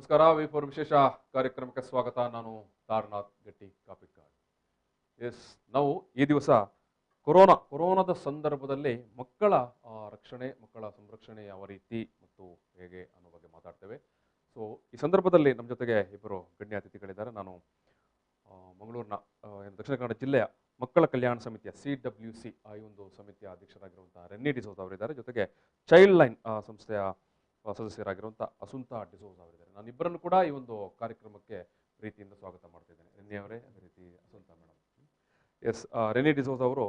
ನಮಸ್ಕಾರ. ವಿ4 ವಿಶೇಷ ಕಾರ್ಯಕ್ರಮಕ್ಕೆ ಸ್ವಾಗತ. ನಾನು ತಾರನಾಥ್ ಗಟ್ಟಿ ಕಾಪಿಕಾಡ್. ನಾವು ಈ ದಿವಸ ಕೊರೋನಾದ ಸಂದರ್ಭದಲ್ಲಿ ಮಕ್ಕಳ ರಕ್ಷಣೆ, ಮಕ್ಕಳ ಸಂರಕ್ಷಣೆ ಯಾವ ರೀತಿ ಮತ್ತು ಹೇಗೆ ಅನ್ನೋ ಬಗ್ಗೆ ಮಾತಾಡ್ತೇವೆ. ಸೊ ಈ ಸಂದರ್ಭದಲ್ಲಿ ನಮ್ಮ ಜೊತೆಗೆ ಇಬ್ಬರು ಗಣ್ಯ ಅತಿಥಿಗಳಿದ್ದಾರೆ. ನಾನು ಮಂಗಳೂರಿನ ದಕ್ಷಿಣ ಕನ್ನಡ ಜಿಲ್ಲೆಯ ಮಕ್ಕಳ ಕಲ್ಯಾಣ ಸಮಿತಿಯ CWC ಈ ಒಂದು ಸಮಿತಿಯ ಅಧ್ಯಕ್ಷರಾಗಿರುವಂತಹ ರೆನ್ನಿ ಡಿಸೋಜ ಅವರಿದ್ದಾರೆ. ಜೊತೆಗೆ ಚೈಲ್ಡ್ ಲೈನ್ ಸಂಸ್ಥೆಯ ಸದಸ್ಯರಾಗಿರುವಂಥ ಅಸುಂತಾ ಡಿಸೋಜ ಅವರಿದ್ದಾರೆ. ನಾನು ಇಬ್ಬರನ್ನು ಕೂಡ ಈ ಒಂದು ಕಾರ್ಯಕ್ರಮಕ್ಕೆ ಪ್ರೀತಿಯಿಂದ ಸ್ವಾಗತ ಮಾಡ್ತಿದ್ದೇನೆ. ರೆನ್ನಿ ಅವರೇ, ಅದೇ ರೀತಿ ಅಸುಂತಾ ಮೇಡಮ್. ರೆನ್ನಿ ಡಿಸೋಜ ಅವರು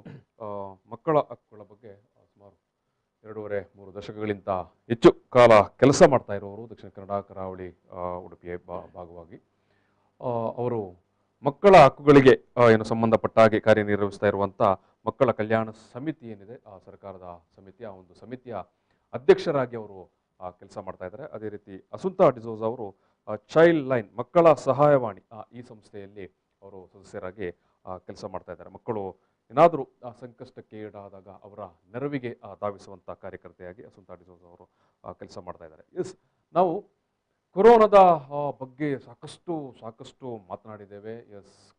ಮಕ್ಕಳ ಹಕ್ಕುಗಳ ಬಗ್ಗೆ ಸುಮಾರು 2.5-3 ದಶಕಗಳಿಂದ ಹೆಚ್ಚು ಕಾಲ ಕೆಲಸ ಮಾಡ್ತಾ ಇರೋರು. ದಕ್ಷಿಣ ಕನ್ನಡ, ಕರಾವಳಿ, ಉಡುಪಿಯ ಭಾಗವಾಗಿ ಅವರು ಮಕ್ಕಳ ಹಕ್ಕುಗಳಿಗೆ ಸಂಬಂಧಪಟ್ಟ ಹಾಗೆ ಕಾರ್ಯನಿರ್ವಹಿಸ್ತಾ ಇರುವಂಥ ಮಕ್ಕಳ ಕಲ್ಯಾಣ ಸಮಿತಿ ಏನಿದೆ, ಆ ಸರ್ಕಾರದ ಸಮಿತಿಯ ಒಂದು ಸಮಿತಿಯ ಅಧ್ಯಕ್ಷರಾಗಿ ಅವರು ಕೆಲಸ ಮಾಡ್ತಾ ಇದ್ದಾರೆ. ಅದೇ ರೀತಿ ಅಸುಂತಾ ಡಿಸೋಜ ಅವರು ಚೈಲ್ಡ್ ಲೈನ್ ಮಕ್ಕಳ ಸಹಾಯವಾಣಿ ಈ ಸಂಸ್ಥೆಯಲ್ಲಿ ಅವರು ಸದಸ್ಯರಾಗಿ ಕೆಲಸ ಮಾಡ್ತಾ ಇದ್ದಾರೆ. ಮಕ್ಕಳು ಏನಾದರೂ ಸಂಕಷ್ಟಕ್ಕೆ ಈಡಾದಾಗ ಅವರ ನೆರವಿಗೆ ಧಾವಿಸುವಂಥ ಕಾರ್ಯಕರ್ತೆಯಾಗಿ ಅಸುಂತಾ ಡಿಸೋಜ ಅವರು ಕೆಲಸ ಮಾಡ್ತಾ ಇದ್ದಾರೆ. ನಾವು ಕೊರೋನಾದ ಬಗ್ಗೆ ಸಾಕಷ್ಟು ಮಾತನಾಡಿದ್ದೇವೆ.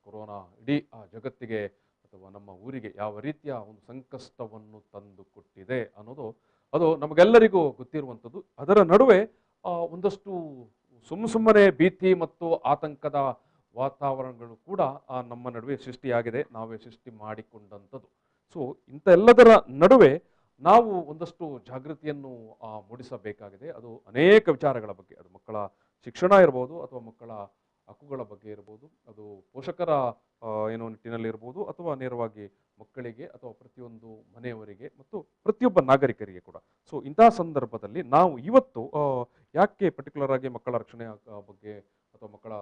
ಕೊರೋನಾ ಇಡೀ ಜಗತ್ತಿಗೆ ಅಥವಾ ನಮ್ಮ ಊರಿಗೆ ಯಾವ ರೀತಿಯ ಒಂದು ಸಂಕಷ್ಟವನ್ನು ತಂದು ಕೊಟ್ಟಿದೆ ಅನ್ನೋದು ಅದು ನಮಗೆಲ್ಲರಿಗೂ ಗೊತ್ತಿರುವಂಥದ್ದು. ಅದರ ನಡುವೆ ಒಂದಷ್ಟು ಸುಮ್ಮನೆ ಭೀತಿ ಮತ್ತು ಆತಂಕದ ವಾತಾವರಣಗಳು ಕೂಡ ನಮ್ಮ ನಡುವೆ ಸೃಷ್ಟಿಯಾಗಿದೆ, ನಾವೇ ಸೃಷ್ಟಿ ಮಾಡಿಕೊಂಡಂಥದ್ದು. ಸೊ ಇಂಥ ಎಲ್ಲದರ ನಡುವೆ ನಾವು ಒಂದಷ್ಟು ಜಾಗೃತಿಯನ್ನು ಮೂಡಿಸಬೇಕಾಗಿದೆ. ಅದು ಅನೇಕ ವಿಚಾರಗಳ ಬಗ್ಗೆ, ಅದು ಮಕ್ಕಳ ಶಿಕ್ಷಣ ಇರ್ಬೋದು ಅಥವಾ ಮಕ್ಕಳ ಹಕ್ಕುಗಳ ಬಗ್ಗೆ ಇರ್ಬೋದು, ಅದು ಪೋಷಕರ ನಿಟ್ಟಿನಲ್ಲಿ ಇರ್ಬೋದು ಅಥವಾ ನೇರವಾಗಿ ಮಕ್ಕಳಿಗೆ ಅಥವಾ ಪ್ರತಿಯೊಂದು ಮನೆಯವರಿಗೆ ಮತ್ತು ಪ್ರತಿಯೊಬ್ಬ ನಾಗರಿಕರಿಗೆ ಕೂಡ. ಸೊ ಇಂತಹ ಸಂದರ್ಭದಲ್ಲಿ ನಾವು ಇವತ್ತು ಯಾಕೆ ಪರ್ಟಿಕ್ಯುಲರ್ ಆಗಿ ಮಕ್ಕಳ ರಕ್ಷಣೆ ಬಗ್ಗೆ ಅಥವಾ ಮಕ್ಕಳ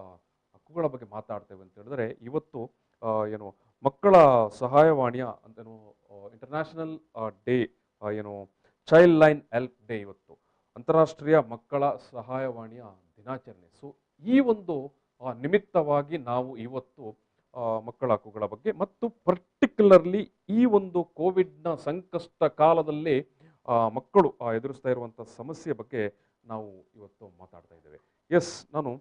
ಹಕ್ಕುಗಳ ಬಗ್ಗೆ ಮಾತಾಡ್ತೇವೆ ಅಂತ ಹೇಳಿದ್ರೆ, ಇವತ್ತು ಮಕ್ಕಳ ಸಹಾಯವಾಣಿಯ ಅಂತೇನು international day child line help day, ಇವತ್ತು ಅಂತಾರಾಷ್ಟ್ರೀಯ ಮಕ್ಕಳ ಸಹಾಯವಾಣಿಯ ದಿನಾಚರಣೆ. ಸೊ ಈ ಒಂದು ನಿಮಿತ್ತವಾಗಿ ನಾವು ಇವತ್ತು ಮಕ್ಕಳ ಹಕ್ಕುಗಳ ಬಗ್ಗೆ ಮತ್ತು ಪರ್ಟಿಕ್ಯುಲರ್ಲಿ ಈ ಒಂದು ಕೋವಿಡ್ನ ಸಂಕಷ್ಟ ಕಾಲದಲ್ಲಿ ಮಕ್ಕಳು ಎದುರಿಸ್ತಾ ಇರುವಂಥ ಸಮಸ್ಯೆ ಬಗ್ಗೆ ನಾವು ಇವತ್ತು ಮಾತಾಡ್ತಾ ಇದ್ದೇವೆ. ನಾನು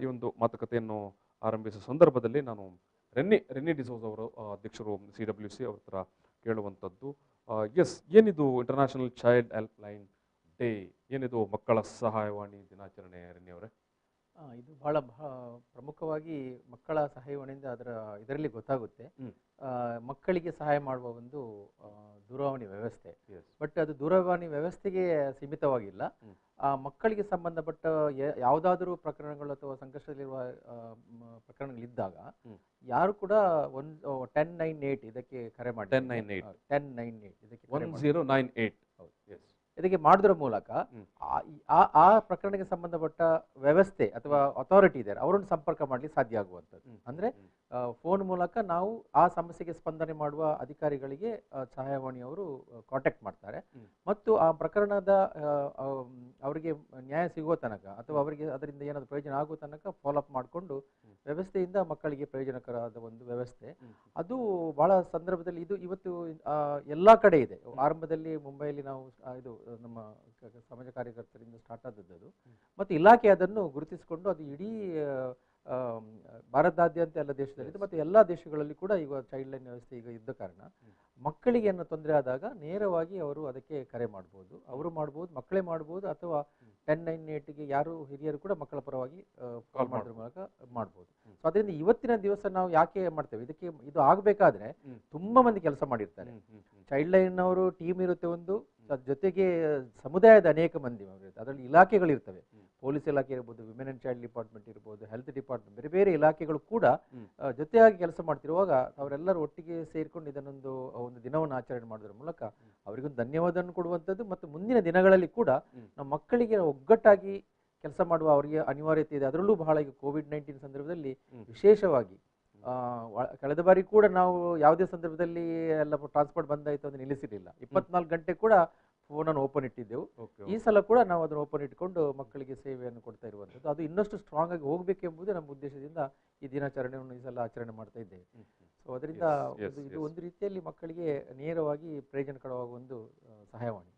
ಈ ಒಂದು ಮಾತುಕತೆಯನ್ನು ಆರಂಭಿಸುವ ಸಂದರ್ಭದಲ್ಲಿ ನಾನು ರೆನ್ನಿ ಡಿಸೋಜ ಅವರು ಅಧ್ಯಕ್ಷರು CWC ಅವ್ರ ಹತ್ರ ಕೇಳುವಂಥದ್ದು, ಏನಿದು international child help line day, ಏನಿದು ಮಕ್ಕಳ ಸಹಾಯವಾಣಿ ದಿನಾಚರಣೆ? ರೆನ್ನಿ ಅವರೇ, ಇದು ಬಹಳ ಪ್ರಮುಖವಾಗಿ ಮಕ್ಕಳ ಸಹಾಯವಾಣಿಯಿಂದ ಇದರಲ್ಲಿ ಗೊತ್ತಾಗುತ್ತೆ ಮಕ್ಕಳಿಗೆ ಸಹಾಯ ಮಾಡುವ ಒಂದು ದೂರವಾಣಿ ವ್ಯವಸ್ಥೆ. ಬಟ್ ಅದು ದೂರವಾಣಿ ವ್ಯವಸ್ಥೆಗೆ ಸೀಮಿತವಾಗಿಲ್ಲ. ಮಕ್ಕಳಿಗೆ ಸಂಬಂಧಪಟ್ಟ ಯಾವುದಾದ್ರೂ ಪ್ರಕರಣಗಳು ಅಥವಾ ಸಂಕಷ್ಟದಲ್ಲಿರುವ ಪ್ರಕರಣಗಳಿದ್ದಾಗ ಯಾರು ಕೂಡ 1098 ಇದಕ್ಕೆ ಕರೆ ಮಾಡಿ 1098 ಇದಕ್ಕೆ 1098 ಇದಕ್ಕೆ ಮಾಡೋದ್ರ ಮೂಲಕ ಆ ಪ್ರಕರಣಕ್ಕೆ ಸಂಬಂಧಪಟ್ಟ ವ್ಯವಸ್ಥೆ ಅಥವಾ ಅಥಾರಿಟಿ ಇದೆ ಅವರನ್ನು ಸಂಪರ್ಕ ಮಾಡಲಿಕ್ಕೆ ಸಾಧ್ಯ ಆಗುವಂಥದ್ದು. ಅಂದ್ರೆ ಫೋನ್ ಮೂಲಕ ನಾವು ಆ ಸಮಸ್ಯೆಗೆ ಸ್ಪಂದನೆ ಮಾಡುವ ಅಧಿಕಾರಿಗಳಿಗೆ ಸಹಾಯವಾಣಿಯವರು ಕಾಂಟ್ಯಾಕ್ಟ್ ಮಾಡ್ತಾರೆ ಮತ್ತು ಆ ಪ್ರಕರಣದ ಅವರಿಗೆ ನ್ಯಾಯ ಸಿಗುವ ತನಕ ಅಥವಾ ಅವರಿಗೆ ಅದರಿಂದ ಏನಾದರೂ ಪ್ರಯೋಜನ ಆಗುವ ತನಕ ಫಾಲೋ ಅಪ್ ಮಾಡಿಕೊಂಡು ವ್ಯವಸ್ಥೆಯಿಂದ ಮಕ್ಕಳಿಗೆ ಪ್ರಯೋಜನಕರವಾದ ಒಂದು ವ್ಯವಸ್ಥೆ. ಅದು ಬಹಳ ಸಂದರ್ಭದಲ್ಲಿ ಇದು ಇವತ್ತು ಎಲ್ಲ ಕಡೆ ಇದೆ. ಆರಂಭದಲ್ಲಿ ಮುಂಬೈಯಲ್ಲಿ ನಾವು ಇದು ನಮ್ಮ ಸಮಾಜ ಕಾರ್ಯಕರ್ತರಿಂದ ಸ್ಟಾರ್ಟ್ ಆದದ್ದು ಮತ್ತು ಇಲಾಖೆ ಅದನ್ನು ಗುರುತಿಸಿಕೊಂಡು ಅದು ಇಡೀ ಭಾರತದಾದ್ಯಂತ ಎಲ್ಲ ದೇಶದಲ್ಲಿ ಮತ್ತು ಎಲ್ಲ ದೇಶಗಳಲ್ಲಿ ಕೂಡ ಈಗ ಚೈಲ್ಡ್ ಲೈನ್ ವ್ಯವಸ್ಥೆ ಈಗ ಇದ್ದ ಕಾರಣ ಮಕ್ಕಳಿಗೆ ಏನೋ ತೊಂದರೆ ಆದಾಗ ನೇರವಾಗಿ ಅವರು ಅದಕ್ಕೆ ಕರೆ ಮಾಡ್ಬೋದು, ಅವರು ಮಾಡ್ಬೋದು, ಮಕ್ಕಳೇ ಮಾಡ್ಬೋದು ಅಥವಾ 1098ಗೆ ಯಾರು ಹಿರಿಯರು ಕೂಡ ಮಕ್ಕಳ ಪರವಾಗಿ ಕಾಲ್ ಮಾಡೋದ್ರ ಮೂಲಕ ಮಾಡ್ಬೋದು. ಸೊ ಅದರಿಂದ ಇವತ್ತಿನ ದಿವಸ ನಾವು ಯಾಕೆ ಮಾಡ್ತೇವೆ, ಇದು ಆಗಬೇಕಾದ್ರೆ ತುಂಬಾ ಮಂದಿ ಕೆಲಸ ಮಾಡಿರ್ತಾರೆ. ಚೈಲ್ಡ್ ಲೈನ್ ಅವರು ಟೀಮ್ ಇರುತ್ತೆ ಒಂದು, ಜೊತೆಗೆ ಸಮುದಾಯದ ಅನೇಕ ಮಂದಿ ಅದರಲ್ಲಿ ಇಲಾಖೆಗಳಿರ್ತವೆ. ಪೊಲೀಸ್ ಇಲಾಖೆ ಇರ್ಬೋದು, ವಿಮೆನ್ ಅಂಡ್ ಚೈಲ್ಡ್ ಡಿಪಾರ್ಟ್ಮೆಂಟ್ ಇರ್ಬೋದು, ಹೆಲ್ತ್ ಡಿಪಾರ್ಟ್ಮೆಂಟ್, ಬೇರೆ ಬೇರೆ ಇಲಾಖೆಗಳು ಕೂಡ ಜೊತೆಯಾಗಿ ಕೆಲಸ ಮಾಡ್ತಿರುವಾಗ ಅವರೆಲ್ಲರೂ ಒಟ್ಟಿಗೆ ಸೇರ್ಕೊಂಡು ಇದನ್ನೊಂದು ದಿನವನ್ನು ಆಚರಣೆ ಮಾಡೋದ್ರ ಮೂಲಕ ಅವರಿಗೊಂದು ಧನ್ಯವಾದವನ್ನು ಕೊಡುವಂಥದ್ದು ಮತ್ತು ಮುಂದಿನ ದಿನಗಳಲ್ಲಿ ಕೂಡ ನಮ್ಮ ಮಕ್ಕಳಿಗೆ ಒಗ್ಗಟ್ಟಾಗಿ ಕೆಲಸ ಮಾಡುವ ಅವರಿಗೆ ಅನಿವಾರ್ಯತೆ ಇದೆ. ಅದರಲ್ಲೂ ಬಹಳ ಈಗ COVID-19 ಸಂದರ್ಭದಲ್ಲಿ ವಿಶೇಷವಾಗಿ ಕಳೆದ ಬಾರಿ ಕೂಡ ನಾವು ಯಾವುದೇ ಸಂದರ್ಭದಲ್ಲಿ ಎಲ್ಲ ಟ್ರಾನ್ಸ್ಪೋರ್ಟ್ ಬಂದಾಯಿತು ಅಂತ ನಿಲ್ಲಿಸಿರಲಿಲ್ಲ. 24 ಗಂಟೆ ಕೂಡ ಫೋನನ್ನು ಓಪನ್ ಇಟ್ಟಿದ್ದೆವು. ಈ ಸಲ ಕೂಡ ನಾವು ಅದನ್ನು ಓಪನ್ ಇಟ್ಕೊಂಡು ಮಕ್ಕಳಿಗೆ ಸೇವೆಯನ್ನು ಕೊಡ್ತಾ ಇರುವಂಥದ್ದು. ಅದು ಇನ್ನಷ್ಟು ಸ್ಟ್ರಾಂಗ್ ಆಗಿ ಹೋಗಬೇಕೆಂಬುದು ನಮ್ಮ ಉದ್ದೇಶದಿಂದ ಈ ದಿನಾಚರಣೆಯನ್ನು ಈ ಸಲ ಆಚರಣೆ ಮಾಡ್ತಾ ಇದ್ದೇವೆ. ಸೊ ಅದರಿಂದ ಇದು ಒಂದು ರೀತಿಯಲ್ಲಿ ಮಕ್ಕಳಿಗೆ ನೇರವಾಗಿ ಪ್ರಯೋಜನಕರವಾಗುವ ಒಂದು ಸಹಾಯವಾಣಿ.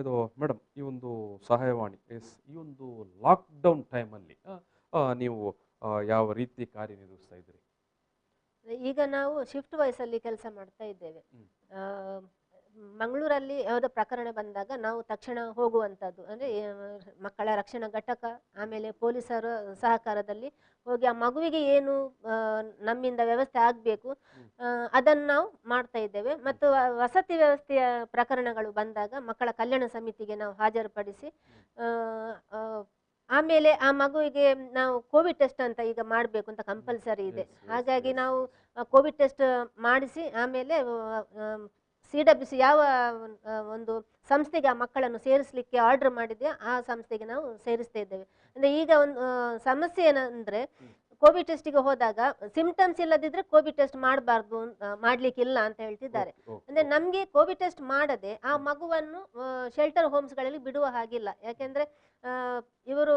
ಇದು ಮೇಡಮ್ ಈ ಒಂದು ಸಹಾಯವಾಣಿ ಎಸ್ ಈ ಒಂದು ಲಾಕ್ಡೌನ್ ಟೈಮಲ್ಲಿ ನೀವು ಯಾವ ರೀತಿ ಕಾರ್ಯನಿರ್ವಹಿಸ್ತಾ ಇದ್ರಿ? ಈಗ ನಾವು ಶಿಫ್ಟ್ ವೈಸಲ್ಲಿ ಕೆಲಸ ಮಾಡ್ತಾ ಇದ್ದೇವೆ. ಹ್ಮ್. ಆ, ಮಂಗಳೂರಲ್ಲಿ ಯಾವುದೋ ಪ್ರಕರಣ ಬಂದಾಗ ನಾವು ತಕ್ಷಣ ಹೋಗುವಂಥದ್ದು ಅಂದರೆ ಮಕ್ಕಳ ರಕ್ಷಣಾ ಘಟಕ, ಆಮೇಲೆ ಪೊಲೀಸರ ಸಹಕಾರದಲ್ಲಿ ಹೋಗಿ ಆ ಮಗುವಿಗೆ ಏನು ನಮ್ಮಿಂದ ವ್ಯವಸ್ಥೆ ಆಗಬೇಕು ಅದನ್ನು ನಾವು ಮಾಡ್ತಾ ಇದ್ದೇವೆ. ಮತ್ತು ವಸತಿ ವ್ಯವಸ್ಥೆಯ ಪ್ರಕರಣಗಳು ಬಂದಾಗ ಮಕ್ಕಳ ಕಲ್ಯಾಣ ಸಮಿತಿಗೆ ನಾವು ಹಾಜರುಪಡಿಸಿ ಆ, ಆ, ಆಮೇಲೆ ಆ ಮಗುವಿಗೆ ನಾವು ಕೋವಿಡ್ ಟೆಸ್ಟ್ ಅಂತ ಈಗ ಮಾಡಬೇಕು ಅಂತ ಕಂಪಲ್ಸರಿ ಇದೆ. ಹಾಗಾಗಿ ನಾವು ಕೋವಿಡ್ ಟೆಸ್ಟ್ ಮಾಡಿಸಿ ಆಮೇಲೆ CWC ಯಾವ ಒಂದು ಸಂಸ್ಥೆಗೆ ಆ ಮಕ್ಕಳನ್ನು ಸೇರಿಸಲಿಕ್ಕೆ ಆರ್ಡರ್ ಮಾಡಿದೆಯೋ ಆ ಸಂಸ್ಥೆಗೆ ನಾವು ಸೇರಿಸ್ತಾ ಇದ್ದೇವೆ. ಅಂದರೆ ಈಗ ಒಂದು ಸಮಸ್ಯೆ ಏನಂದರೆ ಕೋವಿಡ್ ಟೆಸ್ಟಿಗೆ ಹೋದಾಗ ಸಿಂಪ್ಟಮ್ಸ್ ಇಲ್ಲದಿದ್ದರೆ ಕೋವಿಡ್ ಟೆಸ್ಟ್ ಮಾಡಬಾರ್ದು, ಮಾಡಲಿಕ್ಕಿಲ್ಲ ಅಂತ ಹೇಳ್ತಿದ್ದಾರೆ. ಅಂದರೆ ನಮಗೆ ಕೋವಿಡ್ ಟೆಸ್ಟ್ ಮಾಡದೆ ಆ ಮಗುವನ್ನು ಶೆಲ್ಟರ್ ಹೋಮ್ಸ್ಗಳಲ್ಲಿ ಬಿಡುವ ಹಾಗಿಲ್ಲ. ಯಾಕೆಂದರೆ ಇವರು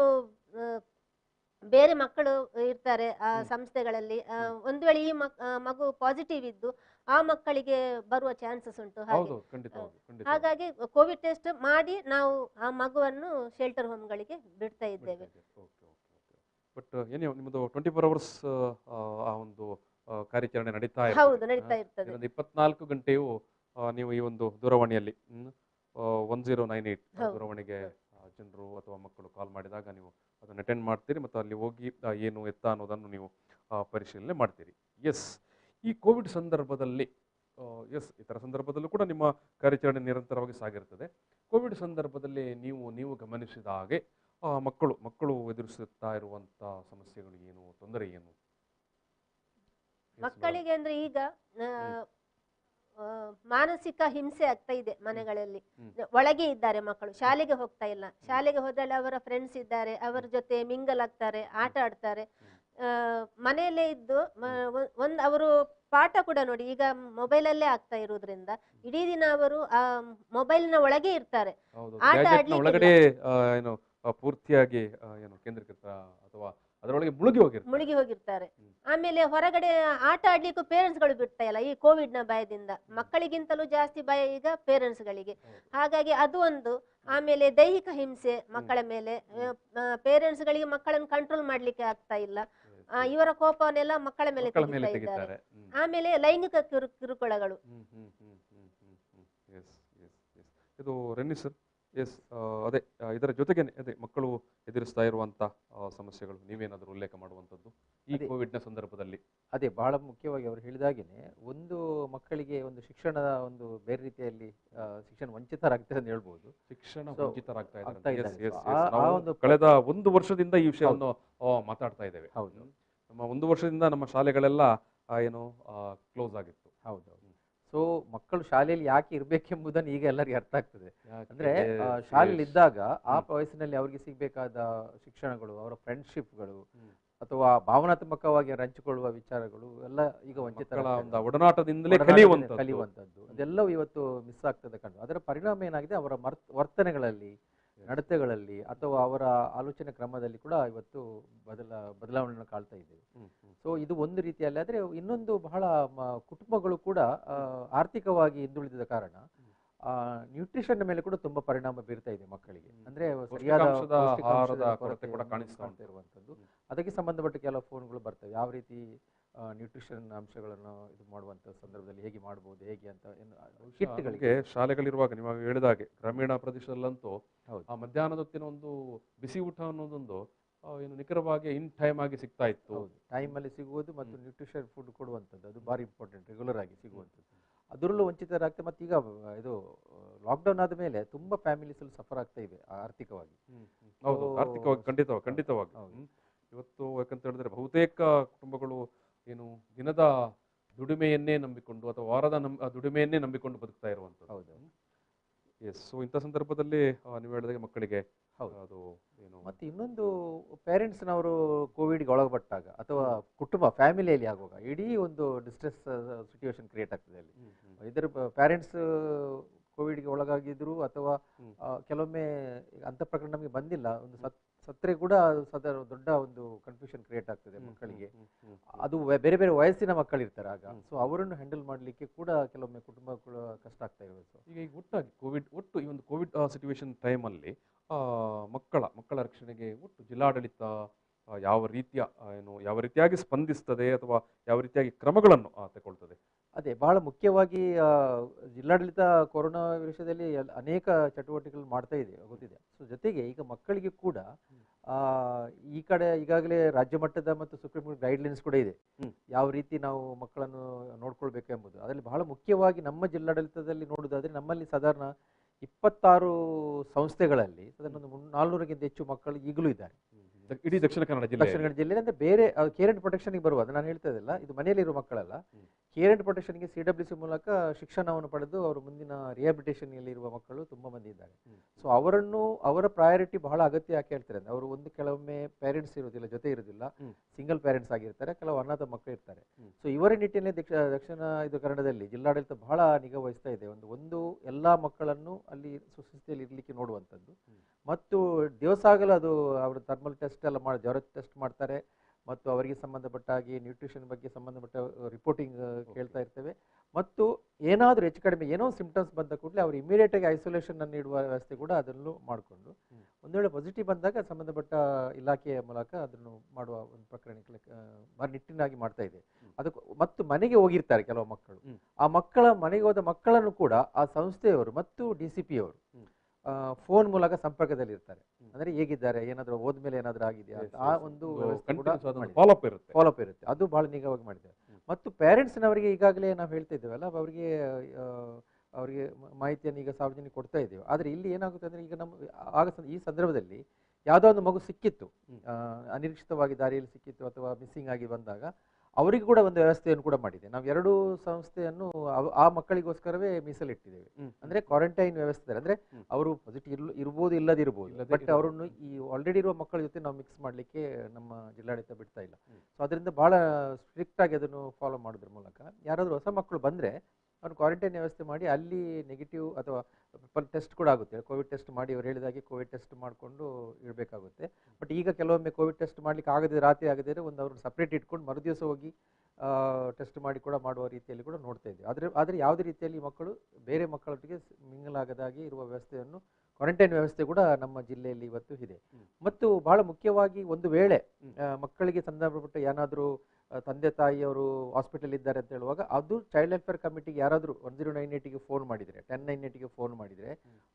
ಬೇರೆ ಮಕ್ಕಳು ಇರ್ತಾರೆ ಆ ಸಂಸ್ಥೆಗಳಲ್ಲಿ. ಒಂದು ವೇಳೆ ಈ ಮಗು ಪಾಸಿಟಿವ್ ಇದ್ದು ಆ ಮಕ್ಕಳಿಗೆ ಬರುವ ಚಾನ್ಸಸ್ ಉಂಟು. ಹಾಗಾಗಿ ಕೋವಿಡ್ ಟೆಸ್ಟ್ ಮಾಡಿ ನಾವು ಆ ಮಗುವನ್ನು ಶೆಲ್ಟರ್ ಹೋಮ್ಗಳಿಗೆ ಬಿಡ್ತಾ ಇದ್ದೇವೆ. ಬಟ್ ಏನೇ ನಿಮ್ಮದು 24 ಅವರ್ಸ್ ಆ ಒಂದು ಕಾರ್ಯಾಚರಣೆ ನಡೀತಾ ಇದೆ? ಹೌದು, ನಡೀತಾ ಇರ್ತದೆ. 24 ಗಂಟೆಯೂ ನೀವು ಈ ಒಂದು ದೂರವಾಣಿಯಲ್ಲಿ 1098 ದೂರವಾಣಿಗೆ ಜನರು ಅಥವಾ ಮಕ್ಕಳು ಕಾಲ್ ಮಾಡಿದಾಗ ನೀವು ಅದನ್ನು ಅಟೆಂಡ್ ಮಾಡ್ತೀರಿ ಮತ್ತು ಅಲ್ಲಿ ಹೋಗಿ ಏನು ಎತ್ತ ಅನ್ನೋದನ್ನು ನೀವು ಪರಿಶೀಲನೆ ಮಾಡ್ತೀರಿ. ಎಸ್, ಈ ಕೋವಿಡ್ ಸಂದರ್ಭದಲ್ಲಿ ಇತರ ಸಂದರ್ಭದಲ್ಲೂ ಕೂಡ ನಿಮ್ಮ ಕಾರ್ಯಾಚರಣೆ ನಿರಂತರವಾಗಿ ಸಾಗಿರ್ತದೆ. ಕೋವಿಡ್ ಸಂದರ್ಭದಲ್ಲಿ ನೀವು ಗಮನಿಸಿದ ಹಾಗೆ ಮಕ್ಕಳು ಎದುರಿಸುತ್ತಾ ಇರುವಂತ ಸಮಸ್ಯೆಗಳು ಏನು, ತೊಂದರೆ ಏನು? ಮಕ್ಕಳಿಗೆ ಅಂದ್ರೆ ಈಗ ಮಾನಸಿಕ ಹಿಂಸೆ ಆಗ್ತಾ ಇದೆ ಮನೆಗಳಲ್ಲಿ. ಒಳಗೆ ಇದ್ದಾರೆ ಮಕ್ಕಳು, ಶಾಲೆಗೆ ಹೋಗ್ತಾ ಇಲ್ಲ. ಶಾಲೆಗೆ ಹೋದಲ್ಲಿ ಅವರ ಫ್ರೆಂಡ್ಸ್ ಇದ್ದಾರೆ, ಅವರ ಜೊತೆ ಮಿಂಗಲ್ ಆಗ್ತಾರೆ, ಆಟ ಆಡ್ತಾರೆ. ಮನೆಯಲ್ಲೇ ಇದ್ದು ಅವರು ಪಾಠ ಕೂಡ ನೋಡಿ ಈಗ ಮೊಬೈಲಲ್ಲೇ ಆಗ್ತಾ ಇರುವುದರಿಂದ ಇಡೀ ದಿನ ಅವರು ಆ ಮೊಬೈಲ್ನ ಒಳಗೆ ಇರ್ತಾರೆ, ಆಟ ಒಳಗಡೆ ಪೂರ್ತಿಯಾಗಿ ಕೇಂದ್ರೀಕೃತ ಅಥವಾ ಅದರೊಳಗೆ ಮುಳುಗಿ ಹೋಗಿರ್ತಾರೆ. ಆಮೇಲೆ ಹೊರಗಡೆ ಆಟ ಆಡ್ಲಿಕ್ಕೂ ಪೇರೆಂಟ್ಸ್ ಗಳು ಬಿಡ್ತಾ ಇಲ್ಲ ಈ ಕೋವಿಡ್ ನ ಭಯದಿಂದ. ಮಕ್ಕಳಿಗಿಂತಲೂ ಜಾಸ್ತಿ ಭಯ ಈಗ ಪೇರೆಂಟ್ಸ್ ಗಳಿಗೆ. ಹಾಗಾಗಿ ಅದು ಒಂದು. ಆಮೇಲೆ ದೈಹಿಕ ಹಿಂಸೆ ಮಕ್ಕಳ ಮೇಲೆ, ಪೇರೆಂಟ್ಸ್ ಗಳಿಗೆ ಮಕ್ಕಳನ್ನು ಕಂಟ್ರೋಲ್ ಮಾಡ್ಲಿಕ್ಕೆ ಆಗ್ತಾ ಇಲ್ಲ. ಇವರ ಕೋಪವನ್ನೆಲ್ಲ ಮಕ್ಕಳ ಮೇಲೆ ತೆಗಿತಾ ಇದ್ದಾರೆ. ಆಮೇಲೆ ಲೈಂಗಿಕ ಕಿರುಕುಳಗಳು. ಇದು ರೆನ್ನಿ ಸರ್, ಎಸ್ ಅದೇ ಇದರ ಜೊತೆಗೆ ಅದೇ ಮಕ್ಕಳು ಎದುರಿಸ್ತಾ ಇರುವಂತ ಸಮಸ್ಯೆಗಳು ನೀವೇನಾದರೂ ಉಲ್ಲೇಖ ಮಾಡುವಂಥದ್ದು ಈ ಕೋವಿಡ್ ನ ಸಂದರ್ಭದಲ್ಲಿ? ಅದೇ ಬಹಳ ಮುಖ್ಯವಾಗಿ ಅವರು ಹೇಳಿದಾಗೇನೆ, ಒಂದು ಮಕ್ಕಳಿಗೆ ಒಂದು ಶಿಕ್ಷಣದ ಒಂದು ಬೇರೆ ರೀತಿಯಲ್ಲಿ ಶಿಕ್ಷಣ ವಂಚಿತರಾಗ್ತಾರೆ ಅಂತ ಹೇಳ್ಬೋದು. ಶಿಕ್ಷಣ ವಂಚಿತರಾಗ್ತಾ ಇದ್ದಾರೆ. ಕಳೆದ 1 ವರ್ಷದಿಂದ ಈ ವಿಷಯವನ್ನು ಮಾತಾಡ್ತಾ ಇದ್ದೇವೆ. ಹೌದು, ನಮ್ಮ 1 ವರ್ಷದಿಂದ ನಮ್ಮ ಶಾಲೆಗಳೆಲ್ಲ ಕ್ಲೋಸ್ ಆಗಿತ್ತು. ಹೌದು. ಸೊ ಮಕ್ಕಳು ಶಾಲೆಯಲ್ಲಿ ಯಾಕೆ ಇರ್ಬೇಕೆಂಬುದನ್ನು ಈಗ ಎಲ್ಲರಿಗೂ ಅರ್ಥ ಆಗ್ತದೆ. ಅಂದ್ರೆ ಶಾಲೆಯಲ್ಲಿ ಇದ್ದಾಗ ಆ ವಯಸ್ಸಿನಲ್ಲಿ ಅವರಿಗೆ ಸಿಗ್ಬೇಕಾದ ಶಿಕ್ಷಣಗಳು, ಅವರ ಫ್ರೆಂಡ್ಶಿಪ್ಗಳು ಅಥವಾ ಭಾವನಾತ್ಮಕವಾಗಿ ಹಂಚಿಕೊಳ್ಳುವ ವಿಚಾರಗಳು ಎಲ್ಲ ಈಗ ಒಡನಾಟದಿಂದಲೇ ಕಲಿಯುವಂಥದ್ದು ಅದೆಲ್ಲವೂ ಇವತ್ತು ಮಿಸ್ ಆಗ್ತದೆ ಕಂಡು. ಅದರ ಪರಿಣಾಮ ಏನಾಗಿದೆ, ಅವರ ವರ್ತನೆಗಳಲ್ಲಿ, ನಡತೆಗಳಲ್ಲಿ ಅಥವಾ ಅವರ ಆಲೋಚನೆ ಕ್ರಮದಲ್ಲಿ ಕೂಡ ಇವತ್ತು ಬದಲಾವಣೆಯನ್ನು ಕಾಣ್ತಾ ಇದ್ದೇವೆ. ಸೊ ಇದು ಒಂದು ರೀತಿಯಲ್ಲಿ. ಆದರೆ ಇನ್ನೊಂದು ಬಹಳ ಕುಟುಂಬಗಳು ಕೂಡ ಆರ್ಥಿಕವಾಗಿ ಹಿಂದುಳಿದ ಕಾರಣ ನ್ಯೂಟ್ರಿಷನ್ ಮೇಲೆ ಕೂಡ ತುಂಬಾ ಪರಿಣಾಮ ಬೀರ್ತಾ ಇದೆ ಮಕ್ಕಳಿಗೆ. ಅಂದ್ರೆ ಸರಿಯಾದ ಕಾಣಿಸ್ತಾ ಇರುವಂತದ್ದು. ಅದಕ್ಕೆ ಸಂಬಂಧಪಟ್ಟ ಕೆಲವು ಫೋನ್ಗಳು ಬರ್ತವೆ, ಯಾವ ರೀತಿ ನ್ಯೂಟ್ರಿಷನ್ ಅಂಶಗಳನ್ನು ಇದು ಮಾಡುವಂತ ಸಂದರ್ಭದಲ್ಲಿ ಹೇಗೆ ಮಾಡಬಹುದು, ಹೇಗೆ ಅಂತ. ಕಿಟ್ಗಳಿಗೆ ಶಾಲೆಗಳಿರುವಾಗ ನೀವು ಹೇಳಿದಾಗೆ ಗ್ರಾಮೀಣ ಪ್ರದೇಶದಲ್ಲಂತೂ ಆ ಮಧ್ಯಾಹ್ನದ ಹೊತ್ತಿನ ಒಂದು ಬಿಸಿ ಊಟ ಅನ್ನೋದೊಂದು ನಿಖರವಾಗಿ ಇನ್ ಟೈಮ್ ಆಗಿ ಸಿಗ್ತಾ ಇತ್ತು. ಟೈಮ್ ಅಲ್ಲಿ ಸಿಗುವುದು ಮತ್ತು ನ್ಯೂಟ್ರಿಷನ್ ಫುಡ್ ಕೊಡುವಂಥದ್ದು ಅದು ಭಾರಿ ಇಂಪಾರ್ಟೆಂಟ್, ರೆಗ್ಯುಲರ್ ಆಗಿ ಸಿಗುವಂಥದ್ದು. ಅದರಲ್ಲೂ ವಂಚಿತರಾಗ್ತದೆ. ಮತ್ತು ಈಗ ಇದು ಲಾಕ್ಡೌನ್ ಆದ ಮೇಲೆ ತುಂಬಾ ಫ್ಯಾಮಿಲೀಸ್ ಸಫರ್ ಆಗ್ತಾ ಇದೆ ಆರ್ಥಿಕವಾಗಿ. ಆರ್ಥಿಕವಾಗಿ ಖಂಡಿತವಾಗಿ ಇವತ್ತು ಯಾಕಂತ ಹೇಳಿದ್ರೆ ಬಹುತೇಕ ಕುಟುಂಬಗಳು ದಿನದ ದುಡಿಮೆಯನ್ನೇ ನಂಬಿಕೊಂಡು ಅಥವಾ ವಾರದ ದುಡಿಮೆಯನ್ನೇ ನಂಬಿಕೊಂಡು ಬದುಕ್ತಾ ಇರುವಂಥದ್ದು. ಹೌದು, ಎಸ್. ಸೊ ಇಂಥ ಸಂದರ್ಭದಲ್ಲಿ ನೀವು ಹೇಳಿದಾಗ ಮಕ್ಕಳಿಗೆ ಅದು ಮತ್ತೆ ಇನ್ನೊಂದು ಪೇರೆಂಟ್ಸ್ನವರು ಕೋವಿಡ್ಗೆ ಒಳಪಟ್ಟಾಗ ಅಥವಾ ಕುಟುಂಬ ಫ್ಯಾಮಿಲಿಯಲ್ಲಿ ಆಗುವಾಗ ಇಡೀ ಒಂದು ಡಿಸ್ಟ್ರೆಸ್ ಸಿಚುವೇಶನ್ ಕ್ರಿಯೇಟ್ ಆಗ್ತದೆ ಅಲ್ಲಿ. ಇದರ ಪೇರೆಂಟ್ಸ್ ಕೋವಿಡ್ಗೆ ಒಳಗಾಗಿದ್ರು ಅಥವಾ ಕೆಲವೊಮ್ಮೆ ಅಂಥ ಪ್ರಕರಣ ನಮಗೆ ಬಂದಿಲ್ಲ, ಒಂದು ಸತ್ತರೆ ಕೂಡ ಅದು ದೊಡ್ಡ ಒಂದು ಕನ್ಫ್ಯೂಷನ್ ಕ್ರಿಯೇಟ್ ಆಗ್ತದೆ ಮಕ್ಕಳಿಗೆ. ಅದು ಬೇರೆ ಬೇರೆ ವಯಸ್ಸಿನ ಮಕ್ಕಳು ಇರ್ತಾರೆ ಆಗ, ಸೊ ಅವರನ್ನು ಹ್ಯಾಂಡಲ್ ಮಾಡಲಿಕ್ಕೆ ಕೂಡ ಕೆಲವೊಮ್ಮೆ ಕುಟುಂಬಗಳು ಕಷ್ಟ ಆಗ್ತಾ ಇರೋದು. ಈಗ ಒಟ್ಟಾಗಿ ಒಟ್ಟು ಈ ಒಂದು ಕೋವಿಡ್ ಸಿಚುವೇಶನ್ ಟೈಮಲ್ಲಿ ಮಕ್ಕಳ ರಕ್ಷಣೆಗೆ ಒಟ್ಟು ಜಿಲ್ಲಾಡಳಿತ ಯಾವ ರೀತಿಯ ಯಾವ ರೀತಿಯಾಗಿ ಸ್ಪಂದಿಸ್ತದೆ ಅಥವಾ ಯಾವ ರೀತಿಯಾಗಿ ಕ್ರಮಗಳನ್ನು ತಗೊಳ್ತದೆ? ಅದೇ ಬಹಳ ಮುಖ್ಯವಾಗಿ ಜಿಲ್ಲಾಡಳಿತ ಕೊರೋನಾ ವಿಷಯದಲ್ಲಿ ಅನೇಕ ಚಟುವಟಿಕೆಗಳು ಮಾಡ್ತಾ ಇದೆ ಗೊತ್ತಿದೆ. ಸೊ ಜೊತೆಗೆ ಈಗ ಮಕ್ಕಳಿಗೆ ಕೂಡ ಈ ಕಡೆ ಈಗಾಗಲೇ ರಾಜ್ಯ ಮಟ್ಟದ ಮತ್ತು ಸುಪ್ರೀಂ ಕೋರ್ಟ್ ಗೈಡ್ಲೈನ್ಸ್ ಕೂಡ ಇದೆ, ಯಾವ ರೀತಿ ನಾವು ಮಕ್ಕಳನ್ನು ನೋಡ್ಕೊಳ್ಬೇಕು ಎಂಬುದು. ಅದರಲ್ಲಿ ಬಹಳ ಮುಖ್ಯವಾಗಿ ನಮ್ಮ ಜಿಲ್ಲಾಡಳಿತದಲ್ಲಿ ನೋಡುವುದಾದ್ರೆ ನಮ್ಮಲ್ಲಿ ಸಾಧಾರಣ 26 ಸಂಸ್ಥೆಗಳಲ್ಲಿ ಸಾಧಾರಣ ಒಂದು 400ಕ್ಕಿಂತ ಹೆಚ್ಚು ಮಕ್ಕಳು ಈಗಲೂ ಇದ್ದಾರೆ ಇಡೀ ದಕ್ಷಿಣ ಕನ್ನಡ ಜಿಲ್ಲೆ. ಅಂದ್ರೆ ಬೇರೆ ಕೇರ್ ಅಂಡ್ ಪ್ರೊಟೆಕ್ಷನ್ಗೆ ಬರುವ, ನಾನು ಹೇಳ್ತಾ ಇದ್ದಲ್ಲ, ಇದು ಮನೆಯಲ್ಲಿರುವ ಮಕ್ಕಳಲ್ಲ, ಕೇರ್ ಅಂಡ್ ಪ್ರೊಟೆಕ್ಷನ್ಗೆ CWC ಮೂಲಕ ಶಿಕ್ಷಣವನ್ನು ಪಡೆದು ಅವರು ಮುಂದಿನ ರಿಹಾಬಿಲಿಟೇಷನ್ ಇರುವ ಮಕ್ಕಳು ತುಂಬಾ ಮಂದಿ ಇದ್ದಾರೆ. ಸೊ ಅವರ ಪ್ರಯಾರಿಟಿ ಬಹಳ ಅಗತ್ಯ ಯಾಕೆ ಹೇಳ್ತಾರೆ ಅಂದ್ರೆ, ಅವರು ಕೆಲವೊಮ್ಮೆ ಪೇರೆಂಟ್ಸ್ ಇರೋದಿಲ್ಲ, ಜೊತೆ ಇರೋದಿಲ್ಲ, ಸಿಂಗಲ್ ಪೇರೆಂಟ್ಸ್ ಆಗಿರ್ತಾರೆ, ಕೆಲವು ಅನಾಥ ಮಕ್ಕಳು ಇರ್ತಾರೆ. ಸೊ ಇವರ ನಿಟ್ಟಿನಲ್ಲಿ ದಕ್ಷಿಣ ಕನ್ನಡದಲ್ಲಿ ಜಿಲ್ಲಾಡಳಿತ ಬಹಳ ನಿಗಾ ವಹಿಸ್ತಾ ಇದೆ. ಒಂದು ಎಲ್ಲಾ ಮಕ್ಕಳನ್ನು ಅಲ್ಲಿ ಸುಸ್ಥಿತಿಯಲ್ಲಿ ಇರ್ಲಿಕ್ಕೆ ನೋಡುವಂಥದ್ದು, ಮತ್ತು ದಿವಸಾಗಲೂ ಅದು ಅವರು ಥರ್ಮಲ್ ಟೆಸ್ಟ್ ಎಲ್ಲ ಮಾಡಿ ಜ್ವರ ಟೆಸ್ಟ್ ಮಾಡ್ತಾರೆ, ಮತ್ತು ಅವರಿಗೆ ಸಂಬಂಧಪಟ್ಟ ಹಾಗೆ ನ್ಯೂಟ್ರಿಷನ್ ಬಗ್ಗೆ ಸಂಬಂಧಪಟ್ಟ ರಿಪೋರ್ಟಿಂಗ್ ಕೇಳ್ತಾ ಇರ್ತೇವೆ. ಮತ್ತು ಏನಾದರೂ ಹೆಚ್ಚು ಕಡಿಮೆ ಏನೋ ಸಿಂಪ್ಟಮ್ಸ್ ಬಂದ ಕೂಡಲೇ ಅವರು ಇಮಿಡಿಯೇಟ್ ಆಗಿ ಐಸೋಲೇಷನ್ ಅನ್ನು ನೀಡುವ ವ್ಯವಸ್ಥೆ ಕೂಡ ಅದನ್ನು ಮಾಡಿಕೊಂಡು, ಒಂದು ವೇಳೆ ಪಾಸಿಟಿವ್ ಬಂದಾಗ ಸಂಬಂಧಪಟ್ಟ ಇಲಾಖೆಯ ಮೂಲಕ ಅದನ್ನು ಮಾಡುವ ಒಂದು ಪ್ರಕರಣ ನಿಟ್ಟಿನಾಗಿ ಮಾಡ್ತಾ ಇದೆ. ಅದಕ್ಕೆ ಮತ್ತು ಮನೆಗೆ ಹೋಗಿರ್ತಾರೆ ಕೆಲವು ಮಕ್ಕಳು, ಆ ಮನೆಗೆ ಹೋದ ಮಕ್ಕಳನ್ನು ಕೂಡ ಆ ಸಂಸ್ಥೆಯವರು ಮತ್ತು DCP ಅವರು ಫೋನ್ ಮೂಲಕ ಸಂಪರ್ಕದಲ್ಲಿ ಇರ್ತಾರೆ. ಅಂದ್ರೆ ಹೇಗಿದ್ದಾರೆ, ಏನಾದರೂ ಹೋದ್ಮೇಲೆ ಏನಾದರೂ ಆಗಿದೆಯಾ ಅಂತ ಆ ಒಂದು ಫಾಲೋಅಪ್ ಇರುತ್ತೆ. ಅದು ಬಹಳ ನಿಗವಾಗಿ ಮಾಡಿದ್ದಾರೆ. ಮತ್ತು ಪೇರೆಂಟ್ಸ್ನವರಿಗೆ ಈಗಾಗಲೇ ನಾವು ಹೇಳ್ತಾ ಇದ್ದೇವಲ್ಲ, ಅವರಿಗೆ ಮಾಹಿತಿಯನ್ನು ಈಗ ಸಾರ್ವಜನಿಕ ಕೊಡ್ತಾ ಇದ್ದೇವೆ. ಆದರೆ ಇಲ್ಲಿ ಏನಾಗುತ್ತೆ ಅಂದ್ರೆ, ಈಗ ಈ ಸಂದರ್ಭದಲ್ಲಿ ಯಾವುದೋ ಒಂದು ಮಗು ಸಿಕ್ಕಿತ್ತು, ಅನಿರೀಕ್ಷಿತವಾಗಿ ದಾರಿಯಲ್ಲಿ ಸಿಕ್ಕಿತ್ತು ಅಥವಾ ಮಿಸ್ಸಿಂಗ್ ಆಗಿ ಬಂದಾಗ ಅವರಿಗೆ ಕೂಡ ಒಂದು ವ್ಯವಸ್ಥೆಯನ್ನು ಕೂಡ ಮಾಡಿದೆ. ನಾವು 2 ಸಂಸ್ಥೆಯನ್ನು ಆ ಮಕ್ಕಳಿಗೋಸ್ಕರವೇ ಮೀಸಲಿಟ್ಟಿದ್ದೇವೆ. ಅಂದ್ರೆ ಕ್ವಾರಂಟೈನ್ ವ್ಯವಸ್ಥೆ, ಅಂದ್ರೆ ಅವರು ಪಾಸಿಟಿವ್ ಇರ್ಬೋದು ಇಲ್ಲದಿರ್ಬೋದು, ಬಟ್ ಅವರನ್ನು ಈ ಆಲ್ರೆಡಿ ಇರುವ ಮಕ್ಕಳ ಜೊತೆ ನಾವು ಮಿಕ್ಸ್ ಮಾಡ್ಲಿಕ್ಕೆ ನಮ್ಮ ಜಿಲ್ಲಾಡಳಿತ ಬಿಡ್ತಾ ಇಲ್ಲ. ಸೊ ಅದರಿಂದ ಬಹಳ ಸ್ಟ್ರಿಕ್ಟ್ ಆಗಿ ಅದನ್ನು ಫಾಲೋ ಮಾಡೋದ್ರ ಮೂಲಕ ಯಾರಾದರೂ ಹೊಸ ಮಕ್ಕಳು ಬಂದ್ರೆ ಅವ್ರು ಕ್ವಾರಂಟೈನ್ ವ್ಯವಸ್ಥೆ ಮಾಡಿ ಅಲ್ಲಿ ನೆಗೆಟಿವ್ ಅಥವಾ ಟೆಸ್ಟ್ ಕೂಡ ಆಗುತ್ತೆ, ಕೋವಿಡ್ ಟೆಸ್ಟ್ ಮಾಡಿ ಅವ್ರು ಹೇಳಿದಾಗೆ ಕೋವಿಡ್ ಟೆಸ್ಟ್ ಮಾಡಿಕೊಂಡು ಇರಬೇಕಾಗುತ್ತೆ. ಬಟ್ ಈಗ ಕೆಲವೊಮ್ಮೆ ಕೋವಿಡ್ ಟೆಸ್ಟ್ ಮಾಡ್ಲಿಕ್ಕೆ ಆಗದೆ, ರಾತ್ರಿ ಆಗದಿದ್ರೆ ಒಂದು ಅವ್ರನ್ನ ಸಪ್ರೇಟ್ ಇಟ್ಕೊಂಡು ಮರುದಿವಸ ಹೋಗಿ ಟೆಸ್ಟ್ ಮಾಡಿ ಕೂಡ ಮಾಡುವ ರೀತಿಯಲ್ಲಿ ಕೂಡ ನೋಡ್ತಾ ಇದ್ದೀವಿ. ಆದರೆ ಯಾವುದೇ ರೀತಿಯಲ್ಲಿ ಮಕ್ಕಳು ಬೇರೆ ಮಕ್ಕಳೊಟ್ಟಿಗೆ ಮಿಂಗಲ್ ಆಗದಾಗಿ ಇರುವ ವ್ಯವಸ್ಥೆಯನ್ನು, ಕ್ವಾರಂಟೈನ್ ವ್ಯವಸ್ಥೆ ಕೂಡ ನಮ್ಮ ಜಿಲ್ಲೆಯಲ್ಲಿ ಇವತ್ತು ಇದೆ. ಮತ್ತು ಬಹಳ ಮುಖ್ಯವಾಗಿ ಒಂದು ವೇಳೆ ಮಕ್ಕಳಿಗೆ ಸಂದರ್ಭಪಟ್ಟ ಏನಾದರೂ ತಂದೆ ತಾಯಿಯವರು ಹಾಸ್ಪಿಟಲ್ ಇದ್ದಾರೆ ಅಂತ ಹೇಳುವಾಗ, ಅದು ಚೈಲ್ಡ್ ವೆಲ್ಫೇರ್ ಕಮಿಟಿಗೆ ಯಾರಾದರೂ 1098ಗೆ ಫೋನ್ ಮಾಡಿದರೆ, 1098ಗೆ ಫೋನ್ ಮಾಡಿದರೆ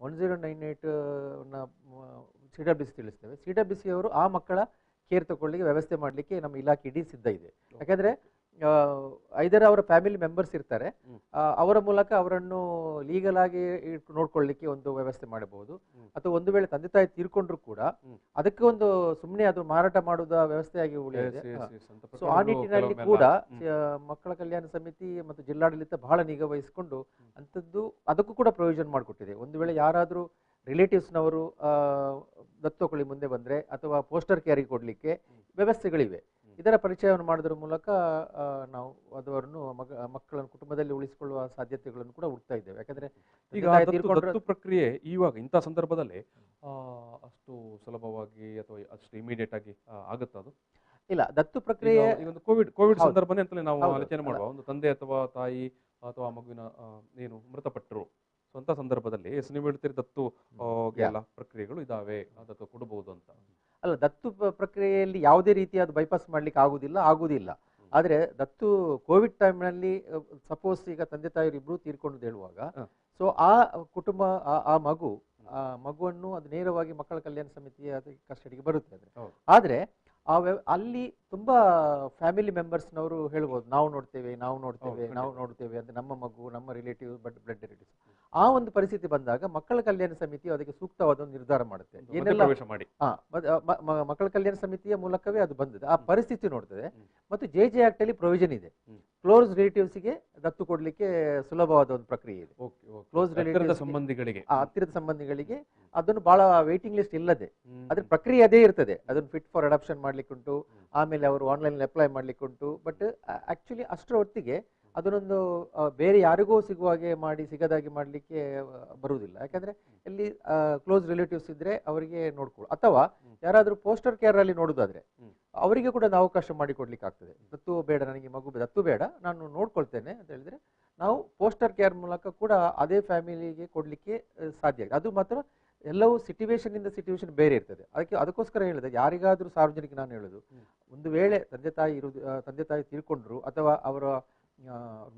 1098 CWC ತಿಳಿಸ್ತೇವೆ. CWC ಅವರು ಆ ಮಕ್ಕಳ ಕೇರ್ ತಗೊಳ್ಳಿಕ್ಕೆ ವ್ಯವಸ್ಥೆ ಮಾಡಲಿಕ್ಕೆ ನಮ್ಮ ಇಲಾಖೆ ಇಡೀ ಸಿದ್ಧ ಇದೆ. ಯಾಕಂದ್ರೆ ಐದರ ಅವರ ಫ್ಯಾಮಿಲಿ ಮೆಂಬರ್ಸ್ ಇರ್ತಾರೆ, ಅವರ ಮೂಲಕ ಅವರನ್ನು ಲೀಗಲ್ ಆಗಿ ನೋಡ್ಕೊಳ್ಳಿಕ್ಕೆ ಒಂದು ವ್ಯವಸ್ಥೆ ಮಾಡಬಹುದು. ಅಥವಾ ಒಂದು ವೇಳೆ ತಂದೆ ತಾಯಿ ತೀರ್ಕೊಂಡ್ರು ಕೂಡ ಅದಕ್ಕೆ ಒಂದು ಸುಮ್ಮನೆ ಅದು ಮಾರಾಟ ಮಾಡುವ ವ್ಯವಸ್ಥೆಯಾಗಿ ಉಳಿದಿದೆ. ಸೊ ಆ ನಿಟ್ಟಿನಲ್ಲಿ ಕೂಡ ಮಕ್ಕಳ ಕಲ್ಯಾಣ ಸಮಿತಿ ಮತ್ತು ಜಿಲ್ಲಾಡಳಿತ ಬಹಳ ನಿಗಾ ವಹಿಸಿಕೊಂಡು ಅಂಥದ್ದು ಅದಕ್ಕೂ ಕೂಡ ಪ್ರೊವಿಷನ್ ಮಾಡಿಕೊಟ್ಟಿದೆ. ಒಂದು ವೇಳೆ ಯಾರಾದರೂ ರಿಲೇಟಿವ್ಸ್ನವರು ದತ್ತುಕೊಳ್ಳಿ ಮುಂದೆ ಬಂದರೆ ಅಥವಾ ಪೋಸ್ಟರ್ ಕೇರಿಗೆ ಕೊಡಲಿಕ್ಕೆ ವ್ಯವಸ್ಥೆಗಳಿವೆ. ಇದರ ಪರಿಚಯವನ್ನು ಮಾಡೋದ್ರ ಮೂಲಕ ನಾವು ಅದನ್ನು ಮಕ್ಕಳನ್ನು ಕುಟುಂಬದಲ್ಲಿ ಉಳಿಸಿಕೊಳ್ಳುವ ಸಾಧ್ಯತೆಗಳನ್ನು ಕೂಡ ಹುಡ್ತಾ ಇದ್ದೇವೆ. ಯಾಕಂದ್ರೆ ಈಗ ದತ್ತು ಪ್ರಕ್ರಿಯೆ ಇವಾಗ ಇಂಥ ಸಂದರ್ಭದಲ್ಲಿ ಅಷ್ಟು ಸುಲಭವಾಗಿ ಅಥವಾ ಅಷ್ಟು ಇಮಿಡಿಯೇಟ್ ಆಗಿ ಆಗುತ್ತಾ? ಅದು ಇಲ್ಲ, ದತ್ತು ಪ್ರಕ್ರಿಯೆ ಒಂದು ಕೋವಿಡ್ ಸಂದರ್ಭನೇ ಅಂತಲೇ ನಾವು ಆಲೋಚನೆ ಮಾಡುವ. ಒಂದು ತಂದೆ ಅಥವಾ ತಾಯಿ ಅಥವಾ ಮಗುವಿನ ಏನು ಮೃತಪಟ್ಟರು, ಸ್ವಂತ ಸಂದರ್ಭದಲ್ಲಿ ನೀವು ಹೇಳ್ತೀರಿ ದತ್ತು ಎಲ್ಲ ಪ್ರಕ್ರಿಯೆಗಳು ಇದಾವೆ, ದತ್ತು ಕೊಡಬಹುದು ಅಂತ. ಅಲ್ಲ, ದತ್ತು ಪ್ರಕ್ರಿಯೆಯಲ್ಲಿ ಯಾವುದೇ ರೀತಿಯಾದ ಬೈಪಾಸ್ ಮಾಡ್ಲಿಕ್ಕೆ ಆಗುವುದಿಲ್ಲ. ಆದರೆ ದತ್ತು ಕೋವಿಡ್ ಟೈಮ್ನಲ್ಲಿ ಸಪೋಸ್ ಈಗ ತಂದೆ ತಾಯಿಯರು ಇಬ್ರು ತೀರ್ಕೊಂಡು ಹೇಳುವಾಗ, ಸೊ ಆ ಕುಟುಂಬ ಆ ಮಗುವನ್ನು ಅದು ನೇರವಾಗಿ ಮಕ್ಕಳ ಕಲ್ಯಾಣ ಸಮಿತಿಯ ಕಸ್ಟಡಿಗೆ ಬರುತ್ತೆ. ಆದರೆ ಅಲ್ಲಿ ತುಂಬಾ ಫ್ಯಾಮಿಲಿ ಮೆಂಬರ್ಸ್ನವರು ಹೇಳ್ಬೋದು, ನಾವು ನೋಡ್ತೇವೆ ಅಂದ್ರೆ ನಮ್ಮ ಮಗು, ನಮ್ಮ ರಿಲೇಟಿವ್, ಬ್ಲಡ್ ರಿಲೇಟಿವ್ಸ್. ಆ ಒಂದು ಪರಿಸ್ಥಿತಿ ಬಂದಾಗ ಮಕ್ಕಳ ಕಲ್ಯಾಣ ಸಮಿತಿಯು ಅದಕ್ಕೆ ಸೂಕ್ತವಾದ ಒಂದು ನಿರ್ಧಾರ ಮಾಡುತ್ತೆ. ಏನೆಲ್ಲ ಮಕ್ಕಳ ಕಲ್ಯಾಣ ಸಮಿತಿಯ ಮೂಲಕವೇ ಅದು ಬಂದಿದೆ. ಆ ಪರಿಸ್ಥಿತಿ ನೋಡ್ತದೆ. ಮತ್ತು JJ ಆಕ್ಟ್ ಅಲ್ಲಿ ಪ್ರೊವಿಷನ್ ಇದೆ, ಕ್ಲೋಸ್ ರಿಲೇಟಿವ್ಸ್ಗೆ ದತ್ತು ಕೊಡ್ಲಿಕ್ಕೆ ಸುಲಭವಾದ ಒಂದು ಪ್ರಕ್ರಿಯೆ ಇದೆ. ಕ್ಲೋಸ್ ರಿಲೇಟಿವ್ ಹತ್ತಿರದ ಸಂಬಂಧಿಗಳಿಗೆ ಅದನ್ನು ಬಹಳ ವೇಟಿಂಗ್ ಲಿಸ್ಟ್ ಇಲ್ಲದೆ ಅದ್ರ ಪ್ರಕ್ರಿಯೆ ಅದೇ ಇರ್ತದೆ. ಅದನ್ನು ಫಿಟ್ ಫಾರ್ ಅಡಾಪ್ಷನ್ ಮಾಡ್ಲಿಕ್ಕೆ ಉಂಟು, ಆಮೇಲೆ ಅವರು ಆನ್ಲೈನ್ ಅಪ್ಲೈ ಮಾಡ್ಲಿಕ್ಕೆ ಉಂಟು. ಬಟ್ ಆಕ್ಚುಲಿ ಅಷ್ಟರ ಹೊತ್ತಿಗೆ ಅದನ್ನೊಂದು ಬೇರೆ ಯಾರಿಗೂ ಸಿಗುವ ಹಾಗೆ ಮಾಡಿ ಸಿಗದಾಗಿ ಮಾಡಲಿಕ್ಕೆ ಬರುವುದಿಲ್ಲ. ಯಾಕಂದ್ರೆ ಇಲ್ಲಿ ಕ್ಲೋಸ್ ರಿಲೇಟಿವ್ಸ್ ಇದ್ರೆ ಅವರಿಗೆ ನೋಡ್ಕೊಳ್ಳು, ಅಥವಾ ಯಾರಾದರೂ ಪೋಸ್ಟರ್ ಕೇರ್ ಅಲ್ಲಿ ನೋಡುದಾದ್ರೆ ಅವರಿಗೆ ಕೂಡ ನಾವು ಅವಕಾಶ ಮಾಡಿಕೊಡ್ಲಿಕ್ಕೆ ಆಗ್ತದೆ. ದತ್ತು ಬೇಡ, ನನಗೆ ಮಗು ದತ್ತು ಬೇಡ, ನಾನು ನೋಡ್ಕೊಳ್ತೇನೆ ಅಂತ ಹೇಳಿದ್ರೆ ನಾವು ಪೋಸ್ಟರ್ ಕೇರ್ ಮೂಲಕ ಕೂಡ ಅದೇ ಫ್ಯಾಮಿಲಿಗೆ ಕೊಡ್ಲಿಕ್ಕೆ ಸಾಧ್ಯ. ಅದು ಮಾತ್ರ ಎಲ್ಲವೂ ಸಿಚುವೇಶನ್ ಇಂದ ಸಿಚುವೇಶನ್ ಬೇರೆ ಇರ್ತದೆ. ಅದಕ್ಕೋಸ್ಕರ ಹೇಳಿದೆ, ಯಾರಿಗಾದ್ರೂ ಸಾರ್ವಜನಿಕ ನಾನು ಹೇಳೋದು, ಒಂದು ವೇಳೆ ತಂದೆ ತಾಯಿ ತೀರ್ಕೊಂಡ್ರು ಅಥವಾ ಅವರ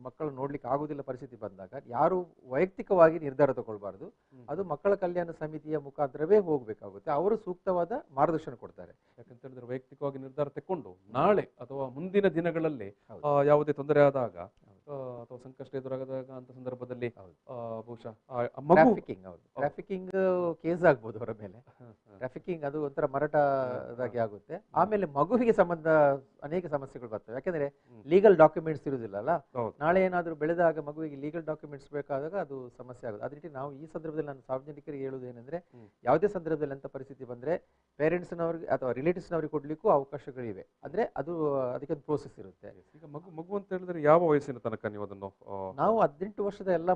ಮಕ್ಕಳು ನೋಡ್ಲಿಕ್ಕೆ ಆಗುದಿಲ್ಲ ಪರಿಸ್ಥಿತಿ ಬಂದಾಗ ಯಾರು ವೈಯಕ್ತಿಕವಾಗಿ ನಿರ್ಧಾರ ತಗೊಳ್ಬಾರ್ದು. ಅದು ಮಕ್ಕಳ ಕಲ್ಯಾಣ ಸಮಿತಿಯ ಮುಖಾಂತರವೇ ಹೋಗ್ಬೇಕಾಗುತ್ತೆ. ಅವರು ಸೂಕ್ತವಾದ ಮಾರ್ಗದರ್ಶನ ಕೊಡ್ತಾರೆ. ಯಾಕಂತ ಹೇಳಿದ್ರೆ ವೈಯಕ್ತಿಕವಾಗಿ ನಿರ್ಧಾರ ತಕೊಂಡು ನಾಳೆ ಅಥವಾ ಮುಂದಿನ ದಿನಗಳಲ್ಲಿ ಯಾವುದೇ ತೊಂದರೆ ಆದಾಗ ಅಥವಾ ಸಂಕಷ್ಟ ಎದುರಾಗದಾಗ ಅಂತ ಸಂದರ್ಭದಲ್ಲಿ ಬಹುಶಃ ಟ್ರಾಫಿಕಿಂಗ್ ಕೇಸ್ ಆಗ್ಬೋದು ಅವರ ಮೇಲೆ. ಟ್ರಾಫಿಕಿಂಗ್ ಅದು ಒಂಥರ ಮರಾಠದಾಗಿ ಆಗುತ್ತೆ. ಆಮೇಲೆ ಮಗುವಿಗೆ ಸಂಬಂಧ ಅನೇಕ ಸಮಸ್ಯೆಗಳು ಬರ್ತವೆ. ಯಾಕಂದ್ರೆ ಲೀಗಲ್ ಡಾಕ್ಯುಮೆಂಟ್ಸ್ ಇರುವುದಿಲ್ಲ ಅಲ್ಲ. ನಾಳೆ ಏನಾದರೂ ಬೆಳೆದಾಗ ಮಗುವಿಗೆ ಲೀಗಲ್ ಡಾಕ್ಯುಮೆಂಟ್ಸ್ ಬೇಕಾದಾಗ ಅದು ಸಮಸ್ಯೆ ಆಗುತ್ತೆ. ಅದೇ ರೀತಿ ನಾವು ಈ ಸಂದರ್ಭದಲ್ಲಿ ನಾನು ಸಾರ್ವಜನಿಕರಿಗೆ ಹೇಳುವುದು ಏನಂದ್ರೆ, ಯಾವುದೇ ಸಂದರ್ಭದಲ್ಲಿ ಅಂತ ಪರಿಸ್ಥಿತಿ ಬಂದ್ರೆ ಪೇರೆಂಟ್ಸ್ನವ್ರಿಗೆ ಅಥವಾ ರಿಲೇಟಿವ್ಸ್ನವ್ರಿಗೆ ಕೊಡ್ಲಿಕ್ಕೂ ಅವಕಾಶಗಳಿವೆ. ಅಂದ್ರೆ ಅದಕ್ಕೆ ಒಂದು ಪ್ರೋಸೆಸ್ ಇರುತ್ತೆ. ಈಗ ಮಗು ಅಂತ ಹೇಳಿದ್ರೆ ಯಾವ ವಯಸ್ಸಿನ ತನಕ ನೀವು ಅದನ್ನು? ನಾವು 18 ವರ್ಷದ ಎಲ್ಲ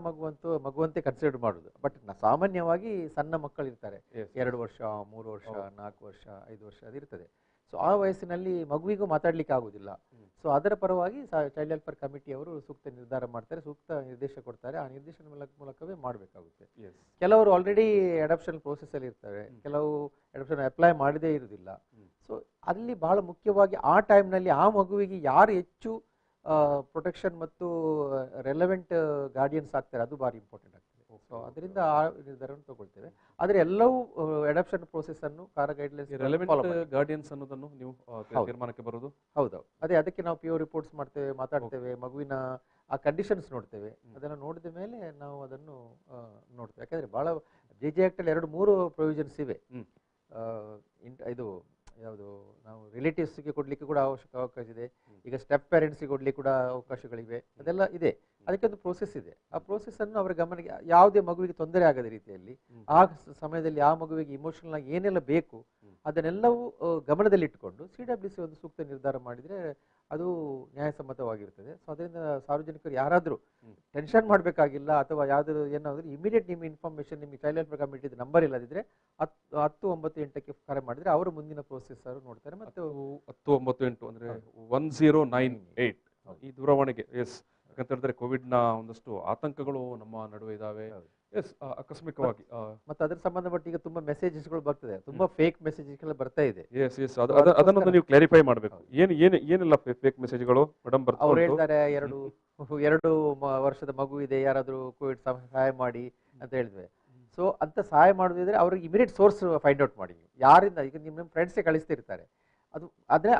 ಮಗುವಂತೆ ಕನ್ಸಿಡರ್ ಮಾಡುದು. ಬಟ್ ಸಾಮಾನ್ಯವಾಗಿ ಸಣ್ಣ ಮಕ್ಕಳು ಇರ್ತಾರೆ, 2 ವರ್ಷ, 3 ವರ್ಷ, 4 ವರ್ಷ, 5 ವರ್ಷ ಅದಿರ್ತದೆ. ಸೊ ಆ ವಯಸ್ಸಿನಲ್ಲಿ ಮಗುವಿಗೂ ಮಾತಾಡ್ಲಿಕ್ಕೆ ಆಗುದಿಲ್ಲ. ಸೊ ಅದರ ಪರವಾಗಿ ಚೈಲ್ಡ್ ವೆಲ್ಫೇರ್ ಕಮಿಟಿ ಅವರು ಸೂಕ್ತ ನಿರ್ಧಾರ ಮಾಡ್ತಾರೆ, ಸೂಕ್ತ ನಿರ್ದೇಶ ಕೊಡ್ತಾರೆ. ಆ ನಿರ್ದೇಶನ ಮೂಲಕವೇ ಮಾಡಬೇಕಾಗುತ್ತೆ. ಕೆಲವರು ಆಲ್ರೆಡಿ ಅಡಾಪ್ಷನ್ ಪ್ರೋಸೆಸ್ ಅಲ್ಲಿ ಇರ್ತಾರೆ, ಕೆಲವು ಅಡಾಪ್ಷನ್ ಅಪ್ಲೈ ಮಾಡದೇ ಇರುವುದಿಲ್ಲ. ಸೊ ಅಲ್ಲಿ ಬಹಳ ಮುಖ್ಯವಾಗಿ ಆ ಟೈಮ್ನಲ್ಲಿ ಆ ಮಗುವಿಗೆ ಯಾರು ಹೆಚ್ಚು ಪ್ರೊಟೆಕ್ಷನ್ ಮತ್ತು ರೆಲೆವೆಂಟ್ ಗಾರ್ಡಿಯನ್ಸ್ ಆಗ್ತಾರೆ, ಅದು ಭಾರಿ ಇಂಪಾರ್ಟೆಂಟ್ ಆಗ್ತದೆ. ಸೊ ಅದರಿಂದ ಆ ನಿರ್ಧಾರವನ್ನು ತಗೊಳ್ತೇವೆ. ಆದರೆ ಎಲ್ಲವೂ ಅಡಾಪ್ಷನ್ ಪ್ರೋಸೆಸ್ ಅನ್ನು ಗೈಡ್ಲೈನ್ಸ್ ಗಾರ್ಡಿಯನ್ಸ್ ಅನ್ನೋದನ್ನು ನೀವು ತೀರ್ಮಾನಕ್ಕೆ ಬರೋದು. ಹೌದು, ಅದಕ್ಕೆ ನಾವು PO ರಿಪೋರ್ಟ್ಸ್ ಮಾಡ್ತೇವೆ, ಮಾತಾಡ್ತೇವೆ, ಮಗುವಿನ ಆ ಕಂಡೀಷನ್ಸ್ ನೋಡ್ತೇವೆ. ಅದನ್ನು ನೋಡಿದ ಮೇಲೆ ನಾವು ಅದನ್ನು ನೋಡ್ತೇವೆ. ಯಾಕಂದ್ರೆ ಬಹಳ JJ ಆಕ್ಟ್ ಅಲ್ಲಿ 2-3 ಪ್ರೊವಿಷನ್ಸ್ ಇವೆ. ಇದು ಯಾವುದು, ನಾವು ರಿಲೇಟಿವ್ಸ್ಗೆ ಕೊಡ್ಲಿಕ್ಕೆ ಕೂಡ ಅವಕಾಶ ಇದೆ. ಈಗ ಸ್ಟೆಪ್ ಪೇರೆಂಟ್ಸ್ಗೆ ಕೊಡ್ಲಿಕ್ಕೆ ಕೂಡ ಅವಕಾಶಗಳಿವೆ. ಅದೆಲ್ಲ ಇದೆ. ಅದಕ್ಕೆ ಒಂದು ಪ್ರೋಸೆಸ್ ಇದೆ. ಆ ಪ್ರೋಸೆಸ್ ಅನ್ನು ಅವರ ಗಮನಕ್ಕೆ, ಯಾವುದೇ ಮಗುವಿಗೆ ತೊಂದರೆ ಆಗದ ರೀತಿಯಲ್ಲಿ ಆ ಸಮಯದಲ್ಲಿ ಆ ಮಗುವಿಗೆ ಇಮೋಷನಲ್ ಆಗಿ ಏನೆಲ್ಲ ಬೇಕು ಅದನ್ನೆಲ್ಲವೂ ಗಮನದಲ್ಲಿಟ್ಟುಕೊಂಡು CWC ಒಂದು ಸೂಕ್ತ ನಿರ್ಧಾರ ಮಾಡಿದ್ರೆ ಅದು ನ್ಯಾಯಸಮ್ಮತವಾಗಿರ್ತದೆ. ಸೊ ಅದರಿಂದ ಸಾರ್ವಜನಿಕರು ಯಾರಾದರೂ ಟೆನ್ಷನ್ ಮಾಡಬೇಕಾಗಿಲ್ಲ, ಅಥವಾ ಯಾವ್ದಾದ್ರು ಏನಾದರೂ ಇಮಿಡಿಯೇಟ್ ನಿಮ್ಮ ಇನ್ಫಾರ್ಮೇಶನ್ ನಿಮಗೆ ಚೈಲ್ಡ್ ವೆಲ್ಫೇರ್ ಕಮಿಟಿ ನಂಬರ್ ಇಲ್ಲದಿದ್ರೆ 1098ಕ್ಕೆ ಕರೆ ಮಾಡಿದ್ರೆ ಅವರು ಮುಂದಿನ ಪ್ರೋಸೆಸ್ ಅವರು ನೋಡ್ತಾರೆ. ಮತ್ತು 1098 ಅಂದ್ರೆ 1098 ಈ ದೂರವಾಣಿಗೆ. ಎಸ್, ಯಾಕಂತ ಹೇಳಿದ್ರೆ ಕೋವಿಡ್ನ ಒಂದಷ್ಟು ಆತಂಕಗಳು ನಮ್ಮ ನಡುವೆ ಇದಾವೆ. ಎಸ್, ಆಕಸ್ಮಿಕವಾಗಿ ಮತ್ತೆ ಅದರ ಸಂಬಂಧಪಟ್ಟ ಈಗ ತುಂಬಾ ಮೆಸೇಜಸ್ಗಳು ಬರ್ತದೆ, ತುಂಬಾ ಫೇಕ್ ಮೆಸೇಜಸ್ಗಳು ಬರ್ತಾ ಇದೆ. ಎಸ್ ಎಸ್, ಅದನ್ನು ನೀವು ಕ್ಲಾರಿಫೈ ಮಾಡಬೇಕು. ಏನೆಲ್ಲ ಫೇಕ್ ಮೆಸೇಜ್ಗಳು ಮೇಡಮ್ ಬರ್ತಾರೆ? ಅವ್ರು ಹೇಳ್ತಾರೆ 2 ವರ್ಷದ ಮಗು ಇದೆ, ಯಾರಾದ್ರೂ ಕೋವಿಡ್ ಸಹಾಯ ಮಾಡಿ ಅಂತ ಹೇಳಿದ್ವಿ. ಸೊ ಅಂತ ಸಹಾಯ ಮಾಡೋದಿದ್ರೆ ಅವ್ರಿಗೆ ಇಮಿಡಿಯೇಟ್ ಸೋರ್ಸ್ ಫೈಂಡ್ ಔಟ್ ಮಾಡಿ. ಯಾರಿಂದ, ಈಗ ನಿಮ್ಮ ಫ್ರೆಂಡ್ಸೇ ಕಳಿಸ್ತಿರ್ತಾರೆ,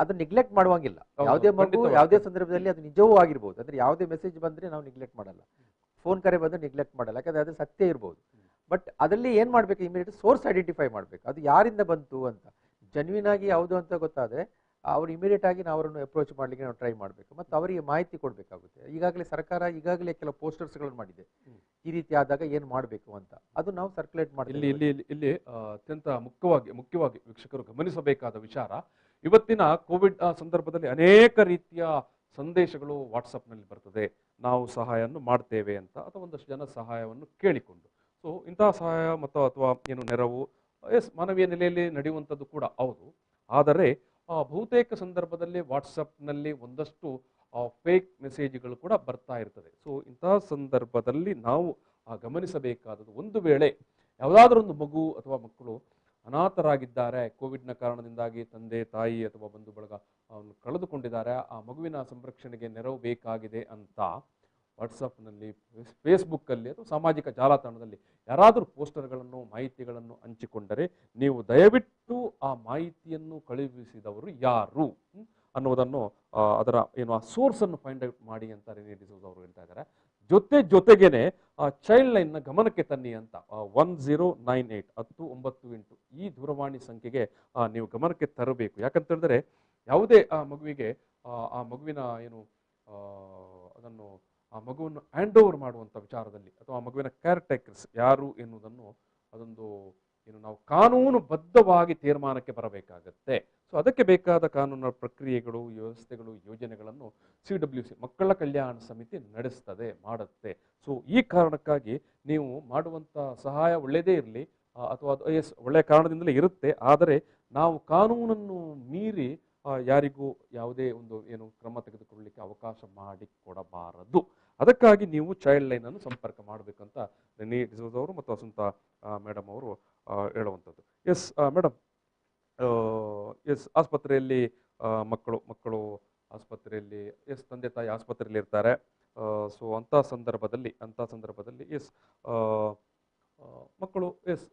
ಅದು ನೆಗ್ಲೆಕ್ಟ್ ಮಾಡುವಂಗಿಲ್ಲ. ಯಾವುದೇ ಮಗು ಯಾವುದೇ ಸಂದರ್ಭದಲ್ಲಿ ಅದು ನಿಜವೂ ಆಗಿರ್ಬೋದು. ಅಂದ್ರೆ ಯಾವುದೇ ಮೆಸೇಜ್ ಬಂದ್ರೆ ನಾವು ನೆಗ್ಲೆಕ್ಟ್ ಮಾಡಲ್ಲ, ಫೋನ್ ಕರೆ ಬಂದ್ರೆ ನೆಗ್ಲೆಕ್ಟ್ ಮಾಡಲ್ಲ. ಯಾಕಂದ್ರೆ ಅದು ಸತ್ಯ ಇರ್ಬೋದು. ಬಟ್ ಅದರಲ್ಲಿ ಏನ್ ಮಾಡ್ಬೇಕು, ಇಮಿಡಿಯೇಟ್ ಸೋರ್ಸ್ ಐಡೆಂಟಿಫೈ ಮಾಡ್ಬೇಕು, ಅದು ಯಾರಿಂದ ಬಂತು ಅಂತ. ಜೆನ್ಯೂನ್ ಆಗಿ ಯಾವುದು ಅಂತ ಗೊತ್ತಾದ್ರೆ ಅವ್ರು ಇಮಿಡಿಯೇಟ್ ಆಗಿ ನಾವು ಅವರನ್ನು ಅಪ್ರೋಚ್ ಮಾಡ್ಲಿಕ್ಕೆ ನಾವು ಟ್ರೈ ಮಾಡಬೇಕು, ಮತ್ತು ಅವರಿಗೆ ಮಾಹಿತಿ ಕೊಡಬೇಕಾಗುತ್ತೆ. ಈಗಾಗಲೇ ಸರ್ಕಾರ ಕೆಲವು ಪೋಸ್ಟರ್ಸ್ಗಳನ್ನು ಮಾಡಿದೆ, ಈ ರೀತಿ ಆದಾಗ ಏನು ಮಾಡಬೇಕು ಅಂತ. ಅದು ನಾವು ಸರ್ಕ್ಯುಲೇಟ್ ಮಾಡ್ತೀವಿ. ಇಲ್ಲಿ ಅತ್ಯಂತ ಮುಖ್ಯವಾಗಿ ವೀಕ್ಷಕರು ಗಮನಿಸಬೇಕಾದ ವಿಚಾರ, ಇವತ್ತಿನ ಕೋವಿಡ್ ಸಂದರ್ಭದಲ್ಲಿ ಅನೇಕ ರೀತಿಯ ಸಂದೇಶಗಳು ವಾಟ್ಸಪ್ನಲ್ಲಿ ಬರ್ತದೆ, ನಾವು ಸಹಾಯವನ್ನು ಮಾಡ್ತೇವೆ ಅಂತ, ಅಥವಾ ಒಂದಷ್ಟು ಜನ ಸಹಾಯವನ್ನು ಕೇಳಿಕೊಂಡು. ಸೊ ಇಂತಹ ಸಹಾಯ ಮತ್ತು ಅಥವಾ ಏನು ನೆರವು ಮಾನವೀಯ ನೆಲೆಯಲ್ಲಿ ನಡೆಯುವಂಥದ್ದು ಕೂಡ ಹೌದು. ಆದರೆ ಬಹುತೇಕ ಸಂದರ್ಭದಲ್ಲಿ ವಾಟ್ಸಪ್ನಲ್ಲಿ ಒಂದಷ್ಟು ಫೇಕ್ ಮೆಸೇಜ್ಗಳು ಕೂಡ ಬರ್ತಾ ಇರ್ತದೆ. ಸೊ ಇಂತಹ ಸಂದರ್ಭದಲ್ಲಿ ನಾವು ಗಮನಿಸಬೇಕಾದದ್ದು, ಒಂದು ವೇಳೆ ಯಾವುದಾದ್ರೂ ಒಂದು ಮಗು ಅಥವಾ ಮಕ್ಕಳು ಅನಾಥರಾಗಿದ್ದಾರೆ, ಕೋವಿಡ್ನ ಕಾರಣದಿಂದಾಗಿ ತಂದೆ ತಾಯಿ ಅಥವಾ ಬಂಧು ಬಳಗ ಅವನು ಕಳೆದುಕೊಂಡಿದ್ದಾರೆ, ಆ ಮಗುವಿನ ಸಂರಕ್ಷಣೆಗೆ ನೆರವು ಬೇಕಾಗಿದೆ ಅಂತ ವಾಟ್ಸಪ್ನಲ್ಲಿ, ಫೇಸ್ಬುಕ್ಕಲ್ಲಿ ಅಥವಾ ಸಾಮಾಜಿಕ ಜಾಲತಾಣದಲ್ಲಿ ಯಾರಾದರೂ ಪೋಸ್ಟರ್ಗಳನ್ನು, ಮಾಹಿತಿಗಳನ್ನು ಹಂಚಿಕೊಂಡರೆ ನೀವು ದಯವಿಟ್ಟು ಆ ಮಾಹಿತಿಯನ್ನು ಕಳುಹಿಸಿದವರು ಯಾರು ಅನ್ನೋದನ್ನು ಅದರ ಆ ಸೋರ್ಸನ್ನು ಫೈಂಡ್ ಔಟ್ ಮಾಡಿ ಅಂತ ರೆನಿ ಡಿಸೋಜಾ ಅವರು ಹೇಳ್ತಾ ಇದ್ದಾರೆ. ಜೊತೆಗೇನೆ ಚೈಲ್ಡ್ ಲೈನ್ನ ಗಮನಕ್ಕೆ ತನ್ನಿ ಅಂತ 1098 1098 ಈ ದೂರವಾಣಿ ಸಂಖ್ಯೆಗೆ ನೀವು ಗಮನಕ್ಕೆ ತರಬೇಕು. ಯಾಕಂತ ಹೇಳಿದ್ರೆ ಯಾವುದೇ ಆ ಮಗುವಿಗೆ ಆ ಮಗುವಿನ ಅದನ್ನು ಆ ಮಗುವನ್ನು ಹ್ಯಾಂಡ್ ಓವರ್ ಮಾಡುವಂಥ ವಿಚಾರದಲ್ಲಿ, ಅಥವಾ ಆ ಮಗುವಿನ ಕೇರ್ ಟೇಕರ್ಸ್ ಯಾರು ಎನ್ನುವುದನ್ನು ಅದೊಂದು ನಾವು ಕಾನೂನುಬದ್ಧವಾಗಿ ತೀರ್ಮಾನಕ್ಕೆ ಬರಬೇಕಾಗತ್ತೆ. ಸೊ ಅದಕ್ಕೆ ಬೇಕಾದ ಕಾನೂನು ಪ್ರಕ್ರಿಯೆಗಳು, ವ್ಯವಸ್ಥೆಗಳು, ಯೋಜನೆಗಳನ್ನು CWC ಮಕ್ಕಳ ಕಲ್ಯಾಣ ಸಮಿತಿ ನಡೆಸ್ತದೆ, ಮಾಡುತ್ತೆ. ಸೊ ಈ ಕಾರಣಕ್ಕಾಗಿ ನೀವು ಮಾಡುವಂಥ ಸಹಾಯ ಒಳ್ಳೆಯದೇ ಇರಲಿ, ಅಥವಾ ಅದು ಎಸ್ ಒಳ್ಳೆಯ ಕಾರಣದಿಂದಲೇ ಇರುತ್ತೆ, ಆದರೆ ನಾವು ಕಾನೂನನ್ನು ಮೀರಿ ಯಾರಿಗೂ ಯಾವುದೇ ಒಂದು ಏನು ಕ್ರಮ ತೆಗೆದುಕೊಳ್ಳಲಿಕ್ಕೆ ಅವಕಾಶ ಮಾಡಿಕೊಡಬಾರದು. ಅದಕ್ಕಾಗಿ ನೀವು ಚೈಲ್ಡ್ ಲೈನ್ ಅನ್ನು ಸಂಪರ್ಕ ಮಾಡಬೇಕಂತ ರೆನಿ ಡಿಸೋಜ ಅವರು ಮತ್ತು ವಸಂತ ಮೇಡಮ್ ಅವರು ಹೇಳುವಂಥದ್ದು. ಎಸ್ ಮೇಡಮ್, ಎಸ್ ಆಸ್ಪತ್ರೆಯಲ್ಲಿ ಮಕ್ಕಳು ಆಸ್ಪತ್ರೆಯಲ್ಲಿ ಎಸ್ ತಂದೆ ತಾಯಿ ಆಸ್ಪತ್ರೆಯಲ್ಲಿ ಇರ್ತಾರೆ. ಸೊ ಅಂಥ ಸಂದರ್ಭದಲ್ಲಿ ಎಸ್ ಮಕ್ಕಳು ಎಸ್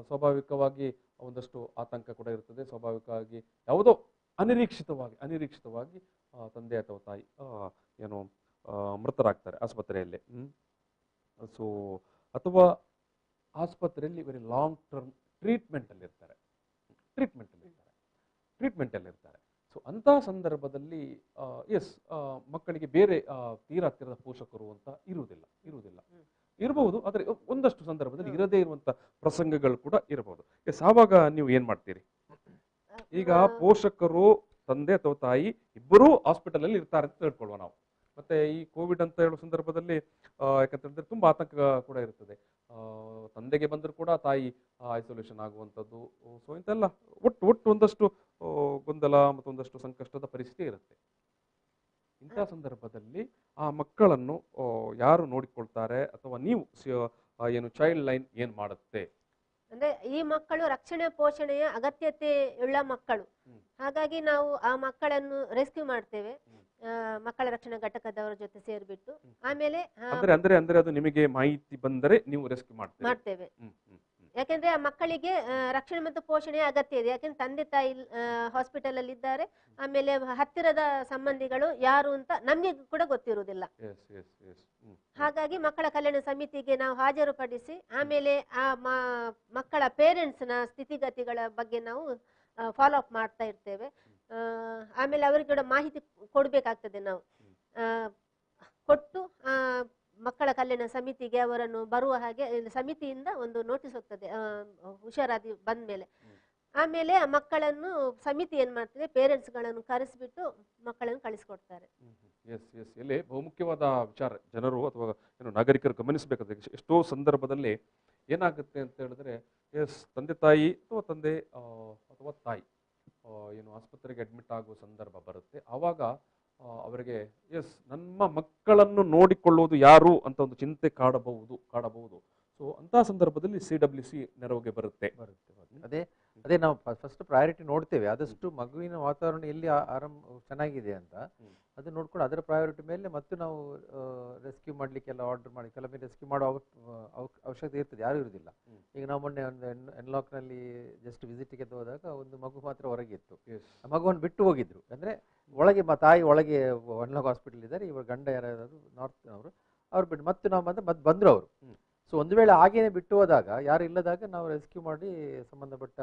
ಸ್ವಾಭಾವಿಕವಾಗಿ ಒಂದಷ್ಟು ಆತಂಕ ಕೂಡ ಇರ್ತದೆ. ಸ್ವಾಭಾವಿಕವಾಗಿ ಯಾವುದೋ ಅನಿರೀಕ್ಷಿತವಾಗಿ ತಂದೆ ಅಥವಾ ತಾಯಿ ಏನು ಮೃತರಾಗ್ತಾರೆ ಆಸ್ಪತ್ರೆಯಲ್ಲಿ. ಸೊ ಅಥವಾ ಆಸ್ಪತ್ರೆಯಲ್ಲಿ ವೆರಿ ಲಾಂಗ್ ಟರ್ಮ್ ಟ್ರೀಟ್ಮೆಂಟಲ್ಲಿ ಇರ್ತಾರೆ. ಸೊ ಅಂಥ ಸಂದರ್ಭದಲ್ಲಿ ಎಸ್ ಮಕ್ಕಳಿಗೆ ಬೇರೆ ತೀರಾ ಹತ್ತಿರದ ಪೋಷಕರು ಅಂತ ಇರುವುದಿಲ್ಲ. ಇರಬಹುದು, ಆದರೆ ಒಂದಷ್ಟು ಸಂದರ್ಭದಲ್ಲಿ ಇರದೇ ಇರುವಂತ ಪ್ರಸಂಗಗಳು ಕೂಡ ಇರಬಹುದು. ಎಸ್ ಆವಾಗ ನೀವು ಏನ್ ಮಾಡ್ತೀರಿ? ಈಗ ಪೋಷಕರು ತಂದೆ ಅಥವಾ ತಾಯಿ ಇಬ್ಬರೂ ಹಾಸ್ಪಿಟಲ್ ಅಲ್ಲಿ ಇರ್ತಾರೆ ಅಂತ ತಿಳ್ಕೊಳ್ಳುವ ನಾವು. ಮತ್ತೆ ಈ ಕೋವಿಡ್ ಅಂತ ಹೇಳುವ ಸಂದರ್ಭದಲ್ಲಿ ಯಾಕಂತಂದ್ರೆ ತುಂಬಾ ಆತಂಕ ಕೂಡ ಇರ್ತದೆ. ತಂದೆಗೆ ಬಂದರೂ ಕೂಡ ತಾಯಿ ಐಸೋಲೇಷನ್ ಆಗುವಂಥದ್ದು. ಸೊ ಇಂತೆಲ್ಲ ಒಟ್ಟು ಒಂದಷ್ಟು ಗೊಂದಲ ಮತ್ತು ಒಂದಷ್ಟು ಸಂಕಷ್ಟದ ಪರಿಸ್ಥಿತಿ ಇರುತ್ತೆ. ಇಂಥ ಸಂದರ್ಭದಲ್ಲಿ ಆ ಮಕ್ಕಳನ್ನು ಯಾರು ನೋಡಿಕೊಳ್ತಾರೆ, ಅಥವಾ ನೀವು ಏನು ಚೈಲ್ಡ್ ಲೈನ್ ಏನ್ ಮಾಡುತ್ತೆ? ಅಂದ್ರೆ ಈ ಮಕ್ಕಳು ರಕ್ಷಣೆ ಪೋಷಣೆಯ ಅಗತ್ಯತೆ ಉಳ್ಳ ಮಕ್ಕಳು. ಹಾಗಾಗಿ ನಾವು ಆ ಮಕ್ಕಳನ್ನು ರೆಸ್ಕ್ಯೂ ಮಾಡ್ತೇವೆ, ಮಕ್ಕಳ ರಕ್ಷಣಾ ಘಟಕದವರ ಜೊತೆ ಸೇರ್ಬಿಟ್ಟು. ಆಮೇಲೆ ಅಂದ್ರೆ ಅದು ನಿಮಗೆ ಮಾಹಿತಿ ಬಂದರೆ ನೀವು ರೆಸ್ಕ್ಯೂ ಮಾಡ್ತೇವೆ. ಯಾಕೆಂದ್ರೆ ಆ ಮಕ್ಕಳಿಗೆ ರಕ್ಷಣೆ ಮತ್ತು ಪೋಷಣೆಯ ಅಗತ್ಯ ಇದೆ. ಯಾಕೆಂದ್ರೆ ತಂದೆ ತಾಯಿ ಹಾಸ್ಪಿಟಲ್ ಅಲ್ಲಿ ಇದ್ದಾರೆ, ಆಮೇಲೆ ಹತ್ತಿರದ ಸಂಬಂಧಿಗಳು ಯಾರು ಅಂತ ನಮ್ಗೆ ಕೂಡ ಗೊತ್ತಿರುವುದಿಲ್ಲ. ಹಾಗಾಗಿ ಮಕ್ಕಳ ಕಲ್ಯಾಣ ಸಮಿತಿಗೆ ನಾವು ಹಾಜರುಪಡಿಸಿ, ಆಮೇಲೆ ಆ ಮಕ್ಕಳ ಪೇರೆಂಟ್ಸ್ ನ ಸ್ಥಿತಿಗತಿಗಳ ಬಗ್ಗೆ ನಾವು ಫಾಲೋ ಅಪ್ ಮಾಡ್ತಾ ಇರ್ತೇವೆ. ಆಮೇಲೆ ಅವರಿಗೆ ಕೂಡ ಮಾಹಿತಿ ಕೊಡ್ಬೇಕಾಗ್ತದೆ. ನಾವು ಕೊಟ್ಟು ಮಕ್ಕಳ ಕಲ್ಯಾಣ ಸಮಿತಿಗೆ ಅವರನ್ನು ಬರುವ ಹಾಗೆ ಸಮಿತಿಯಿಂದ ಒಂದು ನೋಟಿಸ್ ಹೋಗ್ತದೆ ಹುಷಾರಾದಿ ಬಂದ ಮೇಲೆ. ಆಮೇಲೆ ಆ ಮಕ್ಕಳನ್ನು ಸಮಿತಿ ಏನ್ ಮಾಡ್ತದೆ, ಪೇರೆಂಟ್ಸ್ ಗಳನ್ನು ಕರೆಸಿಬಿಟ್ಟು ಮಕ್ಕಳನ್ನು ಕಳಿಸ್ಕೊಡ್ತಾರೆ. ಇಲ್ಲಿ ಬಹುಮುಖ್ಯವಾದ ವಿಚಾರ ಜನರು ಅಥವಾ ಏನು ನಾಗರಿಕರು ಗಮನಿಸಬೇಕಾದ್ರೆ, ಎಷ್ಟೋ ಸಂದರ್ಭದಲ್ಲಿ ಏನಾಗುತ್ತೆ ಅಂತ ಹೇಳಿದ್ರೆ, ಎಸ್ ತಂದೆ ತಾಯಿ ಅಥವಾ ತಂದೆ ಅಥವಾ ತಾಯಿ ಏನು ಆಸ್ಪತ್ರೆಗೆ ಅಡ್ಮಿಟ್ ಆಗುವ ಸಂದರ್ಭ ಬರುತ್ತೆ. ಆವಾಗ ಅವರಿಗೆ ಎಸ್ ನಮ್ಮ ಮಕ್ಕಳನ್ನು ನೋಡಿಕೊಳ್ಳುವುದು ಯಾರು ಅಂತ ಒಂದು ಚಿಂತೆ ಕಾಡಬಹುದು. ಸೊ ಅಂತ ಸಂದರ್ಭದಲ್ಲಿ CWC ನೆರವಿಗೆ ಬರುತ್ತೆ. ಅದೇ ನಾವು ಫಸ್ಟ್ ಪ್ರಯಾರಿಟಿ ನೋಡ್ತೇವೆ. ಆದಷ್ಟು ಮಗುವಿನ ವಾತಾವರಣ ಎಲ್ಲಿ ಚೆನ್ನಾಗಿದೆ ಅಂತ ಅದು ನೋಡ್ಕೊಂಡು ಅದರ ಪ್ರಯಾರಿಟಿ ಮೇಲೆ ಮತ್ತು ನಾವು ರೆಸ್ಕ್ಯೂ ಮಾಡ್ಲಿಕ್ಕೆಲ್ಲ ಆರ್ಡರ್ ಮಾಡಿ. ಕೆಲವೊಮ್ಮೆ ರೆಸ್ಕ್ಯೂ ಮಾಡೋ ಅವಶ್ಯಕತೆ ಇರ್ತದೆ, ಯಾರು ಇರುವುದಿಲ್ಲ. ಈಗ ನಾವು ಮೊನ್ನೆ ಒಂದು ಎನ್ಲಾಕ್ನಲ್ಲಿ ಜಸ್ಟ್ ವಿಸಿಟ್ಗೆ ಹೋದಾಗ ಒಂದು ಮಗು ಮಾತ್ರ ಹೊರಗೆ ಇತ್ತು. ಆ ಮಗುವನ್ನು ಬಿಟ್ಟು ಹೋಗಿದ್ರು. ಅಂದ್ರೆ ಒಳಗೆ ತಾಯಿ ಒಳಗೆ ಎನ್ಲಾಕ್ ಹಾಸ್ಪಿಟಲ್ ಇದ್ದಾರೆ, ಇವರು ಗಂಡ ಯಾರಾದ್ರು ನಾರ್ತ್ ಅವ್ರು ಬಿಟ್ಟು ಮತ್ತೆ ನಾವು ಮತ್ತೆ ಬಂದ್ರು ಅವರು. ಸೊ ಒಂದು ವೇಳೆ ಹಾಗೇನೆ ಬಿಟ್ಟು ಹೋದಾಗ, ಯಾರು ಇಲ್ಲದಾಗ ನಾವು ರೆಸ್ಕ್ಯೂ ಮಾಡಿ ಸಂಬಂಧಪಟ್ಟ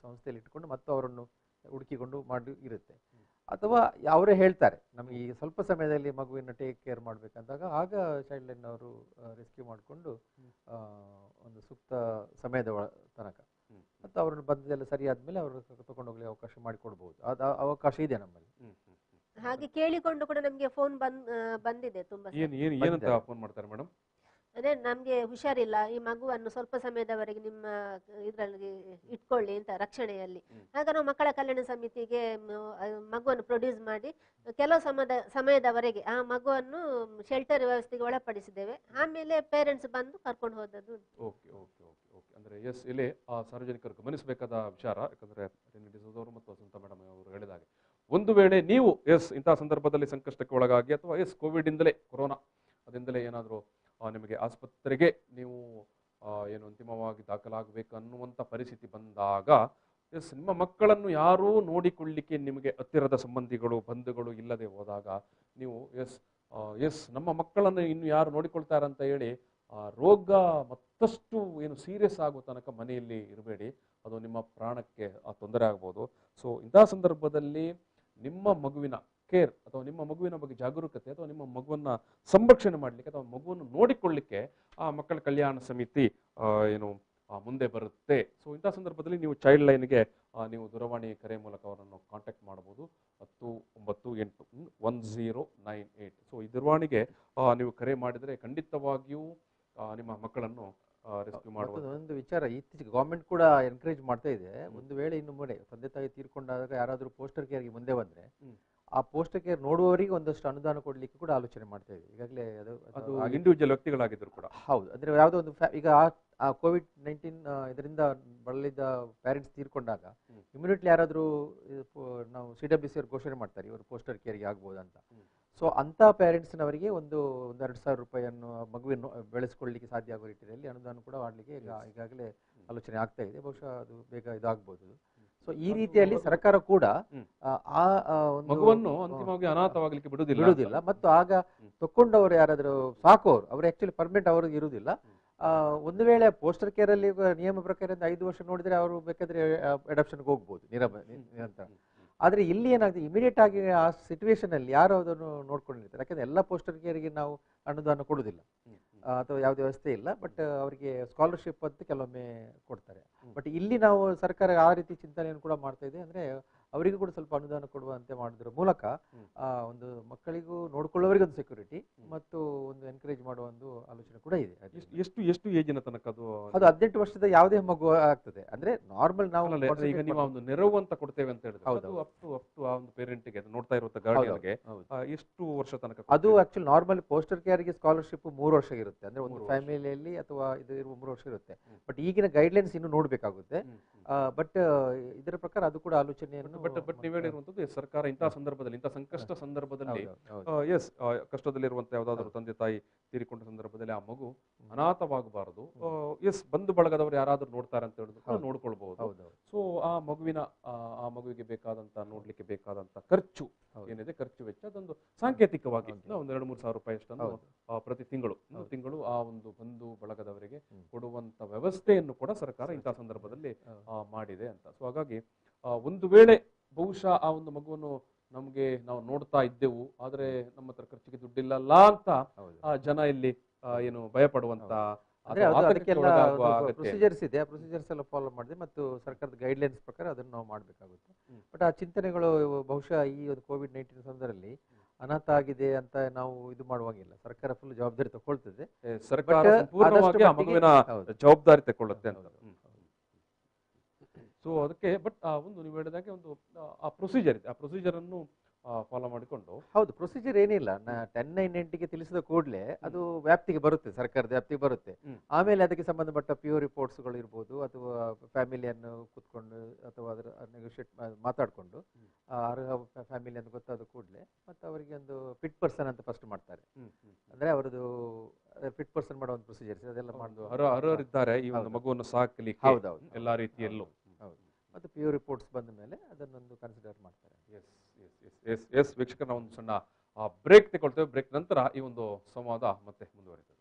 ಸಂಸ್ಥೆಯಲ್ಲಿ ಇಟ್ಕೊಂಡು ಮತ್ತೆ ಅವರನ್ನು ಹುಡುಕಿಕೊಂಡು ಮಾಡಿ ಇರುತ್ತೆ. ಅಥವಾ ಅವರೇ ಹೇಳ್ತಾರೆ ನಮಗೆ ಈ ಸ್ವಲ್ಪ ಸಮಯದಲ್ಲಿ ಮಗುವಿನ ಟೇಕ್ ಕೇರ್ ಮಾಡ್ಬೇಕಂದಾಗ, ಆಗ ಚೈಲ್ಡ್ ಲೈನ್ ಅವರು ರೆಸ್ಕ್ಯೂ ಮಾಡಿಕೊಂಡು ಒಂದು ಸೂಕ್ತ ಸಮಯದ ತನಕ ಮತ್ತು ಅವರನ್ನು ಬಂದದೆಲ್ಲ ಸರಿ ಆದ್ಮೇಲೆ ಅವರು ತಗೊಂಡು ಹೋಗ್ಲಿಕ್ಕೆ ಅವಕಾಶ ಮಾಡಿಕೊಡ್ಬಹುದು. ಅವಕಾಶ ಇದೆ ನಮ್ಮಲ್ಲಿ. ಹಾಗೆ ಕೇಳಿಕೊಂಡು ಕೂಡ ನಮ್ಗೆ ಫೋನ್ ಬಂದಿದೆ ತುಂಬಾ. ಫೋನ್ ಮಾಡ್ತಾರೆ ಮೇಡಮ್, ಅದೇ ನಮ್ಗೆ ಹುಷಾರಿಲ್ಲ, ಈ ಮಗುವನ್ನು ಸ್ವಲ್ಪ ಸಮಯದವರೆಗೆ ನಿಮ್ಮ ಇದ್ರಲ್ಲಿ ಇಟ್ಕೊಳ್ಳಿ ಅಂತ ರಕ್ಷಣೆಯಲ್ಲಿ. ಆಗ ನಾವು ಮಕ್ಕಳ ಕಲ್ಯಾಣ ಸಮಿತಿಗೆ ಮಗುವನ್ನು ಪ್ರೊಡ್ಯೂಸ್ ಮಾಡಿ ಕೆಲವು ಸಮಯದವರೆಗೆ ಆ ಮಗುವನ್ನು ಶೆಲ್ಟರ್ ವ್ಯವಸ್ಥೆಗೆ ಒಳಪಡಿಸಿದ್ದೇವೆ. ಆಮೇಲೆ ಪೇರೆಂಟ್ಸ್ ಬಂದು ಕರ್ಕೊಂಡು ಹೋದದ್ದು. ಅಂದ್ರೆ ಎಸ್ ಇಲ್ಲಿ ಸಾರ್ವಜನಿಕರು ಗಮನಿಸಬೇಕಾದ ವಿಚಾರ. ಯಾಕಂದ್ರೆ ಅವರು ಮತ್ತು ವಸಂತ ಮೇಡಮ್ ಅವರು ಹೇಳಿದಾಗೆ, ಒಂದು ವೇಳೆ ನೀವು ಎಸ್ ಇಂತಹ ಸಂದರ್ಭದಲ್ಲಿ ಸಂಕಷ್ಟಕ್ಕೆ ಒಳಗಾಗಿ ಅಥವಾ ಎಸ್ ಕೊರೋನಾ ಅದರಿಂದಲೇ ಏನಾದರೂ ನಿಮಗೆ ಆಸ್ಪತ್ರೆಗೆ ನೀವು ಏನು ಅಂತಿಮವಾಗಿ ದಾಖಲಾಗಬೇಕು ಅನ್ನುವಂಥ ಪರಿಸ್ಥಿತಿ ಬಂದಾಗ, ಎಸ್ ನಿಮ್ಮ ಮಕ್ಕಳನ್ನು ಯಾರೂ ನೋಡಿಕೊಳ್ಳಿಕ್ಕೆ ನಿಮಗೆ ಹತ್ತಿರದ ಸಂಬಂಧಿಗಳು ಬಂಧುಗಳು ಇಲ್ಲದೆ ಹೋದಾಗ ನೀವು ಎಸ್ ನಮ್ಮ ಮಕ್ಕಳನ್ನು ಇನ್ನು ಯಾರು ನೋಡಿಕೊಳ್ತಾರೆ ಅಂತ ಹೇಳಿ ರೋಗ ಮತ್ತಷ್ಟು ಏನು ಸೀರಿಯಸ್ ಆಗೋ ತನಕ ಮನೆಯಲ್ಲಿ ಇರಬೇಡಿ. ಅದು ನಿಮ್ಮ ಪ್ರಾಣಕ್ಕೆ ತೊಂದರೆ ಆಗ್ಬೋದು. ಸೊ ಇಂತಹ ಸಂದರ್ಭದಲ್ಲಿ ನಿಮ್ಮ ಮಗುವಿನ ಕೇರ್ ಅಥವಾ ನಿಮ್ಮ ಮಗುವಿನ ಬಗ್ಗೆ ಜಾಗರೂಕತೆ ಅಥವಾ ನಿಮ್ಮ ಮಗುವನ್ನ ಸಂರಕ್ಷಣೆ ಮಾಡಲಿಕ್ಕೆ ಅಥವಾ ಮಗುವನ್ನು ನೋಡಿಕೊಳ್ಳಿಕ್ಕೆ ಆ ಮಕ್ಕಳ ಕಲ್ಯಾಣ ಸಮಿತಿ ಏನು ಮುಂದೆ ಬರುತ್ತೆ. ಸೊ ಇಂಥ ಸಂದರ್ಭದಲ್ಲಿ ನೀವು ಚೈಲ್ಡ್ ಲೈನ್ಗೆ ನೀವು ದೂರವಾಣಿ ಕರೆ ಮೂಲಕ ಅವರನ್ನು ಕಾಂಟ್ಯಾಕ್ಟ್ ಮಾಡಬಹುದು. 1098 ಸೊ ಈ ದೂರವಾಣಿಗೆ ನೀವು ಕರೆ ಮಾಡಿದರೆ ಖಂಡಿತವಾಗಿಯೂ ನಿಮ್ಮ ಮಕ್ಕಳನ್ನು ರೆಸ್ಕ್ಯೂ ಮಾಡುವ. ಒಂದು ವಿಚಾರ ಇತ್ತೀಚೆಗೆ ಗೌರ್ಮೆಂಟ್ ಕೂಡ ಎನ್ಕರೇಜ್ ಮಾಡ್ತಾ ಇದೆ. ಒಂದು ವೇಳೆ ಇನ್ನು ಮುಂದೆ ತಂದೆ ತಾಯಿ ತೀರ್ಕೊಂಡಾಗ ಯಾರಾದರೂ ಪೋಸ್ಟರ್ ಕೇರ್ಗೆ ಮುಂದೆ ಬಂದ್ರೆ ಆ ಪೋಸ್ಟರ್ ಕೇರ್ ನೋಡುವವರಿಗೆ ಒಂದಷ್ಟು ಅನುದಾನ ಕೊಡ್ಲಿಕ್ಕೆ ಕೂಡ ಆಲೋಚನೆ ಮಾಡ್ತಾ ಇದೆ ಈಗಾಗಲೇ. ಅದು ಇಂಡಿವಿಜುವಲ್ ವ್ಯಕ್ತಿಗಳಾಗಿದ್ರು ಕೂಡ ಹೌದು. ಅಂದ್ರೆ ಯಾವುದೋ ಒಂದು ಈಗ ಆ COVID-19 ಇದರಿಂದ ಬಳಲಿದ ಪೇರೆಂಟ್ಸ್ ತೀರ್ಕೊಂಡಾಗ ಇಮಿಡಿಯೇಟ್ಲಿ ಯಾರಾದರೂ ನಾವು CWC ಅವ್ರು ಘೋಷಣೆ ಮಾಡ್ತಾರೆ ಇವರು ಪೋಸ್ಟರ್ ಕೇರ್ಗೆ ಆಗ್ಬೋದು ಅಂತ. ಸೊ ಅಂಥ ಪೇರೆಂಟ್ಸ್ನವರಿಗೆ ಒಂದು 2,000 ರೂಪಾಯಿಯನ್ನು ಮಗುವಿನ ಬೆಳೆಸ್ಕೊಳ್ಳಿಕ್ಕೆ ಸಾಧ್ಯ ಆಗೋ ರೀತಿಯಲ್ಲಿ ಅನುದಾನ ಕೂಡ ಮಾಡಲಿಕ್ಕೆ ಈಗಾಗಲೇ ಆಲೋಚನೆ ಆಗ್ತಾ ಇದೆ. ಬಹುಶಃ ಅದು ಬೇಗ ಇದಾಗ್ಬೋದು. ಸೊ ಈ ರೀತಿಯಲ್ಲಿ ಸರ್ಕಾರ ಕೂಡ ಆ ಮಗುವನ್ನು ಅಂತಿಮವಾಗಿ ಅನಾಥವಾಗಲಿಕ್ಕೆ ಬಿಡುವುದಿಲ್ಲ. ಮತ್ತು ಆಗ ತಕೊಂಡವರು ಯಾರಾದರೂ ಸಾಕೋರು ಅವರು ಆಕ್ಚುಲಿ ಪರ್ಮನೆಂಟ್ ಅವ್ರಿಗೆ ಇರುವುದಿಲ್ಲ. ಒಂದು ವೇಳೆ ಪೋಸ್ಟರ್ ಕೇರ್ ಅಲ್ಲಿ ನಿಯಮ ಪ್ರಕಾರ 5 ವರ್ಷ ನೋಡಿದ್ರೆ ಅವರು ಬೇಕಾದ್ರೆ ಅಡಾಪ್ಷನ್ಗೆ ಹೋಗ್ಬೋದು ನಿರಂತರ. ಆದರೆ ಇಲ್ಲಿ ಏನಾಗ್ತದೆ ಇಮಿಡಿಯೇಟ್ ಆಗಿ ಆ ಸಿಚುವೇಶನ್ ಅಲ್ಲಿ ಯಾರು ಅದನ್ನು ನೋಡ್ಕೊಂಡಿರ್ತಾರೆ. ಯಾಕಂದ್ರೆ ಎಲ್ಲ ಪೋಸ್ಟರ್ ಕೇರಿಗೆ ನಾವು ಅನುದಾನ ಕೊಡುವುದಿಲ್ಲ ಅಥವಾ ಯಾವುದೇ ವ್ಯವಸ್ಥೆ ಇಲ್ಲ. ಬಟ್ ಅವರಿಗೆ ಸ್ಕಾಲರ್ಶಿಪ್ ಅಂತ ಕೆಲವೊಮ್ಮೆ ಕೊಡ್ತಾರೆ. ಬಟ್ ಇಲ್ಲಿ ನಾವು ಸರ್ಕಾರ ಆ ರೀತಿ ಚಿಂತನೆಯನ್ನು ಕೂಡ ಮಾಡ್ತಾ ಇದೆ. ಅಂದ್ರೆ ಅವರಿಗೂ ಕೂಡ ಸ್ವಲ್ಪ ಅನುದಾನ ಕೊಡುವಂತೆ ಮಾಡೋದ್ರ ಮೂಲಕ ಒಂದು ಮಕ್ಕಳಿಗೂ ನೋಡ್ಕೊಳ್ಳೋರಿಗೆ ಒಂದು ಸೆಕ್ಯೂರಿಟಿ ಮತ್ತು ಒಂದು ಎನ್ಕರೇಜ್ ಮಾಡುವ ಒಂದು ಆಲೋಚನೆ ಕೂಡ ಇದೆ. ಎಷ್ಟು ಏಜಿನ ತನಕ ಅದು 18 ವರ್ಷದ ಯಾವುದೇ ಮಗು ಆಗ್ತದೆ. ಅಂದ್ರೆ ನಾರ್ಮಲ್ ನಾವು ಈಗ ನೀವು ಒಂದು ನೆರವು ಅಂತ ಕೊಡ್ತೇವೆ ಅಂತ ಹೇಳಿದ್ರೆ ಅಪ್ ಟು ಆ ಒಂದು ಪೇರೆಂಟ್ಗೆ ನೋಡ್ತಾ ಇರುವ ಗಾರ್ಡಿಯನ್ಗೆ ಎಷ್ಟು ವರ್ಷ ತನಕ ಅದು ಆಕ್ಚುಲಿ ನಾರ್ಮಲ್ ಪೋಸ್ಟರ್ ಕೇರ್ಗೆ ಸ್ಕಾಲರ್ಶಿಪ್ 3 ವರ್ಷ ಇರುತ್ತೆ. ಅಂದ್ರೆ ಒಂದು ಫ್ಯಾಮಿಲಿಯಲ್ಲಿ ಅಥವಾ ಇದು ಇರುವ 3 ವರ್ಷ ಇರುತ್ತೆ. ಬಟ್ ಈಗಿನ ಗೈಡ್ಲೈನ್ಸ್ ಇನ್ನು ನೋಡ್ಬೇಕಾಗುತ್ತೆ. ಬಟ್ ಇದರ ಪ್ರಕಾರ ಅದು ಕೂಡ ಆಲೋಚನೆಯನ್ನು ಬಟ್ ನೀವು ಹೇಳಿರುವಂತದ್ದು ಸರ್ಕಾರ ಇಂತಹ ಸಂದರ್ಭದಲ್ಲಿ ಇಂತಹ ಸಂಕಷ್ಟ ಸಂದರ್ಭದಲ್ಲಿ ಕಷ್ಟದಲ್ಲಿರುವಂತ ಯಾವ್ದಾದ್ರು ತಂದೆ ತಾಯಿ ತೀರಿಕೊಂಡ ಸಂದರ್ಭದಲ್ಲಿ ಆ ಮಗು ಅನಾಥವಾಗಬಾರದು. ಬಂಧು ಬಳಗದವರು ಯಾರಾದ್ರೂ ನೋಡ್ತಾರೆ ಅಂತ ಹೇಳಿದ್ರು ನೋಡ್ಕೊಳ್ಬಹುದು. ಸೊ ಆ ಮಗುವಿಗೆ ಬೇಕಾದಂತ ನೋಡ್ಲಿಕ್ಕೆ ಬೇಕಾದಂತ ಖರ್ಚು ಏನಿದೆ ಖರ್ಚು ವೆಚ್ಚ ಅದೊಂದು ಸಾಂಕೇತಿಕವಾಗಿ ಒಂದು 2-3 ಸಾವಿರ ರೂಪಾಯಿ ಅಷ್ಟನ್ನು ಪ್ರತಿ ತಿಂಗಳು ಆ ಒಂದು ಬಂಧು ಬಳಗದವರಿಗೆ ಕೊಡುವಂತ ವ್ಯವಸ್ಥೆಯನ್ನು ಕೂಡ ಸರ್ಕಾರ ಇಂತಹ ಸಂದರ್ಭದಲ್ಲಿ ಮಾಡಿದೆ ಅಂತ. ಸೊ ಹಾಗಾಗಿ ಒಂದು ವೇಳೆ ಬಹುಶಃ ಆ ಒಂದು ಮಗುವನ್ನು ನಾವು ನೋಡ್ತಾ ಇದ್ದೆವು ಆದ್ರೆ ನಮ್ಮ ಹತ್ರ ಖರ್ಚಿಗೆ ದುಡ್ಡಿಲ್ಲಲ್ಲ ಅಂತ ಜನ ಇಲ್ಲಿ ಏನು ಭಯಪಡುವಂತ ಪ್ರೊಸೀಜರ್ಸ್ ಇದೆ. ಆ ಪ್ರೊಸೀಜರ್ಸ್ ಎಲ್ಲ ಫಾಲೋ ಮಾಡಿದೆ ಮತ್ತು ಸರ್ಕಾರದ ಗೈಡ್ಲೈನ್ಸ್ ಪ್ರಕಾರ ಅದನ್ನು ನಾವು ಮಾಡಬೇಕಾಗುತ್ತೆ. ಬಟ್ ಆ ಚಿಂತನೆಗಳು ಬಹುಶಃ ಈ ಒಂದು COVID-19 ಸಂದರ್ಭದಲ್ಲಿ ಅನಾಥ ಆಗಿದೆ ಅಂತ ನಾವು ಇದು ಮಾಡುವಾಗಿಲ್ಲ. ಸರ್ಕಾರ ಫುಲ್ ಜವಾಬ್ದಾರಿ ತಗೊಳ್ತದೆ. ಸರ್ಕಾರ ಸಂಪೂರ್ಣವಾಗಿ ಆ ಮಗುವಿನ ಜವಾಬ್ದಾರಿ ತಗೊಳ್ಳುತ್ತೆ ಅಂತ. ಸೊ ಅದಕ್ಕೆ ಬಟ್ ಒಂದು ನೀವು ಹೇಳಿದಾಗೆ ಒಂದು ಆ ಪ್ರೊಸೀಜರ್ ಇದೆ. ಆ ಪ್ರೊಸೀಜರ್ ಅನ್ನು ಫಾಲೋ ಮಾಡಿಕೊಂಡು ಹೌದು ಪ್ರೊಸೀಜರ್ ಏನಿಲ್ಲ 1098ಗೆ ತಿಳಿಸಿದ ಕೂಡಲೇ ಅದು ವ್ಯಾಪ್ತಿಗೆ ಬರುತ್ತೆ, ಸರ್ಕಾರದ ವ್ಯಾಪ್ತಿಗೆ ಬರುತ್ತೆ. ಆಮೇಲೆ ಅದಕ್ಕೆ ಸಂಬಂಧಪಟ್ಟ ಪ್ಯೂರ್ ರಿಪೋರ್ಟ್ಸ್ಗಳು ಇರ್ಬೋದು ಅಥವಾ ಫ್ಯಾಮಿಲಿಯನ್ನು ಕೂತ್ಕೊಂಡು ಅಥವಾ ಅದರ ನೆಗೋಷಿಯೇಟ್ ಮಾತಾಡಿಕೊಂಡು ಅರ್ಹ ಫ್ಯಾಮಿಲಿ ಅಂತ ಗೊತ್ತಾದ ಕೂಡಲೇ ಮತ್ತು ಅವರಿಗೆ ಒಂದು ಫಿಟ್ ಪರ್ಸನ್ ಅಂತ ಫಸ್ಟ್ ಮಾಡ್ತಾರೆ. ಅಂದ್ರೆ ಅವರದು ಫಿಟ್ ಪರ್ಸನ್ ಮಾಡೋ ಒಂದು ಪ್ರೊಸೀಜರ್ಸ್ ಅದೆಲ್ಲ ಮಾಡೋದು ಅರ್ಹರಿದ್ದಾರೆ ಈ ಒಂದು ಮಗುವನ್ನು ಸಾಕಲಿಕ್ಕೆ ಎಲ್ಲಾ ರೀತಿಯಲ್ಲೂ. ಮತ್ತು ಪ್ಯೂರ್ ರಿಪೋರ್ಟ್ಸ್ ಬಂದ ಮೇಲೆ ಅದನ್ನೊಂದು ಕನ್ಸಿಡರ್ ಮಾಡ್ತಾರೆ. ಎಸ್ ವೀಕ್ಷಕರ ನಾವು ಒಂದು ಸಣ್ಣ ಬ್ರೇಕ್ ತಗೊಳ್ತೇವೆ. ಬ್ರೇಕ್ ನಂತರ ಈ ಒಂದು ಸಂವಾದ ಮತ್ತೆ ಮುಂದುವರಿತದೆ.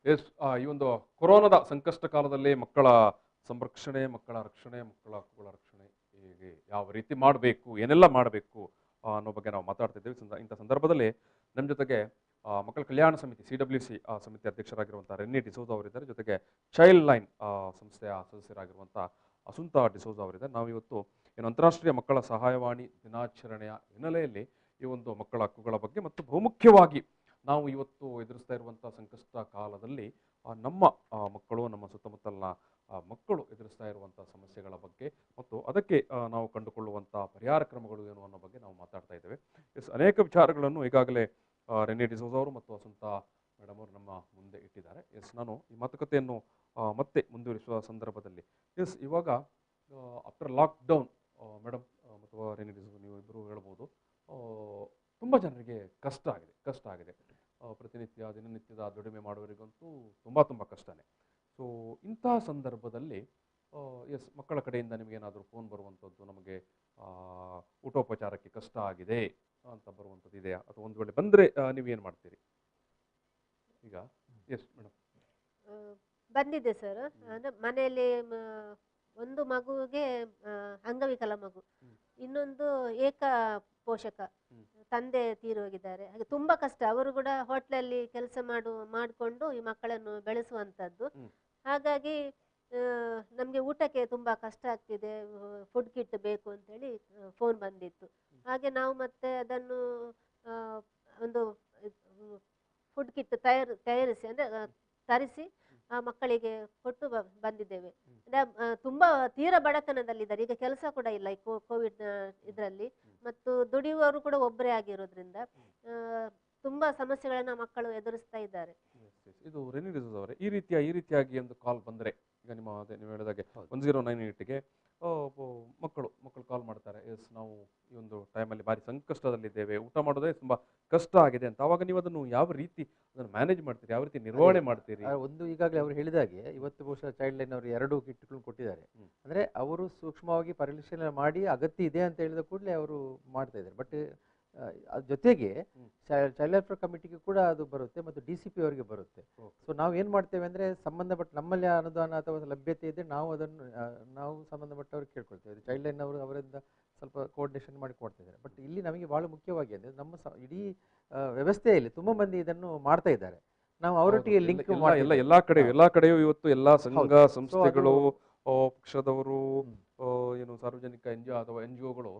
ಎಸ್ ಈ ಒಂದು ಕೊರೋನಾದ ಸಂಕಷ್ಟ ಕಾಲದಲ್ಲಿ ಮಕ್ಕಳ ಸಂರಕ್ಷಣೆ, ಮಕ್ಕಳ ರಕ್ಷಣೆ, ಮಕ್ಕಳ ಹಕ್ಕುಗಳ ರಕ್ಷಣೆ ಹೇಗೆ ಯಾವ ರೀತಿ ಮಾಡಬೇಕು, ಏನೆಲ್ಲ ಮಾಡಬೇಕು ಅನ್ನೋ ಬಗ್ಗೆ ನಾವು ಮಾತಾಡ್ತಿದ್ದೇವೆ. ಇಂಥ ಸಂದರ್ಭದಲ್ಲಿ ನಮ್ಮ ಜೊತೆಗೆ ಮಕ್ಕಳ ಕಲ್ಯಾಣ ಸಮಿತಿ CWC ಸಮಿತಿ ಅಧ್ಯಕ್ಷರಾಗಿರುವಂಥ ರೆನ್ನಿ ಡಿಸೋಜಾ ಅವರಿದ್ದಾರೆ. ಜೊತೆಗೆ ಚೈಲ್ಡ್ ಲೈನ್ ಸಂಸ್ಥೆಯ ಸದಸ್ಯರಾಗಿರುವಂಥ ಅಸುಂತಾ ಡಿಸೋಜಾ ಅವರಿದ್ದಾರೆ. ನಾವು ಇವತ್ತು ಏನು ಅಂತಾರಾಷ್ಟ್ರೀಯ ಮಕ್ಕಳ ಸಹಾಯವಾಣಿ ದಿನಾಚರಣೆಯ ಹಿನ್ನೆಲೆಯಲ್ಲಿ ಈ ಒಂದು ಮಕ್ಕಳ ಹಕ್ಕುಗಳ ಬಗ್ಗೆ ಮತ್ತು ಬಹುಮುಖ್ಯವಾಗಿ ನಾವು ಇವತ್ತು ಎದುರಿಸ್ತಾ ಇರುವಂಥ ಸಂಕಷ್ಟ ಕಾಲದಲ್ಲಿ ನಮ್ಮ ಮಕ್ಕಳು, ನಮ್ಮ ಸುತ್ತಮುತ್ತಲಿನ ಮಕ್ಕಳು ಎದುರಿಸ್ತಾ ಇರುವಂಥ ಸಮಸ್ಯೆಗಳ ಬಗ್ಗೆ ಮತ್ತು ಅದಕ್ಕೆ ನಾವು ಕಂಡುಕೊಳ್ಳುವಂಥ ಪರಿಹಾರ ಕ್ರಮಗಳು ಏನು ಅನ್ನೋ ಬಗ್ಗೆ ನಾವು ಮಾತಾಡ್ತಾ ಇದ್ದೇವೆ. ಅನೇಕ ವಿಚಾರಗಳನ್ನು ಈಗಾಗಲೇ ರೆನ್ನಿ ಡಿಸೋಜಾ ಅವರು ಮತ್ತು ಅಸುಂತಾ ಮೇಡಮ್ ಅವರು ನಮ್ಮ ಮುಂದೆ ಇಟ್ಟಿದ್ದಾರೆ. ನಾನು ಈ ಮಾತುಕತೆಯನ್ನು ಮತ್ತೆ ಮುಂದುವರಿಸುವ ಸಂದರ್ಭದಲ್ಲಿ ಇವಾಗ ಆಫ್ಟರ್ ಲಾಕ್ಡೌನ್ ಮೇಡಮ್ ಮತ್ತು ರೆನ್ನಿ ಡಿಸೋಜಾ ನೀವು ಇಬ್ಬರು ಹೇಳ್ಬೋದು, ತುಂಬ ಜನರಿಗೆ ಕಷ್ಟ ಆಗಿದೆ. ಪ್ರತಿನಿತ್ಯ ದಿನನಿತ್ಯದ ದುಡಿಮೆ ಮಾಡುವವರಿಗಂತೂ ತುಂಬ ಕಷ್ಟನೇ. ಸೊ ಇಂಥ ಸಂದರ್ಭದಲ್ಲಿ ಮಕ್ಕಳ ಕಡೆಯಿಂದ ನಿಮಗೇನಾದರೂ ಫೋನ್ ಬರುವಂಥದ್ದು, ನಮಗೆ ಊಟೋಪಚಾರಕ್ಕೆ ಕಷ್ಟ ಆಗಿದೆ ಅಂತ ಬರುವಂಥದ್ದು ಇದೆಯಾ? ಅಥವಾ ಒಂದು ವೇಳೆ ಬಂದರೆ ನೀವೇನು ಮಾಡ್ತೀರಿ? ಈಗ ಮೇಡಮ್ ಬಂದಿದೆ ಸರ್. ಅಂದ್ರೆ ಮನೆಯಲ್ಲಿ ಒಂದು ಮಗುವಿಗೆ ಅಂಗವಿಕಲ ಮಗು, ಇನ್ನೊಂದು ಏಕ ಪೋಷಕ, ತಂದೆ ತೀರೋಗಿದ್ದಾರೆ. ಹಾಗೆ ತುಂಬಾ ಕಷ್ಟ. ಅವರು ಕೂಡ ಹೋಟ್ಲಲ್ಲಿ ಕೆಲಸ ಮಾಡಿಕೊಂಡು ಈ ಮಕ್ಕಳನ್ನು ಬೆಳೆಸುವಂಥದ್ದು. ಹಾಗಾಗಿ ನಮಗೆ ಊಟಕ್ಕೆ ತುಂಬಾ ಕಷ್ಟ ಆಗ್ತಿದೆ, ಫುಡ್ ಕಿಟ್ ಬೇಕು ಅಂತೇಳಿ ಫೋನ್ ಬಂದಿತ್ತು. ಹಾಗೆ ನಾವು ಮತ್ತೆ ಅದನ್ನು ಒಂದು ಫುಡ್ ಕಿಟ್ ತಯಾರಿಸಿ ಅಂದ್ರೆ ತರಿಸಿ ಆ ಮಕ್ಕಳಿಗೆ ಕೊಟ್ಟು ಬಂದಿದ್ದೇವೆ. ತುಂಬಾ ತೀರಾ ಬಡತನದಲ್ಲಿದ್ದಾರೆ. ಈಗ ಕೆಲಸ ಕೂಡ ಇಲ್ಲ ಈ ಕೋವಿಡ್ ಇದರಲ್ಲಿ, ಮತ್ತು ದುಡಿಯುವವರು ಕೂಡ ಒಬ್ಬರೇ ಆಗಿರೋದ್ರಿಂದ ತುಂಬಾ ಸಮಸ್ಯೆಗಳನ್ನ ಮಕ್ಕಳು ಎದುರಿಸ್ತಾ ಇದ್ದಾರೆ. ಇದು ರೆನ್ನಿ ಡಿಸೋಜಾ ಅವರೇ, ಈ ರೀತಿಯಾಗಿ ಒಂದು ಕಾಲ್ ಬಂದರೆ, ಈಗ ನೀವು ಹೇಳಿದಾಗೆ 1098ಗೆ ಮಕ್ಕಳು ಕಾಲ್ ಮಾಡ್ತಾರೆ, ನಾವು ಈ ಒಂದು ಟೈಮಲ್ಲಿ ಭಾರಿ ಸಂಕಷ್ಟದಲ್ಲಿದ್ದೇವೆ, ಊಟ ಮಾಡೋದೇ ತುಂಬಾ ಕಷ್ಟ ಆಗಿದೆ ಅಂತ. ಅವಾಗ ನೀವು ಅದನ್ನು ಯಾವ ರೀತಿ ಅದನ್ನು ಮ್ಯಾನೇಜ್ ಮಾಡ್ತೀರಿ, ಯಾವ ರೀತಿ ನಿರ್ವಹಣೆ ಮಾಡ್ತೀರಿ? ಒಂದು ಈಗಾಗಲೇ ಅವರು ಹೇಳಿದಾಗೆ ಇವತ್ತು ಬಹುಶಃ ಚೈಲ್ಡ್ ಲೈನ್ ಅವರು 2 ಕಿಟ್ಗಳನ್ನು ಕೊಟ್ಟಿದ್ದಾರೆ. ಅಂದ್ರೆ ಅವರು ಸೂಕ್ಷ್ಮವಾಗಿ ಪರಿಶೀಲನೆ ಮಾಡಿ ಅಗತ್ಯ ಇದೆ ಅಂತ ಹೇಳಿದ ಕೂಡಲೇ ಅವರು ಮಾಡ್ತಾ ಇದ್ದಾರೆ. ಬಟ್ ಅದ್ರ ಜೊತೆಗೆ ಚೈಲ್ಡ್ ವೆಲ್ಫೇರ್ ಕಮಿಟಿಗೆ ಕೂಡ ಅದು ಬರುತ್ತೆ ಮತ್ತು DCP ಅವರಿಗೆ ಬರುತ್ತೆ. ಸೊ ನಾವು ಏನು ಮಾಡ್ತೇವೆ ಅಂದರೆ ಸಂಬಂಧಪಟ್ಟ ನಮ್ಮಲ್ಲಿ ಅನುದಾನ ಅಥವಾ ಲಭ್ಯತೆ ಇದೆ, ನಾವು ಸಂಬಂಧಪಟ್ಟವ್ರಿಗೆ ಕೇಳ್ಕೊಳ್ತೇವೆ. ಚೈಲ್ಡ್ ಲೈನ್ ಅವರು ಅವರಿಂದ ಸ್ವಲ್ಪ ಕೋಆರ್ಡಿನೇಷನ್ ಮಾಡಿ ಕೊಡ್ತಾ ಇದ್ದಾರೆ. ಬಟ್ ಇಲ್ಲಿ ನಮಗೆ ಭಾಳ ಮುಖ್ಯವಾಗಿ ಅಂದರೆ ನಮ್ಮ ಇಡೀ ವ್ಯವಸ್ಥೆಯಲ್ಲಿ ತುಂಬ ಮಂದಿ ಇದನ್ನು ಮಾಡ್ತಾ ಇದ್ದಾರೆ. ನಾವು ಅವರೊಟ್ಟಿಗೆ ಲಿಂಕ್ ಎಲ್ಲಾ ಕಡೆಯೂ ಇವತ್ತು ಎಲ್ಲಾ ಸಂಘ ಸಂಸ್ಥೆಗಳು, ಪಕ್ಷದವರು, ಏನು ಸಾರ್ವಜನಿಕ ಅಥವಾ NGOಗಳು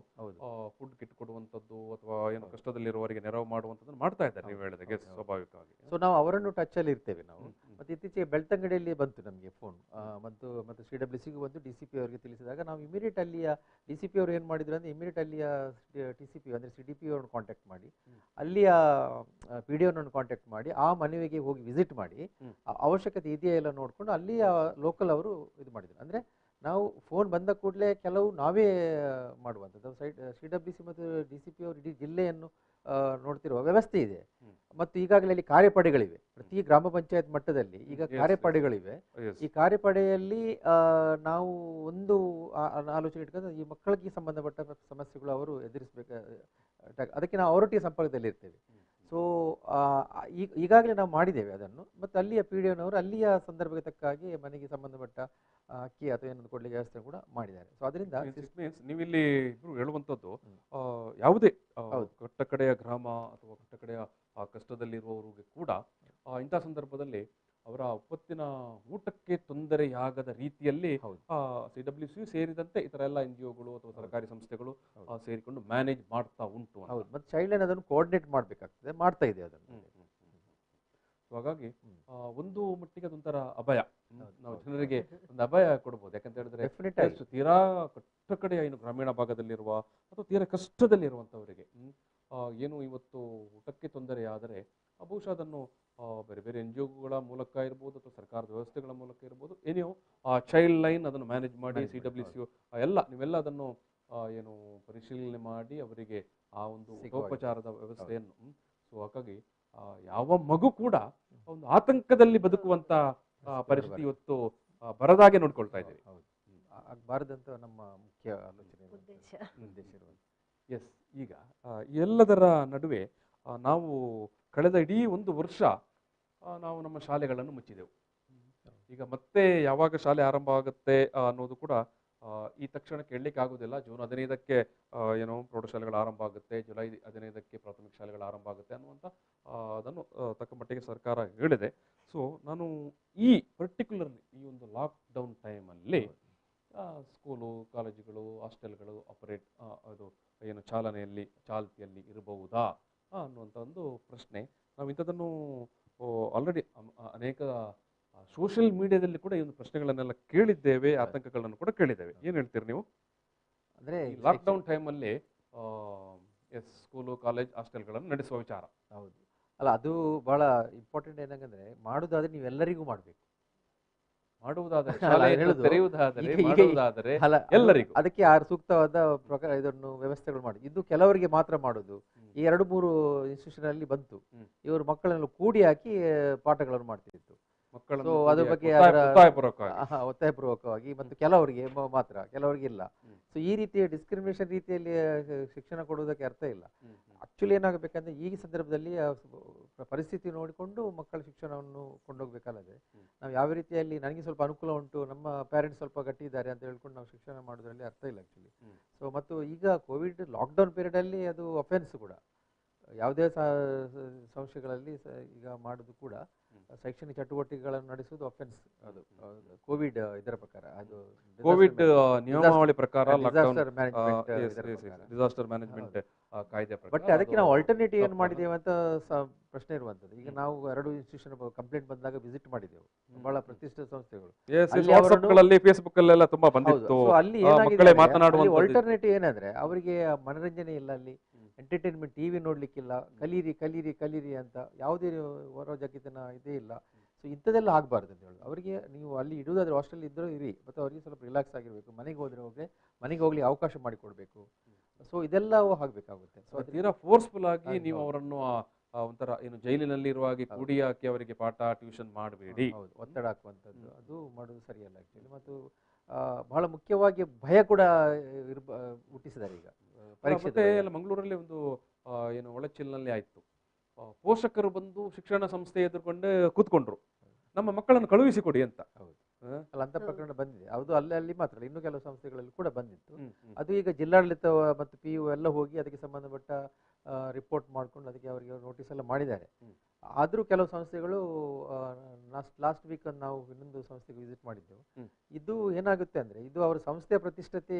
ಫುಡ್ ಕಿಟ್ ಕೊಡುವಂಥದ್ದು ಅಥವಾ ಏನು ಕಷ್ಟದಲ್ಲಿರುವವರಿಗೆ ನೆರವು ಮಾಡುವಂಥದ್ದು ಮಾಡ್ತಾ ಇದ್ದಾರೆ. ನೀವು ಹೇಳಿದಾಗೆ ಸ್ವಾಭಾವಿಕವಾಗಿ. ಸೊ ನಾವು ಅವರನ್ನು ಟಚ್ ಅಲ್ಲಿ ಇರ್ತೇವೆ ನಾವು. ಮತ್ತೆ ಇತ್ತೀಚೆಗೆ ಬೆಳ್ತಂಗಡಿಯಲ್ಲಿ ಬಂತು ನಮಗೆ ಫೋನ್, ಮತ್ತು CWCಗೂ ಬಂದು DCP ಅವರಿಗೆ ತಿಳಿಸಿದಾಗ ನಾವು ಇಮಿಡಿಯೇಟ್ ಅಲ್ಲಿಯ DCP ಅವರು ಏನು ಮಾಡಿದ್ರು ಅಂದರೆ ಇಮಿಡಿಯೇಟ್ ಅಲ್ಲಿಯ TCP ಅಂದರೆ CDP ಅವರನ್ನು ಕಾಂಟ್ಯಾಕ್ಟ್ ಮಾಡಿ, ಅಲ್ಲಿಯ PDOನನ್ನು ಕಾಂಟ್ಯಾಕ್ಟ್ ಮಾಡಿ, ಆ ಮನೆಗೆ ಹೋಗಿ ವಿಸಿಟ್ ಮಾಡಿ ಅವಶ್ಯಕತೆ ಇದೆಯಾ ಎಲ್ಲ ನೋಡಿಕೊಂಡು ಅಲ್ಲಿಯ ಲೋಕಲ್ ಅವರು ಇದು ಮಾಡಿದ್ರು. ಅಂದರೆ ನಾವು ಫೋನ್ ಬಂದ ಕೂಡಲೇ ಕೆಲವು ನಾವೇ ಮಾಡುವಂಥದ್ದು. CWC ಮತ್ತು DCP ಅವರು ಇಡೀ ಜಿಲ್ಲೆಯನ್ನು ನೋಡ್ತಿರುವ ವ್ಯವಸ್ಥೆ ಇದೆ. ಮತ್ತು ಈಗಾಗಲೇ ಅಲ್ಲಿ ಕಾರ್ಯಪಡೆಗಳಿವೆ, ಪ್ರತಿ ಗ್ರಾಮ ಪಂಚಾಯತ್ ಮಟ್ಟದಲ್ಲಿ ಈಗ ಕಾರ್ಯಪಡೆಗಳಿವೆ. ಈ ಕಾರ್ಯಪಡೆಯಲ್ಲಿ ನಾವು ಒಂದು ಆಲೋಚನೆ ಇಟ್ಕೊಂಡು ಈ ಮಕ್ಕಳಿಗೆ ಸಂಬಂಧಪಟ್ಟ ಸಮಸ್ಯೆಗಳು ಅವರು ಎದುರಿಸಬೇಕು, ಅದಕ್ಕೆ ನಾವು ಅವರೊಟ್ಟಿಗೆ ಸಂಪರ್ಕದಲ್ಲಿ ಇರ್ತೇವೆ. ಸೊ ಈಗಾಗಲೇ ನಾವು ಮಾಡಿದ್ದೇವೆ ಅದನ್ನು. ಮತ್ತು ಅಲ್ಲಿಯ PDOನವರು ಅಲ್ಲಿಯ ಸಂದರ್ಭಕ್ಕೆ ತಕ್ಕ ಹಾಗೆ ಮನೆಗೆ ಸಂಬಂಧಪಟ್ಟ ಅಕ್ಕಿ ಅಥವಾ ಏನೊಂದು ಕೊಡ್ಲಿಕ್ಕೆ ವ್ಯವಸ್ಥೆ ಕೂಡ ಮಾಡಿದ್ದಾರೆ. ಸೊ ಅದರಿಂದ ನೀವಿಲ್ಲಿ ಇಬ್ರು ಹೇಳುವಂಥದ್ದು ಯಾವುದೇ ಕಟ್ಟಕಡೆಯ ಗ್ರಾಮ ಅಥವಾ ಕಟ್ಟಕಡೆಯ ಕಷ್ಟದಲ್ಲಿರುವವರಿಗೆ ಕೂಡ ಇಂಥ ಸಂದರ್ಭದಲ್ಲಿ ಅವರ ಒಪ್ಪತ್ತಿನ ಊಟಕ್ಕೆ ತೊಂದರೆಯಾಗದ ರೀತಿಯಲ್ಲಿ CWC ಸೇರಿದಂತೆ ಇತರ ಎಲ್ಲ NGOಗಳು ಅಥವಾ ಸರ್ಕಾರಿ ಸಂಸ್ಥೆಗಳು ಸೇರಿಕೊಂಡು ಮ್ಯಾನೇಜ್ ಮಾಡ್ತಾ ಉಂಟು. ಮತ್ತು ಚೈಲ್ಡ್ ಲೈನ್ ಅದನ್ನು ಕೋಆರ್ಡಿನೇಟ್ ಮಾಡಬೇಕಾಗ್ತದೆ, ಮಾಡ್ತಾ ಇದೆ ಅದನ್ನು. ಹಾಗಾಗಿ ಒಂದು ಮಟ್ಟಿಗೆ ಅದೊಂಥರ ಅಭಯ, ನಾವು ಜನರಿಗೆ ಒಂದು ಅಭಯ ಕೊಡ್ಬೋದು. ಯಾಕಂತ ಹೇಳಿದ್ರೆ ತೀರಾ ಕಟ್ಟ ಕಡೆಯ ಏನು ಗ್ರಾಮೀಣ ಭಾಗದಲ್ಲಿರುವ ಅಥವಾ ತೀರಾ ಕಷ್ಟದಲ್ಲಿರುವಂಥವರಿಗೆ ಏನು ಇವತ್ತು ಊಟಕ್ಕೆ ತೊಂದರೆ ಆದರೆ ಬಹುಶಃ ಅದನ್ನು ಬೇರೆ ಬೇರೆ NGOಗಳ ಮೂಲಕ ಇರ್ಬೋದು ಅಥವಾ ಸರ್ಕಾರದ ವ್ಯವಸ್ಥೆಗಳ ಮೂಲಕ ಇರ್ಬೋದು, ಏನೋ ಚೈಲ್ಡ್ ಲೈನ್ ಅದನ್ನು ಮ್ಯಾನೇಜ್ ಮಾಡಿ CWC ನೀವೆಲ್ಲ ಅದನ್ನು ಏನು ಪರಿಶೀಲನೆ ಮಾಡಿ ಅವರಿಗೆ ಆ ಒಂದು ಉಪಚಾರದ ವ್ಯವಸ್ಥೆಯನ್ನು. ಸೊ ಹಾಗಾಗಿ ಯಾವ ಮಗು ಕೂಡ ಒಂದು ಆತಂಕದಲ್ಲಿ ಬದುಕುವಂತ ಪರಿಸ್ಥಿತಿ ಇವತ್ತು ಬರದಾಗೆ ನೋಡ್ಕೊಳ್ತಾ ಇದ್ದೀವಿ. ಆಗಬಾರದಂತ ನಮ್ಮ ಮುಖ್ಯ ಆಲೋಚನೆ ಉದ್ದೇಶ. ಈಗ ಎಲ್ಲದರ ನಡುವೆ ನಾವು ಕಳೆದ ಇಡೀ ಒಂದು ವರ್ಷ ನಾವು ನಮ್ಮ ಶಾಲೆಗಳನ್ನು ಮುಚ್ಚಿದೆವು. ಈಗ ಮತ್ತೆ ಯಾವಾಗ ಶಾಲೆ ಆರಂಭ ಆಗುತ್ತೆ ಅನ್ನೋದು ಕೂಡ ಈ ತಕ್ಷಣ ಕೇಳಲಿಕ್ಕೆ ಆಗೋದಿಲ್ಲ. ಜೂನ್ 15ಕ್ಕೆ ಏನೋ ಪ್ರೌಢಶಾಲೆಗಳು ಆರಂಭ ಆಗುತ್ತೆ, ಜುಲೈ 15ಕ್ಕೆ ಪ್ರಾಥಮಿಕ ಶಾಲೆಗಳು ಆರಂಭ ಆಗುತ್ತೆ ಅನ್ನುವಂಥ ಅದನ್ನು ತಕ್ಕ ಮಟ್ಟಿಗೆ ಸರ್ಕಾರ ಹೇಳಿದೆ. ಸೊ ನಾನು ಈ ಪರ್ಟಿಕ್ಯುಲರ್ಲಿ ಈ ಒಂದು ಲಾಕ್ಡೌನ್ ಟೈಮಲ್ಲಿ ಸ್ಕೂಲು, ಕಾಲೇಜುಗಳು, ಹಾಸ್ಟೆಲ್ಗಳು ಆಪರೇಟ್ ಅದು ಏನು ಚಾಲ್ತಿಯಲ್ಲಿ ಇರಬಹುದಾ ಅನ್ನುವಂಥ ಒಂದು ಪ್ರಶ್ನೆ. ನಾವು ಇಂಥದ್ದನ್ನು ಆಲ್ರೆಡಿ ಅನೇಕ ಸೋಷಿಯಲ್ ಮೀಡಿಯಾದಲ್ಲಿ ಕೂಡ ಈ ಒಂದು ಪ್ರಶ್ನೆಗಳನ್ನೆಲ್ಲ ಕೇಳಿದ್ದೇವೆ, ಆತಂಕಗಳನ್ನು ಕೂಡ ಕೇಳಿದ್ದೇವೆ. ಏನು ಹೇಳ್ತೀರಿ ನೀವು? ಅಂದ್ರೆ ಲಾಕ್ಡೌನ್ ಟೈಮಲ್ಲಿ ಸ್ಕೂಲು, ಕಾಲೇಜ್, ಹಾಸ್ಟೆಲ್ಗಳನ್ನು ನಡೆಸುವ ವಿಚಾರ. ಹೌದು, ಅಲ್ಲ ಅದು ಬಹಳ ಇಂಪಾರ್ಟೆಂಟ್. ಏನಂದ್ರೆ ಮಾಡುದಾದ್ರೆ ನೀವೆಲ್ಲರಿಗೂ ಮಾಡಬೇಕು. ಮಾಡುವುದಾದರೆ ಅಲ್ಲ, ಶಾಲೆ ಹೇಳುದು ತೆರೆಯುವುದಾದರೆ ಈಗ ಮಾಡುವುದಾದರೆ ಅಲ್ಲ, ಎಲ್ಲರಿಗೂ ಅದಕ್ಕೆ ಸೂಕ್ತವಾದ ಪ್ರಕಾರ ಇದನ್ನು ವ್ಯವಸ್ಥೆಗಳು ಮಾಡಿ. ಇದು ಕೆಲವರಿಗೆ ಮಾತ್ರ ಮಾಡೋದು. ಈ 2-3 ಇನ್ಸ್ಟಿಟ್ಯೂಷನ್ ಅಲ್ಲಿ ಬಂತು. ಇವರು ಮಕ್ಕಳನ್ನು ಕೂಡಿ ಹಾಕಿ ಪಾಠಗಳನ್ನು ಮಾಡ್ತಿತ್ತು. ಮಕ್ಕಳನ್ನು ಅದ್ರ ಬಗ್ಗೆ ಒತ್ತಾಯಪೂರ್ವಕವಾಗಿ ಮತ್ತು ಕೆಲವರಿಗೆ ಮಾತ್ರ, ಕೆಲವರಿಗೆ ಇಲ್ಲ. ಸೊ ಈ ರೀತಿಯ ಡಿಸ್ಕ್ರಿಮಿನೇಷನ್ ರೀತಿಯಲ್ಲಿ ಶಿಕ್ಷಣ ಕೊಡುವುದಕ್ಕೆ ಅರ್ಥ ಇಲ್ಲ. ಆಕ್ಚುಲಿ ಏನಾಗಬೇಕಂದ್ರೆ ಈ ಸಂದರ್ಭದಲ್ಲಿ ಪರಿಸ್ಥಿತಿ ನೋಡಿಕೊಂಡು ಮಕ್ಕಳ ಶಿಕ್ಷಣವನ್ನು ಕೊಂಡೋಗ್ಬೇಕಲ್ಲದೆ ನಾವು ಯಾವ ರೀತಿಯಲ್ಲಿ ನನಗೆ ಸ್ವಲ್ಪ ಅನುಕೂಲ ಉಂಟು, ನಮ್ಮ ಪೇರೆಂಟ್ಸ್ ಸ್ವಲ್ಪ ಗಟ್ಟಿ ಇದ್ದಾರೆ ಅಂತ ಹೇಳ್ಕೊಂಡು ನಾವು ಶಿಕ್ಷಣ ಮಾಡೋದ್ರಲ್ಲಿ ಅರ್ಥ ಇಲ್ಲ ಆಕ್ಚುಲಿ. ಸೊ ಮತ್ತು ಈಗ ಕೋವಿಡ್ ಲಾಕ್ಡೌನ್ ಪೀರಿಯಡ್ ಅಲ್ಲಿ ಅದು ಅಫೆನ್ಸ್ ಕೂಡ ಯಾವುದೇ ಸಂಸ್ಥೆಗಳಲ್ಲಿ ಈಗ ಮಾಡೋದು ಕೂಡ ಶೈಕ್ಷಣಿಕ ಚಟುವಟಿಕೆಗಳನ್ನು ನಡೆಸುವುದು ಅಫೆನ್ಸ್. ಅದು ಕೋವಿಡ್ ಇದರ ಪ್ರಕಾರ, ಅದು ಕೋವಿಡ್ ನಿಯಮಾವಳಿ ಪ್ರಕಾರ ಡಿಸಾಸ್ಟರ್ ಡಿಸಾಸ್ಟರ್ ಮ್ಯಾನೇಜ್ಮೆಂಟ್ ಕಾಯ್ದೆ ಪ್ರಕಾರ. ಬಟ್ ಅದಕ್ಕೆ ನಾವು ಆಲ್ಟರ್ನೇಟಿವ್ ಏನು ಮಾಡಿದ್ದೇವೆ ಅಂತ ಪ್ರಶ್ನೆ ಇರುವಂತದ್ದು. ಈಗ ನಾವು 2 ಇನ್ಸ್ಟಿಟ್ಯೂಷನ್ ಕಂಪ್ಲೇಂಟ್ ಬಂದಾಗ ವಿಸಿಟ್ ಮಾಡಿದೆವು, ಬಹಳ ಪ್ರತಿಷ್ಠಿತ ಸಂಸ್ಥೆಗಳು. ಫೇಸ್ಬುಕ್ ಅಲ್ಲೆಲ್ಲ ತುಂಬಾ ಬಂದಿತ್ತು. ಅಲ್ಲಿ ಆಲ್ಟರ್ನೇಟಿವ್ ಏನಂದ್ರೆ ಅವರಿಗೆ ಮನರಂಜನೆ ಇಲ್ಲ, ಅಲ್ಲಿ ಎಂಟರ್ಟೈನ್ಮೆಂಟ್, ಟಿವಿ ನೋಡ್ಲಿಕ್ಕಿಲ್ಲ, ಕಲೀರಿ ಕಲೀರಿ ಕಲೀರಿ ಅಂತ ಯಾವುದೇ ಹೊರ ಜಗತ್ತಿನ ಇದೇ ಇಲ್ಲ. ಸೊ ಇಂಥದ್ದೆಲ್ಲ ಆಗಬಾರ್ದು ಅಂತ ಹೇಳೋದು. ಅವರಿಗೆ ನೀವು ಅಲ್ಲಿ ಇಡುವುದಾದ್ರೆ ಹಾಸ್ಟೆಲ್ ಇದ್ದರೂ ಇರಿ, ಮತ್ತು ಅವರಿಗೆ ಸ್ವಲ್ಪ ರಿಲ್ಯಾಕ್ಸ್ ಆಗಿರಬೇಕು. ಮನೆಗೆ ಹೋಗ್ಲಿ ಅವಕಾಶ ಮಾಡಿಕೊಡ್ಬೇಕು. ಸೊ ಇದೆಲ್ಲ ಆಗಬೇಕಾಗುತ್ತೆ. ಸೊ ತೀರಾ ಫೋರ್ಸ್ಫುಲ್ ಆಗಿ ನೀವು ಅವರನ್ನು ಒಂಥರ ಏನು ಜೈಲಿನಲ್ಲಿ ಇರುವ ಹಾಗೆ ಕೂಡಿ ಹಾಕಿ ಅವರಿಗೆ ಪಾಠ ಟ್ಯೂಷನ್ ಮಾಡಬೇಡಿ. ಹೌದು, ಒತ್ತಡ ಹಾಕುವಂಥದ್ದು ಅದು ಮಾಡೋದು ಸರಿಯಲ್ಲ ಆಕ್ಚುಲಿ. ಮತ್ತು ಬಹಳ ಮುಖ್ಯವಾಗಿ ಭಯ ಕೂಡ ಹುಟ್ಟಿಸಿದ್ದಾರೆ ಈಗ ಮತ್ತೆ ಮಂಗಳೂರಲ್ಲಿ ಒಂದು ಏನು ಒಳಚಿಲ್ನಲ್ಲಿ ಆಯ್ತು, ಪೋಷಕರು ಬಂದು ಶಿಕ್ಷಣ ಸಂಸ್ಥೆ ಎದುರುಕೊಂಡು ಕೂತ್ಕೊಂಡ್ರು, ನಮ್ಮ ಮಕ್ಕಳನ್ನು ಕಳುಹಿಸಿಕೊಡಿ ಅಂತ. ಹೌದು, ಅಲ್ಲ ಅಂತ ಪ್ರಕರಣ ಬಂದಿದೆ. ಅದು ಅಲ್ಲಿ ಮಾತ್ರ, ಇನ್ನು ಕೆಲವು ಸಂಸ್ಥೆಗಳಲ್ಲಿ ಕೂಡ ಬಂದಿತ್ತು. ಅದು ಈಗ ಜಿಲ್ಲಾಡಳಿತ ಮತ್ತು PU ಎಲ್ಲ ಹೋಗಿ ಅದಕ್ಕೆ ಸಂಬಂಧಪಟ್ಟ ರಿಪೋರ್ಟ್ ಮಾಡ್ಕೊಂಡು ಅದಕ್ಕೆ ಅವರಿಗೆ ನೋಟಿಸ್ ಎಲ್ಲ ಮಾಡಿದ್ದಾರೆ. ಆದರೂ ಕೆಲವು ಸಂಸ್ಥೆಗಳು ಲಾಸ್ಟ್ ವೀಕ್ ನಾವು ಇನ್ನೊಂದು ಸಂಸ್ಥೆಗೆ ವಿಸಿಟ್ ಮಾಡಿದ್ದೆವು. ಇದು ಏನಾಗುತ್ತೆ ಅಂದ್ರೆ ಇದು ಅವರ ಸಂಸ್ಥೆಯ ಪ್ರತಿಷ್ಠತೆ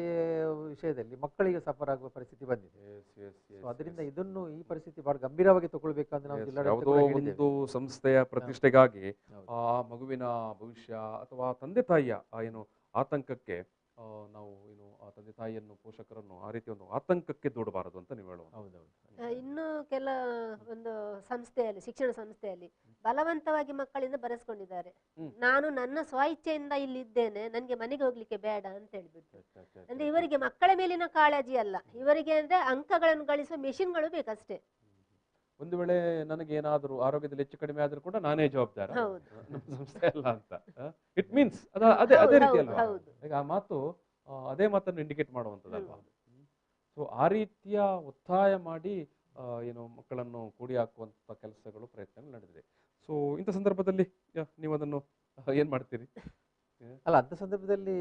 ವಿಷಯದಲ್ಲಿ ಮಕ್ಕಳಿಗೆ ಸಫರ್ ಆಗುವ ಪರಿಸ್ಥಿತಿ ಬಂದಿದೆ. ಅದರಿಂದ ಇದನ್ನು ಈ ಪರಿಸ್ಥಿತಿ ಬಹಳ ಗಂಭೀರವಾಗಿ ತಗೊಳ್ಬೇಕಂದ್ರೆ ನಾವು ಒಂದು ಸಂಸ್ಥೆಯ ಪ್ರತಿಷ್ಠೆಗಾಗಿ ಆ ಮಗುವಿನ ಭವಿಷ್ಯ ಅಥವಾ ತಂದೆ ತಾಯಿಯ ಏನು ಆತಂಕಕ್ಕೆ ನಾವು ಏನು ಆ ತಂದೆ ತಾಯಿಯನ್ನು ಪೋಷಕರನ್ನು ಆ ರೀತಿ ಒಂದು ಆತಂಕಕ್ಕೆ ದೂಡಬಾರದು ಅಂತ ನೀವು ಹೇಳುವ. ಹೌದೌದು. ಇನ್ನು ಕೆಲ ಒಂದು ಸಂಸ್ಥೆಯಲ್ಲಿ, ಶಿಕ್ಷಣ ಸಂಸ್ಥೆಯಲ್ಲಿ ಬಲವಂತವಾಗಿ ಮಕ್ಕಳಿಂದ ಬರೆಸ್ಕೊಂಡಿದ್ದಾರೆ. ನಾನು ನನ್ನ ಸ್ವಇಚ್ಛೆಯಿಂದ ಇಲ್ಲಿದ್ದೇನೆ, ನನಗೆ ಮನೆಗೆ ಹೋಗ್ಲಿಕ್ಕೆ ಬೇಡ ಅಂತ ಹೇಳ್ಬಿಟ್ಟು. ಅಂದ್ರೆ ಇವರಿಗೆ ಮಕ್ಕಳ ಮೇಲಿನ ಕಾಳಜಿ ಅಲ್ಲ, ಇವರಿಗೆ ಅಂದ್ರೆ ಅಂಕಗಳನ್ನು ಗಳಿಸುವ ಮೆಷಿನ್ಗಳು ಬೇಕಷ್ಟೇ. ಒಂದು ವೇಳೆ ನನಗೆ ಏನಾದರೂ ಆರೋಗ್ಯದಲ್ಲಿ ಹೆಚ್ಚು ಕಡಿಮೆ ಆದ್ರೂ ಕೂಡ ನಾನೇ ಜವಾಬ್ದಾರ, ನಮ್ಮ ಸಂಸ್ಥೆ ಅಲ್ಲ ಅಂತ. ಇಟ್ ಮೀನ್ಸ್ ಅದೇ ರೀತಿ ಅಲ್ವಾ? ಈಗ ಆ ಮಾತು ಅದೇ ಮಾತನ್ನು ಇಂಡಿಕೇಟ್ ಮಾಡುವಂಥದ್ದಲ್ವಾ? ಸೊ ಆ ರೀತಿಯ ಒತ್ತಾಯ ಮಾಡಿ ಏನು ಮಕ್ಕಳನ್ನು ಕೂಡಿ ಹಾಕುವಂತ ಕೆಲಸಗಳು, ಪ್ರಯತ್ನಗಳು ನಡೆದಿದೆ. ಸೊ ಇಂಥ ಸಂದರ್ಭದಲ್ಲಿ ನೀವು ಅದನ್ನು ಏನ್ ಮಾಡ್ತೀರಿ? ಅಲ್ಲ, ಅಂತ ಸಂದರ್ಭದಲ್ಲಿ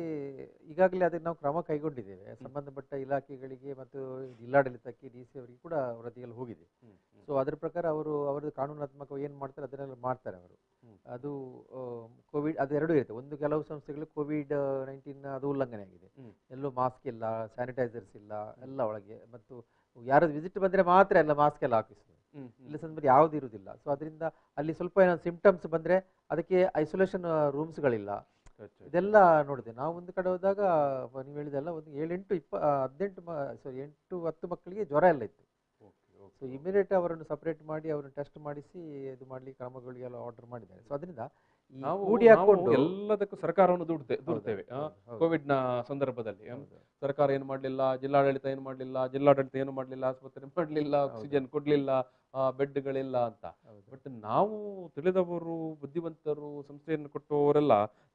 ಈಗಾಗಲೇ ಅದಕ್ಕೆ ನಾವು ಕ್ರಮ ಕೈಗೊಂಡಿದ್ದೇವೆ. ಸಂಬಂಧಪಟ್ಟ ಇಲಾಖೆಗಳಿಗೆ ಮತ್ತು ಜಿಲ್ಲಾಡಳಿತಕ್ಕೆ, DC ಅವರಿಗೆ ಕೂಡ ವರದಿಗಳು ಹೋಗಿದೆ. ಸೊ ಅದರ ಪ್ರಕಾರ ಅವರದ್ದು ಕಾನೂನಾತ್ಮಕ ಏನು ಮಾಡ್ತಾರೆ ಅದನ್ನೆಲ್ಲ ಮಾಡ್ತಾರೆ ಅವರು. ಅದು ಕೋವಿಡ್ ಅದು ಎರಡೂ ಇರುತ್ತೆ. ಒಂದು ಕೆಲವು ಸಂಸ್ಥೆಗಳು COVID-19 ಅದು ಉಲ್ಲಂಘನೆ ಆಗಿದೆ, ಎಲ್ಲೂ ಮಾಸ್ಕ್ ಇಲ್ಲ, ಸ್ಯಾನಿಟೈಸರ್ಸ್ ಇಲ್ಲ, ಎಲ್ಲ ಒಳಗೆ. ಮತ್ತು ಯಾರಾದ್ರು ವಿಸಿಟ್ ಬಂದರೆ ಮಾತ್ರ ಎಲ್ಲ ಮಾಸ್ಕ್ ಎಲ್ಲ ಹಾಕಿಸ್ತದೆ, ಇಲ್ಲ ಸಂದರ್ಭ ಯಾವ್ದು ಇರುವುದಿಲ್ಲ. ಸೊ ಅದರಿಂದ ಅಲ್ಲಿ ಸ್ವಲ್ಪ ಏನಾದ್ರು ಸಿಂಪ್ಟಮ್ಸ್ ಬಂದರೆ ಅದಕ್ಕೆ ಐಸೋಲೇಷನ್ ರೂಮ್ಸ್ಗಳಿಲ್ಲ. ಇದೆಲ್ಲ ನೋಡಿದೆ ನಾವು. ಒಂದು ಕಡೆ ಹೋದಾಗ ನೀವು ಹೇಳಿದೆಲ್ಲ ಒಂದು 8-10 ಮಕ್ಕಳಿಗೆ ಜ್ವರ ಎಲ್ಲ ಇತ್ತು. ಸೊ ಇಮಿಡಿಯೇಟ್ ಅವರನ್ನು ಸಪರೇಟ್ ಮಾಡಿ ಅವರನ್ನು ಟೆಸ್ಟ್ ಮಾಡಿಸಿ ಇದು ಮಾಡ್ಲಿಕ್ಕೆ ಕ್ರಮಗಳಿಗೆಲ್ಲ ಆರ್ಡರ್ ಮಾಡಿದ್ದಾರೆ. ಸೊ ಅದರಿಂದ ಎಲ್ಲದಕ್ಕೂ ಸರ್ಕಾರವನ್ನು ದೂಡ್ತೇವೆ. ಕೋವಿಡ್ ನ ಸಂದರ್ಭದಲ್ಲಿ ಸರ್ಕಾರ ಏನು ಮಾಡ್ಲಿಲ್ಲ, ಜಿಲ್ಲಾಡಳಿತ ಏನು ಮಾಡ್ಲಿಲ್ಲ, ಆಸ್ಪತ್ರೆ ಮಾಡ್ಲಿಲ್ಲ, ಆಕ್ಸಿಜನ್ ಕೊಡ್ಲಿಲ್ಲ, ಬೆಡ್ಗಳಿಲ್ಲ ಅಂತ. ಬಟ್ ನಾವು ತಿಳಿದವರು, ಬುದ್ಧಿವಂತರು, ಸಂಸ್ಥೆಯನ್ನು ಕೊಟ್ಟವರೆಲ್ಲ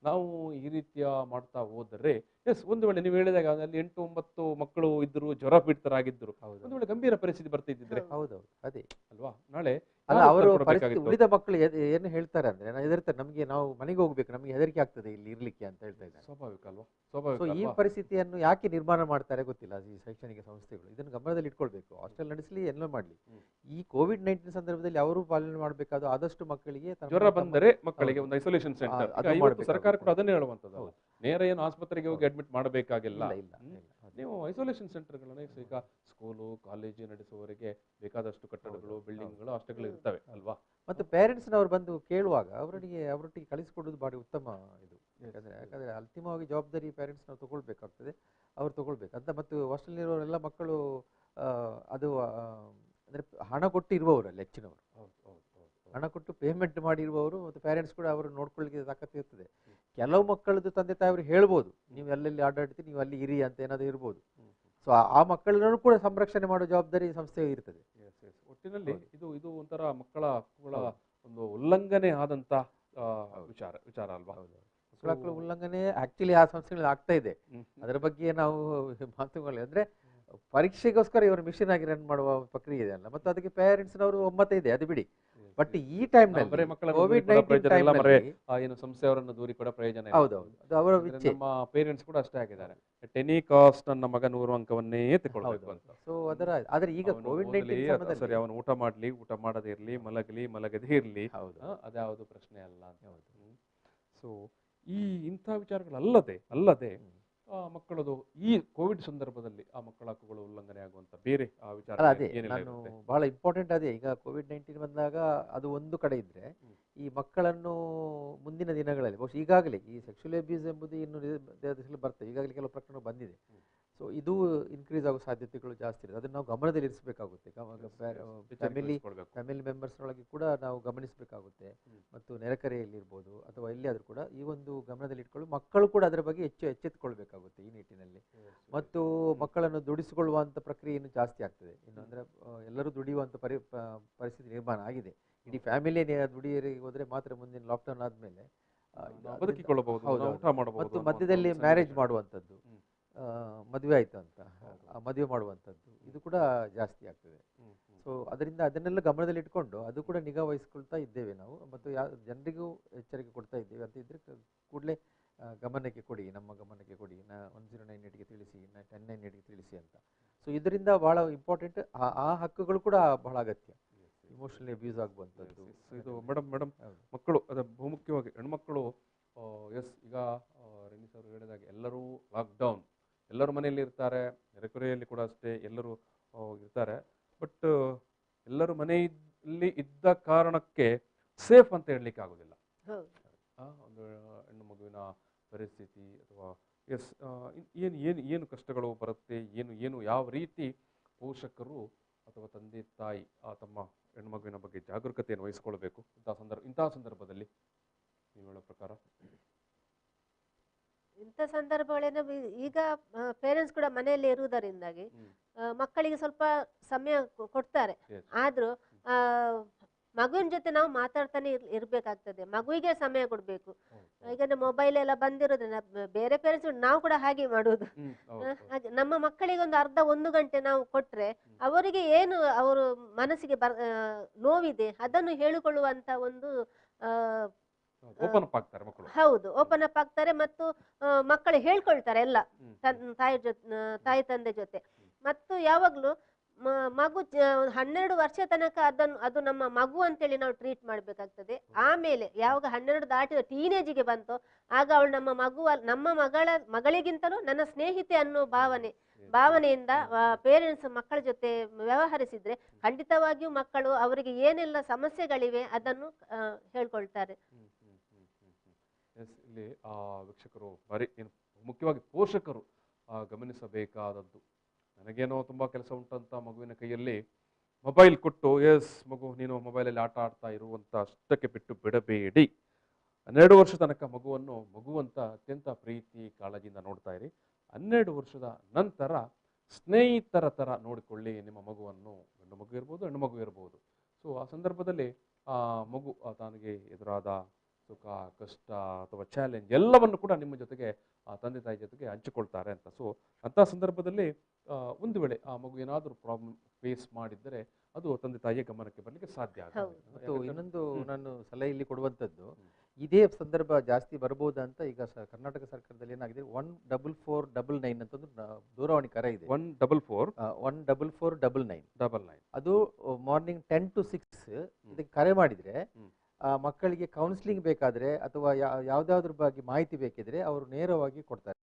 ನಾವು ಈ ರೀತಿಯ ಮಾಡ್ತಾ ಹೋದರೆ ಎಸ್, ಒಂದು ವೇಳೆ ನೀವು ಹೇಳಿದಾಗ ಅಲ್ಲಿ 8-9 ಮಕ್ಕಳು ಇದ್ರು, ಜ್ವರ ಪೀಡಿತರಾಗಿದ್ರು, ಹೌದು ಒಂದು ವೇಳೆ ಗಂಭೀರ ಪರಿಸ್ಥಿತಿ ಬರ್ತಿದ್ದಿದ್ರೆ ಹೌದೌದು ಅದೇ ಅಲ್ವಾ, ನಾಳೆ ಅಲ್ಲ ಯಾರು ಅವರು ಉತ್ತರ ಪರಿಸ್ಥಿತಿ ಕೊಡ್ಬೇಕಾಗಿತ್ತು? ಉಳಿದ ಮಕ್ಕಳು ಏನು ಹೇಳ್ತಾರೆ ಅಂದ್ರೆ ನಾವು ಹೆದರ್ತಾರೆ, ನಮಗೆ ನಾವು ಮನೆಗೆ ಹೋಗ್ಬೇಕು, ನಮಗೆ ಹೆದರಿಕೆ ಆಗ್ತದೆ ಇಲ್ಲಿ ಇರ್ಲಿಕ್ಕೆ ಅಂತ ಹೇಳ್ತಾ ಇದ್ದಾರೆ. ಸ್ವಾಭಾವಿಕ ಅಲ್ವಾ, ಸೊ ಸ್ವಾಭಾವಿಕ ಈ ಅಲ್ವಾ? ಪರಿಸ್ಥಿತಿಯನ್ನು ಯಾಕೆ ನಿರ್ಮಾಣ ಮಾಡ್ತಾರೆ ಗೊತ್ತಿಲ್ಲ ಈ ಶೈಕ್ಷಣಿಕ ಸಂಸ್ಥೆಗಳು. ಇದನ್ನು ಗಮನದಲ್ಲಿ ಇಟ್ಕೊಳ್ಬೇಕು. ಹಾಸ್ಟೆಲ್ ನಡೆಸಲಿ ಎಲ್ಲ ಮಾಡಲಿ, ಈ ಕೋವಿಡ್-19 ಸಂದರ್ಭದಲ್ಲಿ ಅವರು ಪಾಲನೆ ಮಾಡಬೇಕಾದ ಆದಷ್ಟು ಮಕ್ಕಳಿಗೆ ಜ್ವರ ಬಂದರೆ ಮಕ್ಕಳಿಗೆ ಒಂದು ಐಸೋಲೇಷನ್ ಸೆಂಟರ್, ಅದು ಇವತ್ತು ಮಾಡ್ಬೇಕಾಗುತ್ತೆ. ಸರ್ಕಾರ ಕೂಡ ಅದನ್ನೇ ಹೇಳುವಂತದ್ದು. ಹೌದು. ನೇರ ಏನು ಆಸ್ಪತ್ರೆಗೆ ಹೋಗಿ ಅಡ್ಮಿಟ್ ಮಾಡಬೇಕಾಗಿಲ್ಲ. ಇಲ್ಲ ಇಲ್ಲ ಇಲ್ಲ. ನೀವು ಐಸೋಲೇಷನ್ ಸೆಂಟರ್ಗಳನ್ನು ಈಗ ಸ್ಕೂಲು ಕಾಲೇಜು ನಡೆಸುವವರಿಗೆ ಬೇಕಾದಷ್ಟು ಕಟ್ಟಡಗಳು, ಬಿಲ್ಡಿಂಗ್ಗಳು, ಹಾಸ್ಟೆಲ್ಗಳು ಇರ್ತವೆ ಅಲ್ವಾ. ಮತ್ತು ಪೇರೆಂಟ್ಸ್ನವ್ರು ಬಂದು ಕೇಳುವಾಗ ಅವರೊಟ್ಟಿಗೆ ಕಳಿಸ್ಕೊಡೋದು ಭಾರಿ ಉತ್ತಮ ಇದು. ಯಾಕಂದರೆ ಅಂತಿಮವಾಗಿ ಜವಾಬ್ದಾರಿ ಪೇರೆಂಟ್ಸ್ನವ್ರು ತಗೊಳ್ಬೇಕಾಗ್ತದೆ, ಅವ್ರು ತಗೊಳ್ಬೇಕು ಅಂತ. ಮತ್ತು ಹಾಸ್ಟೆಲ್ನಲ್ಲಿರುವವರೆಲ್ಲ ಮಕ್ಕಳು ಅದು ಅಂದರೆ ಹಣ ಕೊಟ್ಟು ಇರುವವರಲ್ಲ ಹೆಚ್ಚಿನವರು, ಹಣ ಕೊಟ್ಟು ಪೇಮೆಂಟ್ ಮಾಡಿರುವವರು. ಮತ್ತು ಪೇರೆಂಟ್ಸ್ ಕೂಡ ಅವರು ನೋಡ್ಕೊಳ್ಳಿಕ್ಕೆ ತಾಕತ್ತು ಇರ್ತದೆ. ಕೆಲವು ಮಕ್ಕಳದ್ದು ತಂದೆ ತಾಯಿಯವರು ಹೇಳ್ಬೋದು, ನೀವು ಎಲ್ಲೆಲ್ಲಿ ಆಡಾಡ್ತೀವಿ ನೀವು ಅಲ್ಲಿ ಇರಿ ಅಂತ ಏನಾದರೂ ಇರ್ಬೋದು. ಸೊ ಆ ಮಕ್ಕಳನ್ನು ಕೂಡ ಸಂರಕ್ಷಣೆ ಮಾಡೋ ಜವಾಬ್ದಾರಿ ಸಂಸ್ಥೆಗೆ ಇರ್ತದೆ. ಒಟ್ಟಿನಲ್ಲಿ ಇದು ಒಂಥರ ಮಕ್ಕಳ ಹಕ್ಕುಗಳ ಒಂದು ಉಲ್ಲಂಘನೆ ಆದಂತ ವಿಚಾರ ಅಲ್ವಾ. ಮಕ್ಕಳ ಉಲ್ಲಂಘನೆ ಆಕ್ಚುಲಿ ಆ ಸಂಸ್ಥೆಗಳಲ್ಲಿ ಆಗ್ತಾ ಇದೆ. ಅದರ ಬಗ್ಗೆ ನಾವು ಮಾತುಗಳು ಅಂದ್ರೆ ಪರೀಕ್ಷೆಗೋಸ್ಕರ ಇವರು ಮಿಷನ್ ಆಗಿ ರನ್ ಮಾಡುವ ಪ್ರಕ್ರಿಯೆ ಇದೆ ಅಲ್ಲ, ಮತ್ತು ಅದಕ್ಕೆ ಪೇರೆಂಟ್ಸ್ನವರು ಒಮ್ಮತ ಇದೆ, ಅದು ಬಿಡಿ. ಬಟ್ ಈ ಟೈಮ್ನಲ್ಲಿ ಏನು ಸಂಸ್ಥೆಯವರನ್ನು ದೂರಿ ಕೂಡ ಪ್ರಯೋಜನ ಇಲ್ಲ. ಹೌದೌದು, ಅದು ಅವರ ಇಚ್ಛೆ. ನಮ್ಮ ಪೇರೆಂಟ್ಸ್ ಕೂಡ ಅಷ್ಟೇ ಆಗಿದ್ದಾರೆ, ಅಟ್ ಎನಿ ಕಾಸ್ಟ್ ನನ್ನ ಮಗ 100 ಅಂಕವನ್ನೇ ತಗೊಳ್ಬೇಕು ಅಂತ. ಸೊ ಆದ್ರೆ ಈಗ ಕೋವಿಡ್-19 ಸರಿ, ಅವನು ಊಟ ಮಾಡ್ಲಿ, ಊಟ ಮಾಡದೇ ಇರ್ಲಿ, ಮಲಗದೇ ಇರ್ಲಿ, ಅದ್ಯಾವುದು ಪ್ರಶ್ನೆ ಅಲ್ಲ ಅಂತ. ಸೊ ಇಂಥ ವಿಚಾರಗಳಲ್ಲದೆ ಮಕ್ಕಳದು ಈ ಕೋವಿಡ್ ಸಂದರ್ಭದಲ್ಲಿ ಆ ಮಕ್ಕಳ ಹಕ್ಕುಗಳು ಉಲ್ಲಂಘನೆ ಆಗುವಂತ ಬೇರೆ ಆ ವಿಚಾರ ಅದೇ ನಾನು ಬಹಳ ಇಂಪಾರ್ಟೆಂಟ್ ಅದೇ. ಈಗ ಕೋವಿಡ್-19 ಬಂದಾಗ ಅದು ಒಂದು ಕಡೆ ಇದ್ರೆ, ಈ ಮಕ್ಕಳನ್ನು ಮುಂದಿನ ದಿನಗಳಲ್ಲಿ ಬಹುಶಃ ಈಗಾಗಲೇ ಈ ಸೆಕ್ಷುವಲ್ ಅಬ್ಯೂಸ್ ಎಂಬುದು ಇನ್ನು ದೇಹದಲ್ಲಿ ಬರ್ತದೆ, ಈಗಾಗಲೇ ಕೆಲವು ಪ್ರಕರಣ ಬಂದಿದೆ. ಸೊ ಇದು ಇನ್ಕ್ರೀಸ್ ಆಗೋ ಸಾಧ್ಯತೆಗಳು ಜಾಸ್ತಿ ಇರುತ್ತೆ. ಅದನ್ನು ನಾವು ಗಮನದಲ್ಲಿ ಇರಿಸಬೇಕಾಗುತ್ತೆ. ಫ್ಯಾಮಿಲಿ ಮೆಂಬರ್ಸ್ನೊಳಗೆ ಕೂಡ ನಾವು ಗಮನಿಸಬೇಕಾಗುತ್ತೆ. ಮತ್ತು ನೆರೆಕರೆಯಲ್ಲಿರ್ಬೋದು ಅಥವಾ ಎಲ್ಲಿಯಾದರೂ ಕೂಡ ಈ ಒಂದು ಗಮನದಲ್ಲಿ ಇಟ್ಕೊಳ್ಳಿ. ಮಕ್ಕಳು ಕೂಡ ಅದರ ಬಗ್ಗೆ ಎಚ್ಚೆತ್ತುಕೊಳ್ಬೇಕಾಗುತ್ತೆ ಈ ನಿಟ್ಟಿನಲ್ಲಿ. ಮತ್ತು ಮಕ್ಕಳನ್ನು ದುಡಿಸಿಕೊಳ್ಳುವಂಥ ಪ್ರಕ್ರಿಯೆ ಇನ್ನೂ ಜಾಸ್ತಿ ಆಗ್ತದೆ. ಇನ್ನು ಅಂದರೆ ಎಲ್ಲರೂ ದುಡಿಯುವಂಥ ಪರಿಸ್ಥಿತಿ ನಿರ್ಮಾಣ ಆಗಿದೆ. ಇಡೀ ಫ್ಯಾಮಿಲಿಯೇ ದುಡಿಯರಿಗೆ ಹೋದರೆ ಮಾತ್ರ ಮುಂದಿನ ಲಾಕ್ಡೌನ್ ಆದಮೇಲೆ ಬದುಕಿಕೊಳ್ಳಬಹುದು. ಮತ್ತು ಮಧ್ಯದಲ್ಲಿ ಮ್ಯಾರೇಜ್ ಮಾಡುವಂಥದ್ದು, ಮದುವೆ ಆಯ್ತು ಅಂತ ಮದುವೆ ಮಾಡುವಂಥದ್ದು, ಇದು ಕೂಡ ಜಾಸ್ತಿ ಆಗ್ತದೆ. ಸೊ ಅದರಿಂದ ಅದನ್ನೆಲ್ಲ ಗಮನದಲ್ಲಿ ಇಟ್ಕೊಂಡು ಅದು ಕೂಡ ನಿಗಾ ವಹಿಸ್ಕೊಳ್ತಾ ಇದ್ದೇವೆ ನಾವು. ಮತ್ತು ಜನರಿಗೂ ಎಚ್ಚರಿಕೆ ಕೊಡ್ತಾ ಇದ್ದೇವೆ ಅಂತ ಇದ್ರೆ ಕೂಡಲೇ ಗಮನಕ್ಕೆ ಕೊಡಿ, ನಮ್ಮ ಗಮನಕ್ಕೆ ಕೊಡಿ, 109ಗೆ ತಿಳಿಸಿ, 109ಗೆ ತಿಳಿಸಿ ಅಂತ. ಸೊ ಇದರಿಂದ ಬಹಳ ಇಂಪಾರ್ಟೆಂಟ್. ಆ ಹಕ್ಕುಗಳು ಕೂಡ ಬಹಳ ಅಗತ್ಯ. ಇಮೋಷನಲಿ ಅಬ್ಯೂಸ್ ಆಗುವಂಥದ್ದು ಇದು ಮೇಡಮ್ ಮಕ್ಕಳು, ಅದು ಬಹುಮುಖ್ಯವಾಗಿ ಹೆಣ್ಮಕ್ಕಳು. ಎಸ್, ಈಗ ರೆನಿ ಸರ್ ಹೇಳಿದಾಗ ಎಲ್ಲರೂ ಲಾಕ್ಡೌನ್, ಎಲ್ಲರೂ ಮನೆಯಲ್ಲಿ ಇರ್ತಾರೆ, ನೆರೆಕರೆಯಲ್ಲಿ ಕೂಡ ಅಷ್ಟೇ ಎಲ್ಲರೂ ಇರ್ತಾರೆ. ಬಟ್ ಎಲ್ಲರೂ ಮನೆಯಲ್ಲಿ ಇದ್ದ ಕಾರಣಕ್ಕೆ ಸೇಫ್ ಅಂತ ಹೇಳಲಿಕ್ಕೆ ಆಗೋದಿಲ್ಲ. ಒಂದು ಹೆಣ್ಣು ಮಗುವಿನ ಪರಿಸ್ಥಿತಿ ಅಥವಾ ಎಸ್ ಏನು ಕಷ್ಟಗಳು ಬರುತ್ತೆ, ಏನು ಯಾವ ರೀತಿ ಪೋಷಕರು ಅಥವಾ ತಂದೆ ತಾಯಿ ತಮ್ಮ ಹೆಣ್ಮಗುವಿನ ಬಗ್ಗೆ ಜಾಗರೂಕತೆಯನ್ನು ವಹಿಸ್ಕೊಳ್ಬೇಕು ಇಂತಹ ಸಂದರ್ಭದಲ್ಲಿ ನೀವು ಹೇಳೋ ಪ್ರಕಾರ? ಇಂಥ ಸಂದರ್ಭಗಳೇನು ಈಗ ಪೇರೆಂಟ್ಸ್ ಕೂಡ ಮನೆಯಲ್ಲಿ ಇರುವುದರಿಂದಾಗಿ ಮಕ್ಕಳಿಗೆ ಸ್ವಲ್ಪ ಸಮಯ ಕೊಡ್ತಾರೆ. ಆದ್ರೂ ಮಗುವಿನ ಜೊತೆ ನಾವು ಮಾತಾಡ್ತಾನೆ ಇರ್ಬೇಕಾಗ್ತದೆ. ಮಗುವಿಗೆ ಸಮಯ ಕೊಡ್ಬೇಕು. ಈಗ ಮೊಬೈಲ್ ಎಲ್ಲ ಬಂದಿರೋದ್ರಿಂದ ಬೇರೆ ಪೇರೆಂಟ್ಸ್ ನಾವು ಕೂಡ ಹಾಗೆ ಮಾಡುವುದು. ಹಾಗೆ ನಮ್ಮ ಮಕ್ಕಳಿಗೆ ಒಂದು ಅರ್ಧ 1 ಗಂಟೆ ನಾವು ಕೊಟ್ರೆ ಅವರಿಗೆ ಏನು ಅವರು ಮನಸ್ಸಿಗೆ ನೋವಿದೆ ಅದನ್ನು ಹೇಳಿಕೊಳ್ಳುವಂತ ಒಂದು ಹೌದು, ಓಪನ್ ಅಪ್ ಆಗ್ತಾರೆ. ಮತ್ತು ಮಕ್ಕಳು ಹೇಳ್ಕೊಳ್ತಾರೆ ಎಲ್ಲ ತಾಯಿ ತಂದೆ ಜೊತೆ. ಮತ್ತು ಯಾವಾಗ್ಲೂ ಮಗು 12 ವರ್ಷ ತನಕ ಅದು ನಮ್ಮ ಮಗು ಅಂತೇಳಿ ನಾವು ಟ್ರೀಟ್ ಮಾಡ್ಬೇಕಾಗ್ತದೆ. ಆಮೇಲೆ ಯಾವಾಗ 12 ದಾಟಿದ ಟೀನೇಜಿಗೆ ಬಂತೋ ಆಗ ಅವಳು ನಮ್ಮ ಮಗಳಿಗಿಂತಲೂ ನನ್ನ ಸ್ನೇಹಿತೆ ಅನ್ನೋ ಭಾವನೆಯಿಂದ ಪೇರೆಂಟ್ಸ್ ಮಕ್ಕಳ ಜೊತೆ ವ್ಯವಹರಿಸಿದ್ರೆ ಖಂಡಿತವಾಗಿಯೂ ಮಕ್ಕಳು ಅವರಿಗೆ ಏನೆಲ್ಲ ಸಮಸ್ಯೆಗಳಿವೆ ಅದನ್ನು ಹೇಳ್ಕೊಳ್ತಾರೆ. ಇಲ್ಲಿ ವೀಕ್ಷಕರು ಮುಖ್ಯವಾಗಿ ಪೋಷಕರು ಗಮನಿಸಬೇಕಾದದ್ದು, ನನಗೇನೋ ತುಂಬ ಕೆಲಸ ಉಂಟಂತ ಮಗುವಿನ ಕೈಯಲ್ಲಿ ಮೊಬೈಲ್ ಕೊಟ್ಟು ಎಸ್ ಮಗು ನೀನು ಮೊಬೈಲಲ್ಲಿ ಆಟ ಆಡ್ತಾ ಇರುವಂಥ ಅಷ್ಟಕ್ಕೆ ಬಿಟ್ಟು ಬಿಡಬೇಡಿ. 12 ವರ್ಷ ತನಕ ಮಗುವಂತ ಅತ್ಯಂತ ಪ್ರೀತಿ ಕಾಳಜಿಯಿಂದ ನೋಡ್ತಾ ಇರಿ. 12 ವರ್ಷದ ನಂತರ ಸ್ನೇಹಿತರ ಥರ ನೋಡಿಕೊಳ್ಳಿ ನಿಮ್ಮ ಮಗುವನ್ನು. ಗಂಡು ಮಗು ಇರ್ಬೋದು, ಹೆಣ್ಣು ಮಗು ಇರ್ಬೋದು. ಸೊ ಆ ಸಂದರ್ಭದಲ್ಲಿ ಆ ಮಗು ತನಗೆ ಎದುರಾದ ಸುಖ ಕಷ್ಟ ಅಥವಾ ಚಾಲೆಂಜ್ ಎಲ್ಲವನ್ನು ಕೂಡ ನಿಮ್ಮ ಜೊತೆಗೆ ತಂದೆ ತಾಯಿ ಜೊತೆಗೆ ಹಂಚಿಕೊಳ್ತಾರೆ ಅಂತ. ಸೊ ಅಂಥ ಸಂದರ್ಭದಲ್ಲಿ ಒಂದು ವೇಳೆ ಆ ಮಗು ಏನಾದರೂ ಪ್ರಾಬ್ಲಮ್ ಫೇಸ್ ಮಾಡಿದ್ದರೆ ಅದು ತಂದೆ ತಾಯಿಯ ಗಮನಕ್ಕೆ ಬರಲಿಕ್ಕೆ ಸಾಧ್ಯ ಆಗುತ್ತೆ. ಹೌದು. ಮತ್ತು ಇನ್ನೊಂದು ನಾನು ಸಲಹೆ ಇಲ್ಲಿ ಕೊಡುವಂಥದ್ದು, ಇದೇ ಸಂದರ್ಭ ಜಾಸ್ತಿ ಬರ್ಬೋದಾ ಅಂತ ಈಗ ಕರ್ನಾಟಕ ಸರ್ಕಾರದಲ್ಲಿ ಏನಾಗಿದೆ 14499 ಅಂತ ಒಂದು ದೂರವಾಣಿ ಕರೆ ಇದೆ. 14499 ಅದು ಮಾರ್ನಿಂಗ್ 10 to 6 ಇದಕ್ಕೆ ಕರೆ ಮಾಡಿದ್ರೆ ಮಕ್ಕಳಿಗೆ ಕೌನ್ಸಿಲಿಂಗ್ ಬೇಕಾದ್ರೆ ಅಥವಾ ಯಾವ್ದಾದ್ರ ಬಗ್ಗೆ ಮಾಹಿತಿ ಬೇಕಿದ್ರೆ ಅವರು ನೇರವಾಗಿ ಕೊಡ್ತಾರೆ.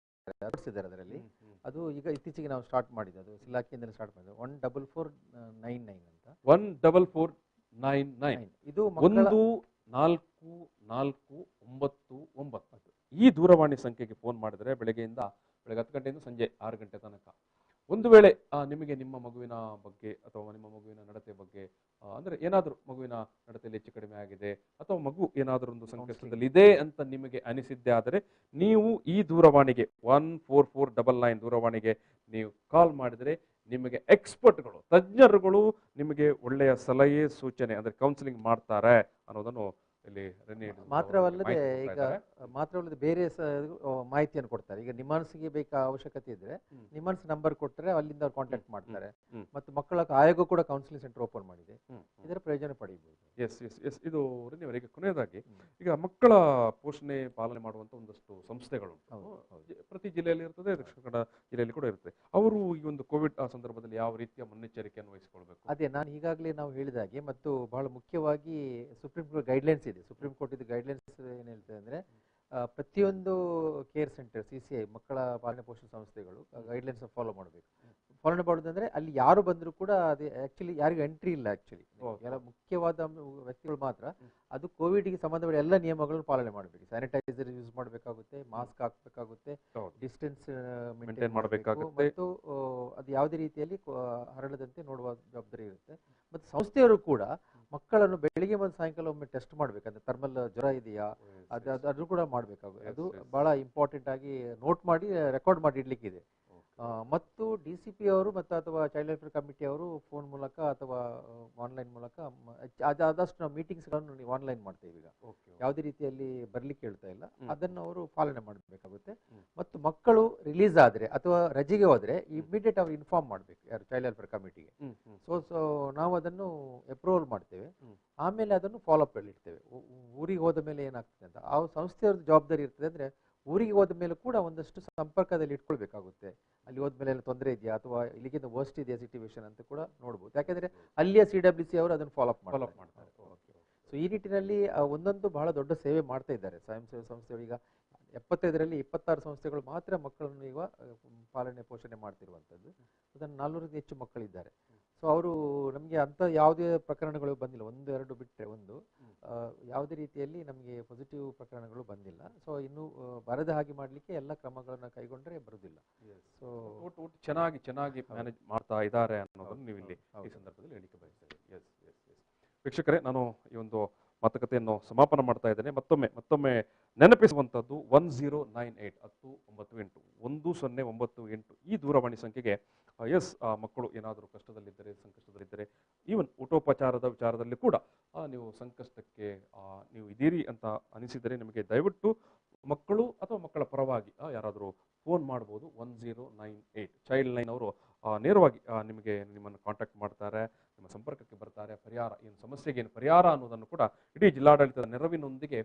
ಅದರಲ್ಲಿ ಅದು ಈಗ ಇತ್ತೀಚೆಗೆ ನಾವು ಸ್ಟಾರ್ಟ್ ಮಾಡಿದ್ದು, ಅದು ಇಲಾಖೆಯಿಂದ ಸ್ಟಾರ್ಟ್ ಮಾಡಿದ್ದು 14499 ಅಂತ. 14499 ಇದು 14499 ಈ ದೂರವಾಣಿ ಸಂಖ್ಯೆಗೆ ಫೋನ್ ಮಾಡಿದರೆ ಬೆಳಗ್ಗೆ 10 ಗಂಟೆಯಿಂದ ಸಂಜೆ 6 ಗಂಟೆ ತನಕ ಒಂದು ವೇಳೆ ನಿಮಗೆ ನಿಮ್ಮ ಮಗುವಿನ ಬಗ್ಗೆ ಅಥವಾ ನಿಮ್ಮ ಮಗುವಿನ ನಡತೆ ಬಗ್ಗೆ ಅಂದರೆ ಏನಾದರೂ ಮಗುವಿನ ನಡತೆಯಲ್ಲಿ ಹೆಚ್ಚು ಕಡಿಮೆ ಆಗಿದೆ ಅಥವಾ ಮಗು ಏನಾದರೂ ಒಂದು ಸಂಕಷ್ಟದಲ್ಲಿ ಇದೆ ಅಂತ ನಿಮಗೆ ಅನಿಸಿದ್ದೇ ಆದರೆ ನೀವು ಈ ದೂರವಾಣಿಗೆ 14499 ದೂರವಾಣಿಗೆ ನೀವು ಕಾಲ್ ಮಾಡಿದರೆ ನಿಮಗೆ ಎಕ್ಸ್ಪರ್ಟ್ಗಳು, ತಜ್ಞರುಗಳು ನಿಮಗೆ ಒಳ್ಳೆಯ ಸಲಹೆ ಸೂಚನೆ ಅಂದರೆ ಕೌನ್ಸಿಲಿಂಗ್ ಮಾಡ್ತಾರೆ ಅನ್ನೋದನ್ನು ಇಲ್ಲಿ ಮಾತ್ರವಲ್ಲದೆ ಬೇರೆ ಮಾಹಿತಿಯನ್ನು ಕೊಡ್ತಾರೆ. ಈಗ ನಿಮಾನ್ಸ್ಗೆ ಬೇಕಾ ಅವಶ್ಯಕತೆ ಇದ್ರೆ ನಿಮಾನ್ಸ್ ನಂಬರ್ ಕೊಟ್ಟರೆ ಅಲ್ಲಿಂದ ಅವ್ರು ಕಾಂಟ್ಯಾಕ್ಟ್ ಮಾಡ್ತಾರೆ. ಮತ್ತು ಮಕ್ಕಳ ಆಯೋಗ ಕೂಡ ಕೌನ್ಸಿಲಿಂಗ್ ಸೆಂಟರ್ ಓಪನ್ ಮಾಡಿದೆ, ಇದರ ಪ್ರಯೋಜನ ಪಡೆಯಬಹುದು. ಎಸ್ ಇದು ಅವರಿಗೆ ಕೊನೆಯದಾಗಿ ಈಗ ಮಕ್ಕಳ ಪೋಷಣೆ ಪಾಲನೆ ಮಾಡುವಂತ ಒಂದಷ್ಟು ಸಂಸ್ಥೆಗಳು ಪ್ರತಿ ಜಿಲ್ಲೆಯಲ್ಲಿ ಇರ್ತದೆ, ದಕ್ಷಿಣ ಕನ್ನಡ ಜಿಲ್ಲೆಯಲ್ಲಿ ಕೂಡ ಇರುತ್ತೆ. ಅವರು ಈ ಒಂದು ಕೋವಿಡ್ ಸಂದರ್ಭದಲ್ಲಿ ಯಾವ ರೀತಿಯ ಮುನ್ನೆಚ್ಚರಿಕೆಯನ್ನು ವಹಿಸಿಕೊಳ್ಬೇಕು? ಅದೇ ನಾನು ಈಗಾಗಲೇ ನಾವು ಹೇಳಿದಾಗೆ, ಮತ್ತು ಬಹಳ ಮುಖ್ಯವಾಗಿ ಸುಪ್ರೀಂ ಕೋರ್ಟ್ ಗೈಡ್ಲೈನ್ಸ್ ಇದೆ. ಸುಪ್ರೀಂ ಕೋರ್ಟ್ ಇದು ಗೈಡ್ಲೈನ್ಸ್ ಏನು ಹೇಳ್ತದೆ ಅಂದರೆ, ಪ್ರತಿಯೊಂದು ಕೇರ್ ಸೆಂಟರ್ CCI ಮಕ್ಕಳ ಪಾಲನೆ ಪೋಷಣೆ ಸಂಸ್ಥೆಗಳು ಗೈಡ್ಲೈನ್ಸ್ ಫಾಲೋ ಮಾಡಬೇಕು. ಫಾಲೋ ಮಾಡೋದಂದ್ರೆ ಅಲ್ಲಿ ಯಾರು ಬಂದರೂ ಕೂಡ ಅದು ಆ್ಯಕ್ಚುಲಿ ಯಾರಿಗೂ ಎಂಟ್ರಿ ಇಲ್ಲ. ಆ್ಯಕ್ಚುಲಿ ಎಲ್ಲ ಮುಖ್ಯವಾದ ವ್ಯಕ್ತಿಗಳು ಮಾತ್ರ ಅದು ಕೋವಿಡ್ಗೆ ಸಂಬಂಧಪಟ್ಟ ಎಲ್ಲ ನಿಯಮಗಳನ್ನು ಪಾಲನೆ ಮಾಡಬೇಕು. ಸ್ಯಾನಿಟೈಸರ್ ಯೂಸ್ ಮಾಡಬೇಕಾಗುತ್ತೆ, ಮಾಸ್ಕ್ ಹಾಕಬೇಕಾಗುತ್ತೆ, ಡಿಸ್ಟೆನ್ಸ್ ಮೇಂಟೈನ್ ಮಾಡಬೇಕಾಗುತ್ತೆ, ಮತ್ತು ಅದು ಯಾವುದೇ ರೀತಿಯಲ್ಲಿ ಹರಡದಂತೆ ನೋಡುವ ಜವಾಬ್ದಾರಿ ಇರುತ್ತೆ. ಮತ್ತು ಸಂಸ್ಥೆಯವರು ಕೂಡ ಮಕ್ಕಳನ್ನು ಬೆಳಿಗ್ಗೆ ಮತ್ತು ಸಾಯಂಕಾಲ ಒಮ್ಮೆ ಟೆಸ್ಟ್ ಮಾಡಬೇಕಂದ್ರೆ ಥರ್ಮಲ್ ಜ್ವರ ಇದೆಯಾ ಅದು ಕೂಡ ಮಾಡಬೇಕಾಗುತ್ತೆ. ಅದು ಬಹಳ ಇಂಪಾರ್ಟೆಂಟ್ ಆಗಿ ನೋಟ್ ಮಾಡಿ ರೆಕಾರ್ಡ್ ಮಾಡಿ ಇಡ್ಲಿಕ್ಕಿದೆ. ಮತ್ತು DCP ಅವರು ಮತ್ತು ಅಥವಾ ಚೈಲ್ಡ್ ವೆಲ್ಫೇರ್ ಕಮಿಟಿ ಅವರು ಫೋನ್ ಮೂಲಕ ಅಥವಾ ಆನ್ಲೈನ್ ಮೂಲಕ ಆದಷ್ಟು ನಾವು ಮೀಟಿಂಗ್ಸ್ಗಳನ್ನು ನೀವು ಆನ್ಲೈನ್ ಮಾಡ್ತೇವೆ. ಈಗ ಯಾವುದೇ ರೀತಿಯಲ್ಲಿ ಬರ್ಲಿಕ್ಕೆ ಹೇಳ್ತಾ ಇಲ್ಲ, ಅದನ್ನು ಅವರು ಪಾಲನೆ ಮಾಡಬೇಕಾಗುತ್ತೆ. ಮತ್ತು ಮಕ್ಕಳು ರಿಲೀಸ್ ಆದರೆ ಅಥವಾ ರಜೆಗೆ ಹೋದರೆ ಇಮಿಡಿಯೇಟ್ ಅವ್ರು ಇನ್ಫಾರ್ಮ್ ಮಾಡಬೇಕು, ಯಾರು ಚೈಲ್ಡ್ ವೆಲ್ಫೇರ್ ಕಮಿಟಿಗೆ. ಸೊ ನಾವು ಅದನ್ನು ಅಪ್ರೂವಲ್ ಮಾಡ್ತೇವೆ, ಆಮೇಲೆ ಅದನ್ನು ಫಾಲೋ ಅಪ್ ಇಡ್ತೇವೆ. ಊರಿಗೆ ಹೋದ ಮೇಲೆ ಏನಾಗ್ತದೆ ಅಂತ ಆ ಸಂಸ್ಥೆಯವ್ರದ್ದು ಜವಾಬ್ದಾರಿ ಇರ್ತದೆ. ಅಂದರೆ ಊರಿಗೆ ಹೋದ ಮೇಲೆ ಕೂಡ ಒಂದಷ್ಟು ಸಂಪರ್ಕದಲ್ಲಿ ಇಟ್ಕೊಳ್ಬೇಕಾಗುತ್ತೆ. ಅಲ್ಲಿ ಹೋದ್ಮೇಲೆ ಎಲ್ಲ ತೊಂದರೆ ಇದೆಯಾ ಅಥವಾ ಇಲ್ಲಿಗಿಂತ ವರ್ಸ್ಟ್ ಇದೆಯಾ ಸಿಚುವೇಶನ್ ಅಂತ ಕೂಡ ನೋಡ್ಬೋದು. ಯಾಕೆಂದರೆ ಅಲ್ಲಿಯ CWC ಅವರು ಅದನ್ನು ಫಾಲೋ ಅಪ್ ಮಾಡ್ತಾರೆ. ಸೊ ಈ ನಿಟ್ಟಿನಲ್ಲಿ ಒಂದೊಂದು ಬಹಳ ದೊಡ್ಡ ಸೇವೆ ಮಾಡ್ತಾ ಇದ್ದಾರೆ ಸ್ವಯಂ ಸೇವಾ ಸಂಸ್ಥೆಗಳು. ಈಗ 75ರಲ್ಲಿ 26 ಸಂಸ್ಥೆಗಳು ಮಾತ್ರ ಮಕ್ಕಳನ್ನು ಈಗ ಪಾಲನೆ ಪೋಷಣೆ ಮಾಡ್ತಿರುವಂಥದ್ದು. ಅದನ್ನು 400ಕ್ಕೂ ಹೆಚ್ಚು ಮಕ್ಕಳಿದ್ದಾರೆ. ಸೊ ಅವರು ನಮಗೆ ಅಂಥ ಯಾವುದೇ ಪ್ರಕರಣಗಳು ಬಂದಿಲ್ಲ, 1-2 ಬಿಟ್ಟರೆ ಯಾವುದೇ ರೀತಿಯಲ್ಲಿ ನಮಗೆ ಪಾಸಿಟಿವ್ ಪ್ರಕರಣಗಳು ಬಂದಿಲ್ಲ. ಸೊ ಇನ್ನು ಬರದ ಹಾಗೆ ಮಾಡಲಿಕ್ಕೆ ಎಲ್ಲ ಕ್ರಮಗಳನ್ನು ಕೈಗೊಂಡ್ರೆ ಬರುವುದಿಲ್ಲ. ಸೊ ಚೆನ್ನಾಗಿ ಮ್ಯಾನೇಜ್ ಮಾಡ್ತಾ ಇದ್ದಾರೆ ಅನ್ನೋದನ್ನು ನೀವು ಇಲ್ಲಿ ಈ ಸಂದರ್ಭದಲ್ಲಿ ಹೇಳಿಕೆ ಬಯಸ್ತೇವೆ. ಎಸ್ ವೀಕ್ಷಕರೇ, ನಾನು ಈ ಒಂದು ಮಾತುಕತೆಯನ್ನು ಸಮಾಪನ ಮಾಡ್ತಾ ಇದ್ದೇನೆ. ಮತ್ತೊಮ್ಮೆ ನೆನಪಿಸುವಂಥದ್ದು 1098 1098 ಈ ದೂರವಾಣಿ ಸಂಖ್ಯೆಗೆ ಮಕ್ಕಳು ಏನಾದರೂ ಕಷ್ಟದಲ್ಲಿದ್ದರೆ, ಸಂಕಷ್ಟದಲ್ಲಿದ್ದರೆ, ಈವನ್ ಊಟೋಪಚಾರದ ವಿಚಾರದಲ್ಲಿ ಕೂಡ ನೀವು ಸಂಕಷ್ಟಕ್ಕೆ ನೀವು ಇದೀರಿ ಅಂತ ಅನಿಸಿದರೆ ನಿಮಗೆ ದಯವಿಟ್ಟು ಮಕ್ಕಳು ಅಥವಾ ಮಕ್ಕಳ ಪರವಾಗಿ ಯಾರಾದರೂ ಫೋನ್ ಮಾಡ್ಬೋದು. 1098 ಚೈಲ್ಡ್ ಲೈನ್ ಅವರು ನೇರವಾಗಿ ನಿಮ್ಮನ್ನು ಕಾಂಟ್ಯಾಕ್ಟ್ ಮಾಡ್ತಾರೆ, ನಿಮ್ಮ ಸಂಪರ್ಕಕ್ಕೆ ಬರ್ತಾರೆ. ಪರಿಹಾರ ಏನು ಸಮಸ್ಯೆಗೆ ಏನು ಪರಿಹಾರ ಅನ್ನೋದನ್ನು ಕೂಡ ಇಡೀ ಜಿಲ್ಲಾಡಳಿತದ ನೆರವಿನೊಂದಿಗೆ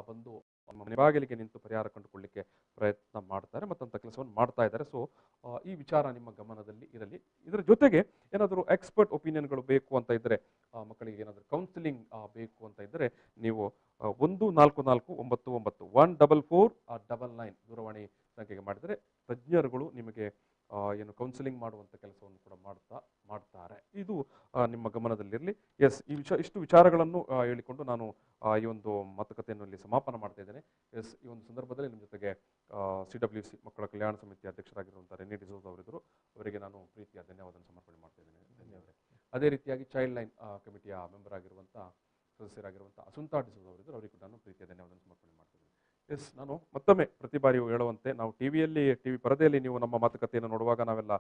ಬಂದು ಮನೆ ಬಾಗಿಲಿಗೆ ನಿಂತು ಪರಿಹಾರ ಕಂಡುಕೊಳ್ಳಲಿಕ್ಕೆ ಪ್ರಯತ್ನ ಮಾಡ್ತಾರೆ, ಮತ್ತಂಥ ಕೆಲಸವನ್ನು ಮಾಡ್ತಾ ಇದ್ದಾರೆ. ಸೊ ಈ ವಿಚಾರ ನಿಮ್ಮ ಗಮನದಲ್ಲಿ ಇರಲಿ. ಇದರ ಜೊತೆಗೆ ಏನಾದರೂ ಎಕ್ಸ್ಪರ್ಟ್ ಒಪಿನಿಯನ್ಗಳು ಬೇಕು ಅಂತ ಇದ್ದರೆ, ಮಕ್ಕಳಿಗೆ ಏನಾದರೂ ಕೌನ್ಸಿಲಿಂಗ್ ಬೇಕು ಅಂತ ಇದ್ದರೆ ನೀವು 14499 ದೂರವಾಣಿ ಸಂಖ್ಯೆಗೆ ಮಾಡಿದರೆ ತಜ್ಞರುಗಳು ನಿಮಗೆ ಏನು ಕೌನ್ಸಿಲಿಂಗ್ ಮಾಡುವಂಥ ಕೆಲಸವನ್ನು ಕೂಡ ಮಾಡ್ತಾರೆ. ಇದು ನಿಮ್ಮ ಗಮನದಲ್ಲಿರಲಿ. ಇಷ್ಟು ವಿಚಾರಗಳನ್ನು ಹೇಳಿಕೊಂಡು ನಾನು ಈ ಒಂದು ಮಾತುಕತೆಯನ್ನು ಇಲ್ಲಿ ಸಮಾಪನ ಮಾಡ್ತಾ ಇದ್ದೇನೆ. ಈ ಒಂದು ಸಂದರ್ಭದಲ್ಲಿ ನಿಮ್ಮ ಜೊತೆಗೆ CWC ಮಕ್ಕಳ ಕಲ್ಯಾಣ ಸಮಿತಿ ಅಧ್ಯಕ್ಷರಾಗಿರುವಂಥ ರೆನಿ ಡಿಸೋಜ ಅವರಿದ್ದರು. ಅವರಿಗೆ ನಾನು ಪ್ರೀತಿಯ ಧನ್ಯವಾದ ಸಮರ್ಪಣೆ ಮಾಡ್ತಾ ಇದ್ದೇನೆ. ಧನ್ಯವಾದ. ಅದೇ ರೀತಿಯಾಗಿ ಚೈಲ್ಡ್ ಲೈನ್ ಕಮಿಟಿಯ ಮೆಂಬರ್ ಆಗಿರುವಂಥ ಸದಸ್ಯರಾಗಿರುವಂಥ ಅಸುಂತಾ ಡಿಸೋಜ ಅವರಿದ್ದರು. ಅವರಿಗೆ ನಾನು ಪ್ರೀತಿಯ ಧನ್ಯವಾದ ಸಮರ್ಪಣೆ ಮಾಡ್ತಾ ಇದ್ದೇನೆ. ಎಸ್, ನಾನು ಮತ್ತೊಮ್ಮೆ ಪ್ರತಿ ಬಾರಿಯೂ ಹೇಳುವಂತೆ ನಾವು ಟಿವಿ ಪರದೆಯಲ್ಲಿ ನೀವು ನಮ್ಮ ಮಾತುಕತೆಯನ್ನು ನೋಡುವಾಗ ನಾವೆಲ್ಲ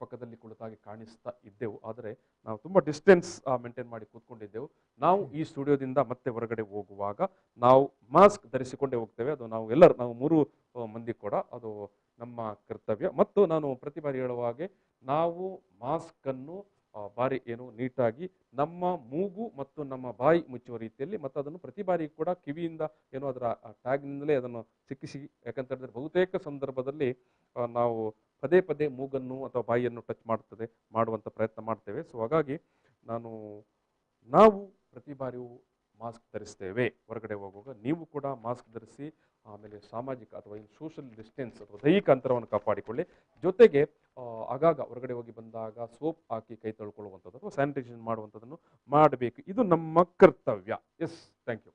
ಪಕ್ಕದಲ್ಲಿ ಕುಳಿತಾಗಿ ಕಾಣಿಸ್ತಾ ಇದ್ದೆವು. ಆದರೆ ನಾವು ತುಂಬ ಡಿಸ್ಟೆನ್ಸ್ ಮೇಂಟೈನ್ ಮಾಡಿ ಕೂತ್ಕೊಂಡಿದ್ದೆವು. ನಾವು ಈ ಸ್ಟುಡಿಯೋದಿಂದ ಮತ್ತೆ ಹೊರಗಡೆ ಹೋಗುವಾಗ ನಾವು ಮಾಸ್ಕ್ ಧರಿಸಿಕೊಂಡೇ ಹೋಗ್ತೇವೆ. ಅದು ನಾವು 3 ಮಂದಿ ಕೂಡ ಅದು ನಮ್ಮ ಕರ್ತವ್ಯ. ಮತ್ತು ನಾನು ಪ್ರತಿ ಬಾರಿ ಹೇಳುವ ಹಾಗೆ ನಾವು ಮಾಸ್ಕನ್ನು ಬಾರಿ ನೀಟಾಗಿ ನಮ್ಮ ಮೂಗು ಮತ್ತು ನಮ್ಮ ಬಾಯಿ ಮುಚ್ಚುವ ರೀತಿಯಲ್ಲಿ, ಮತ್ತು ಅದನ್ನು ಪ್ರತಿ ಬಾರಿ ಕೂಡ ಕಿವಿಯಿಂದ ಅದರ ಟ್ಯಾಗ್ನಿಂದಲೇ ಅದನ್ನು ಸಿಕ್ಕಿಸಿ, ಯಾಕಂತ ಹೇಳಿದ್ರೆ ಬಹುತೇಕ ಸಂದರ್ಭದಲ್ಲಿ ನಾವು ಪದೇ ಮೂಗನ್ನು ಅಥವಾ ಬಾಯಿಯನ್ನು ಟಚ್ ಮಾಡುವಂಥ ಪ್ರಯತ್ನ ಮಾಡ್ತೇವೆ. ಸೊ ಹಾಗಾಗಿ ನಾವು ಪ್ರತಿ ಬಾರಿಯೂ ಮಾಸ್ಕ್ ಧರಿಸ್ತೇವೆ ಹೊರಗಡೆ ಹೋಗುವಾಗ. ನೀವು ಕೂಡ ಮಾಸ್ಕ್ ಧರಿಸಿ, ಆಮೇಲೆ ಸಾಮಾಜಿಕ ಅಥವಾ ಸೋಷಿಯಲ್ ಡಿಸ್ಟೆನ್ಸ್ ಅಥವಾ ದೈಹಿಕ ಅಂತರವನ್ನು ಕಾಪಾಡಿಕೊಳ್ಳಿ. ಜೊತೆಗೆ ಆಗಾಗ ಹೊರಗಡೆ ಹೋಗಿ ಬಂದಾಗ ಸೋಪ್ ಹಾಕಿ ಕೈ ತೊಳ್ಕೊಳ್ಳುವಂಥದ್ದು ಅಥವಾ ಸ್ಯಾನಿಟೈಸೇಷನ್ ಮಾಡುವಂಥದ್ದನ್ನು ಮಾಡಬೇಕು. ಇದು ನಮ್ಮ ಕರ್ತವ್ಯ. Yes, thank you.